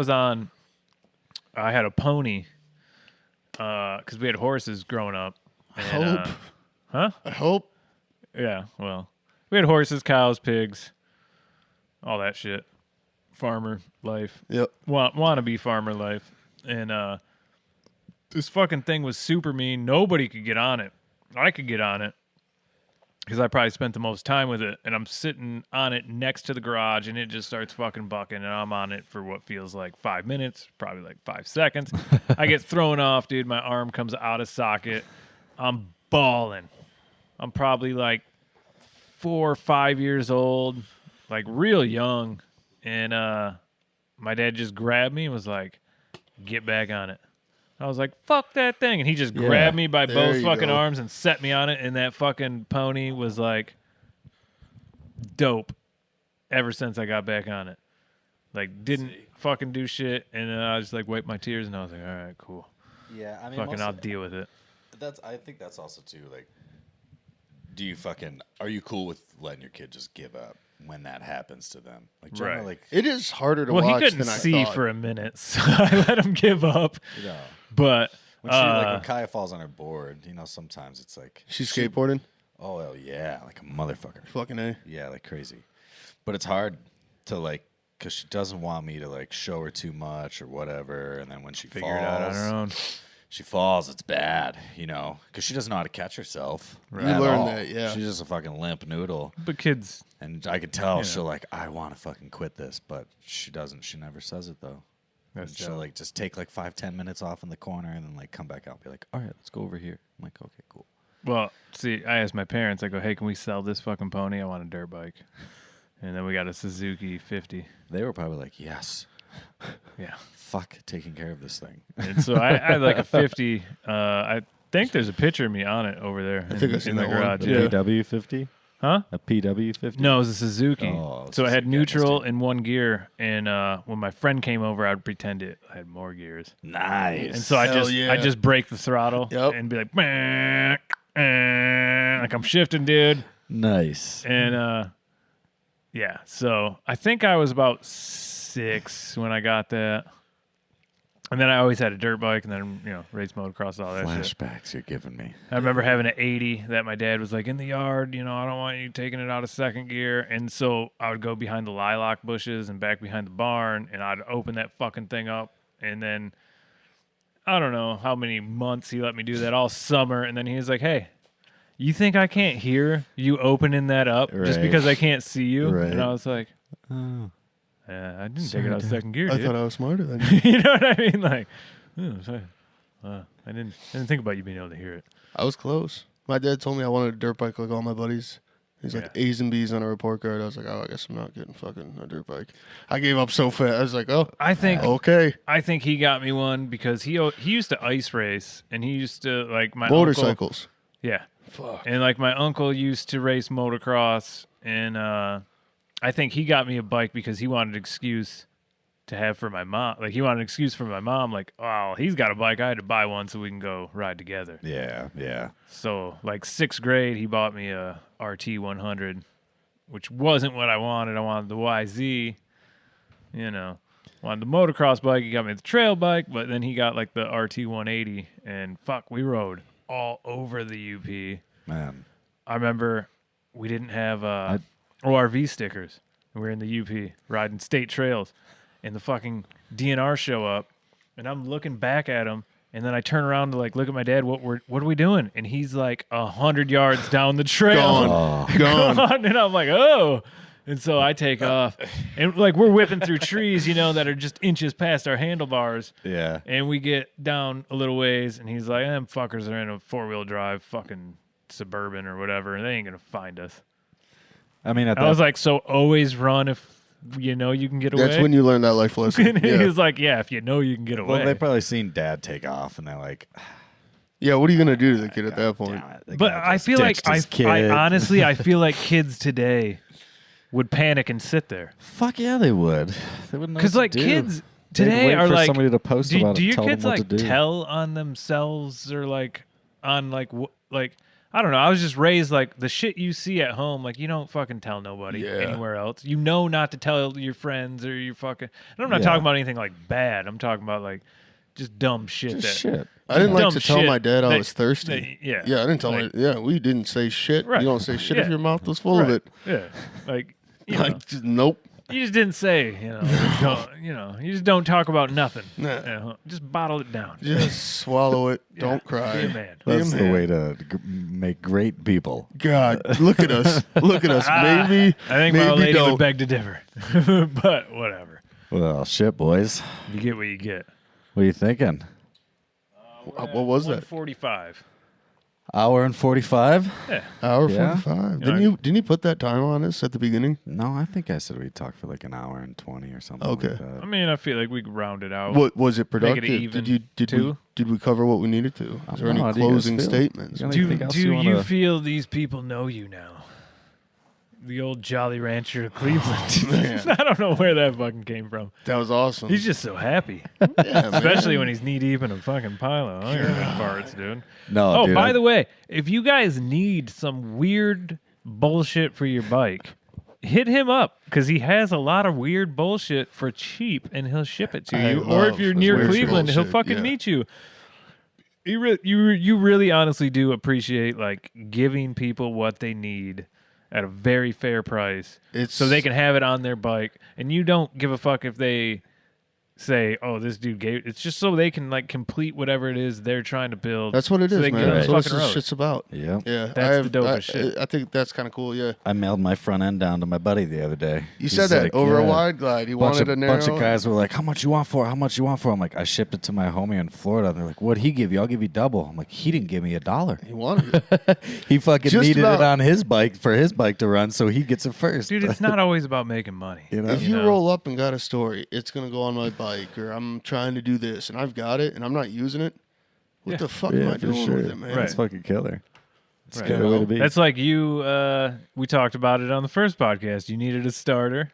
had a pony because we had horses growing up. And, Hope. I hope. Yeah, well, we had horses, cows, pigs, all that shit. Farmer life. Yep. Wannabe farmer life. And this fucking thing was super mean. Nobody could get on it. I could get on it because I probably spent the most time with it. And I'm sitting on it next to the garage, and it just starts fucking bucking. And I'm on it for what feels like 5 minutes, probably like 5 seconds. I get thrown off, dude. My arm comes out of socket. I'm bawling. I'm probably like 4 or 5 years old, like real young. And my dad just grabbed me and was like, get back on it. I was like, fuck that thing. And he just grabbed me by there both you fucking go. arms and set me on it. And that fucking pony was like dope ever since I got back on it. Like, didn't fucking do shit. And I just like wiped my tears and I was like, all right, cool. Yeah, I mean, Fucking I'll deal with it. I think that's also too, like, are you cool with letting your kid just give up when that happens to them? Like, generally, Right. like, It is harder to Well, he watch couldn't than I see thought. for a minute, so I let him give up. you know, But when when Kaya falls on her board, sometimes it's like, She's skateboarding. oh, hell yeah, like a motherfucker. Fucking A. Yeah, like crazy. But it's hard to, like, because she doesn't want me to, like, show her too much or whatever. And then when she figure it out on her own. she falls, it's bad, because she doesn't know how to catch herself. You at learn all. that, yeah. She's just a fucking limp noodle. But kids, And I could tell she'll, like, I want to fucking quit this. But she doesn't. She never says it, though. that's She'll, dope. like, just take, like, 5-10 minutes off in the corner and then, like, come back out and be like, all right, let's go over here. I'm like, okay, cool. Well, see, I asked my parents, I go, hey, can we sell this fucking pony? I want a dirt bike. And then we got a Suzuki 50. They were probably like, yes. Yeah. Fuck taking care of this thing. And so I had like a 50. I think there's a picture of me on it over there think I've seen in the that one. garage. The Yeah. PW50? Huh? A PW50? No, it was a Suzuki. Oh, so I had Suzuki, neutral I and one gear. And when my friend came over, I would pretend I had more gears. Nice. And so I Hell just yeah. I just break the throttle Yep. and be like, "Meh, like I'm shifting, dude. Nice. And yeah, so I think I was about 6 when I got that. And then I always had a dirt bike and then, race motocross, all that shit. Flashbacks you're giving me. I remember having an 80 that my dad was like, in the yard, I don't want you taking it out of second gear. And so I would go behind the lilac bushes and back behind the barn and I'd open that fucking thing up. And then I don't know how many months he let me do that all summer. And then he was like, hey, you think I can't hear you opening that up just Right. because I can't see you? Right. And I was like, Oh. I didn't take it out of second gear, I dude. thought I was smarter than you. You know what I mean? Like, I didn't think about you being able to hear it. I was close. My dad told me I wanted a dirt bike like all my buddies. He's like A's and B's on a report card. I was like, oh, I guess I'm not getting fucking a dirt bike. I gave up so fast. I was like, oh, I think he got me one because he used to ice race and he used to like my motorcycles. Uncle, yeah, fuck. And like my uncle used to race motocross, and I think he got me a bike because he wanted an excuse to have for my mom. Like he wanted an excuse for my mom. Like, oh, he's got a bike. I had to buy one so we can go ride together. Yeah, yeah. So like 6th grade, he bought me a RT 100, which wasn't what I wanted. I wanted the YZ, wanted the motocross bike. He got me the trail bike, but then he got like the RT 180, and fuck, we rode all over the UP. Man, I remember we didn't have ORV stickers. We were in the UP riding state trails, and the fucking DNR show up, and I'm looking back at him. And then I turn around to like look at my dad. What are we doing? And he's like 100 yards down the trail, gone. And I'm like, oh. And so I take off, and like we're whipping through trees, that are just inches past our handlebars. Yeah. And we get down a little ways, and he's like, "Them fuckers are in a 4-wheel drive, fucking Suburban or whatever, and they ain't gonna find us." I mean, I was like, "So always run if." You can get away. That's when you learn that life lesson. He was like, yeah, if you know you can get away. Well, they probably seen Dad take off, and they're like, yeah, what are you gonna do to the kid at that point? But I feel like I honestly I feel like kids today would panic and sit there. Fuck yeah, they would. They wouldn't know. Because like kids today are like, somebody to post about do it, your tell kids them what like to do. tell on themselves or like on like I don't know. I was just raised like the shit you see at home, like you don't fucking tell nobody anywhere else. You know not to tell your friends or your fucking. And I'm not talking about anything like bad. I'm talking about like just dumb shit. Shit. I didn't like to tell my dad I was thirsty. Yeah, I didn't tell him. Yeah, we didn't say shit. Right. You don't say shit if your mouth was full of it. Yeah, like just, nope. You just didn't say, you just don't talk about nothing. Nah. Just bottle it down. Just swallow it. Don't cry. Be a man. That's the way to make great people. God, look at us. Look at us. Maybe I think my old lady would beg to differ. But whatever. Well, shit, boys. You get what you get. What are you thinking? What was that? 45. Hour and 45? Yeah. Hour 45. Didn't you put that time on us at the beginning? No, I think I said we'd talk for like an hour and 20 or something. Okay. Like that. I mean, I feel like we could round it out. What was it productive? Make it even did we cover what we needed to? Is there any closing statements? Do you feel these people know you now? The old Jolly Rancher of Cleveland. I don't know where that fucking came from. That was awesome. He's just so happy. Yeah, especially when he's knee deep in a fucking pile of Ironhead parts, dude. No, oh, dude, by the way, if you guys need some weird bullshit for your bike, hit him up because he has a lot of weird bullshit for cheap, and he'll ship it to you. Or if you're near Cleveland, he'll fucking meet you. You really honestly do appreciate like giving people what they need at a very fair price, so they can have it on their bike, and you don't give a fuck if they say, "Oh, this dude gave." It's just so they can like complete whatever it is they're trying to build. That's what it is, man. That's what this shit's about. Yeah, yeah. That's the dopest shit. I think that's kind of cool. Yeah. I mailed my front end down to my buddy the other day. You said that over a wide glide. He wanted a narrow. Bunch of guys were like, "How much you want for it? How much you want for it?" I'm like, "I shipped it to my homie in Florida." They're like, "What'd he give you?" "I'll give you double." I'm like, "He didn't give me $1." He wanted it. He fucking needed it on his bike for his bike to run, so he gets it first. Dude, it's not always about making money. If you roll up and got a story, it's gonna go on my bike, or I'm trying to do this and I've got it and I'm not using it. What the fuck am I doing with it, man? That's fucking killer. It's a good way to be. That's like you. We talked about it on the first podcast. You needed a starter.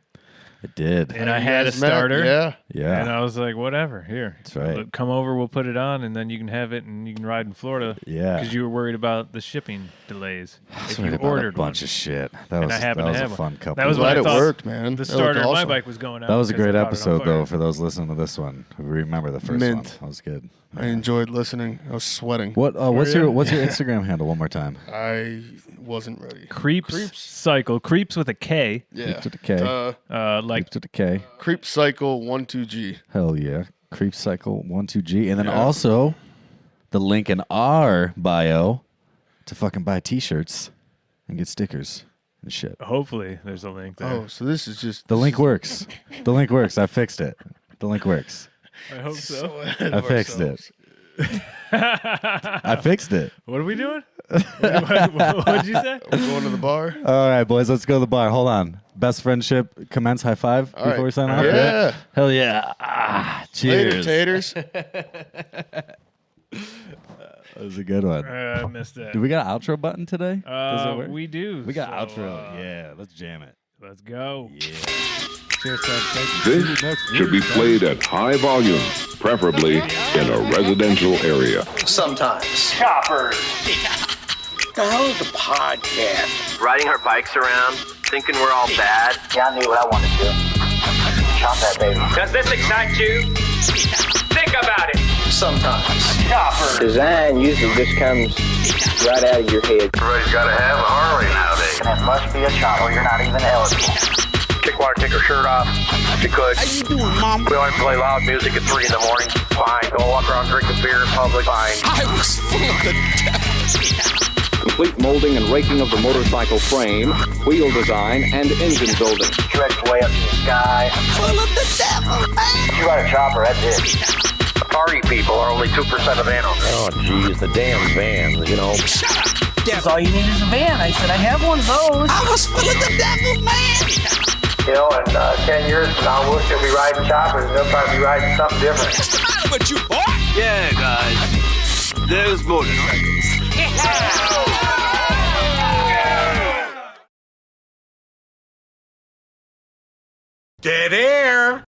It did. And I had a starter. Yeah. And I was like, whatever, here. That's right. Come over, we'll put it on, and then you can have it, and you can ride in Florida. Yeah. Because you were worried about the shipping delays. If you ordered a bunch of shit. That was a fun couple. That was glad it worked, man. The starter of my bike was going out. That was a great episode, though, for those listening to this one who remember the first one. That was good. I enjoyed listening. I was sweating. What's your Instagram handle one more time? I wasn't ready. Creeps Cycle. Creeps with a K. Yeah. Creeps with a K. Like Creeps with a K. Creep Cycle 12G. Hell yeah. Creep Cycle 12G. And then also the link in our bio to fucking buy t-shirts and get stickers and shit. Hopefully there's a link there. Oh, so this is just... The link works. The link works. I fixed it. The link works. I hope so. I fixed it. I fixed it. What are we doing? What did you say? We're going to the bar. All right, boys, let's go to the bar. Hold on. Best friendship commence high five All before right. we sign off. Yeah. Hell yeah. Ah, cheers. Later, taters. That was a good one. I missed it. Do we got an outro button today? Does it work? We do. We got so, outro. Yeah, let's jam it. Let's go. Yeah. Cheers, friends. Thank you. See you This next should be week. played at high volume, preferably in a residential area. Sometimes. Choppers. The hell is a podcast? Riding our bikes around, thinking we're all bad. Yeah, I knew what I wanted to do. Chop that baby. Does this excite you? Think about it. Sometimes. Choppers. Design usually just comes right out of your head. Everybody's got to have a Harley nowadays. And it must be a chop or you're not even eligible. Chick want to take her shirt off. She could. How you doing, Mom? We only play loud music at 3 in the morning. Fine. Go walk around drinking beer in public. Fine. I was full of the Complete molding and raking of the motorcycle frame, wheel design, and engine building. Stretched way up to the sky. full of the devil, man. You got a chopper, that's it. Party people are only 2% of animals. Oh, geez, the damn van, you know. Shut up, That's all you need is a van. I said I have one of those. I was full of the devil, man. You know, in 10 years from now, we'll still be riding choppers and they'll probably be riding something different. What's the matter with you, boy? Yeah, guys. There's motorcycles. Dead air.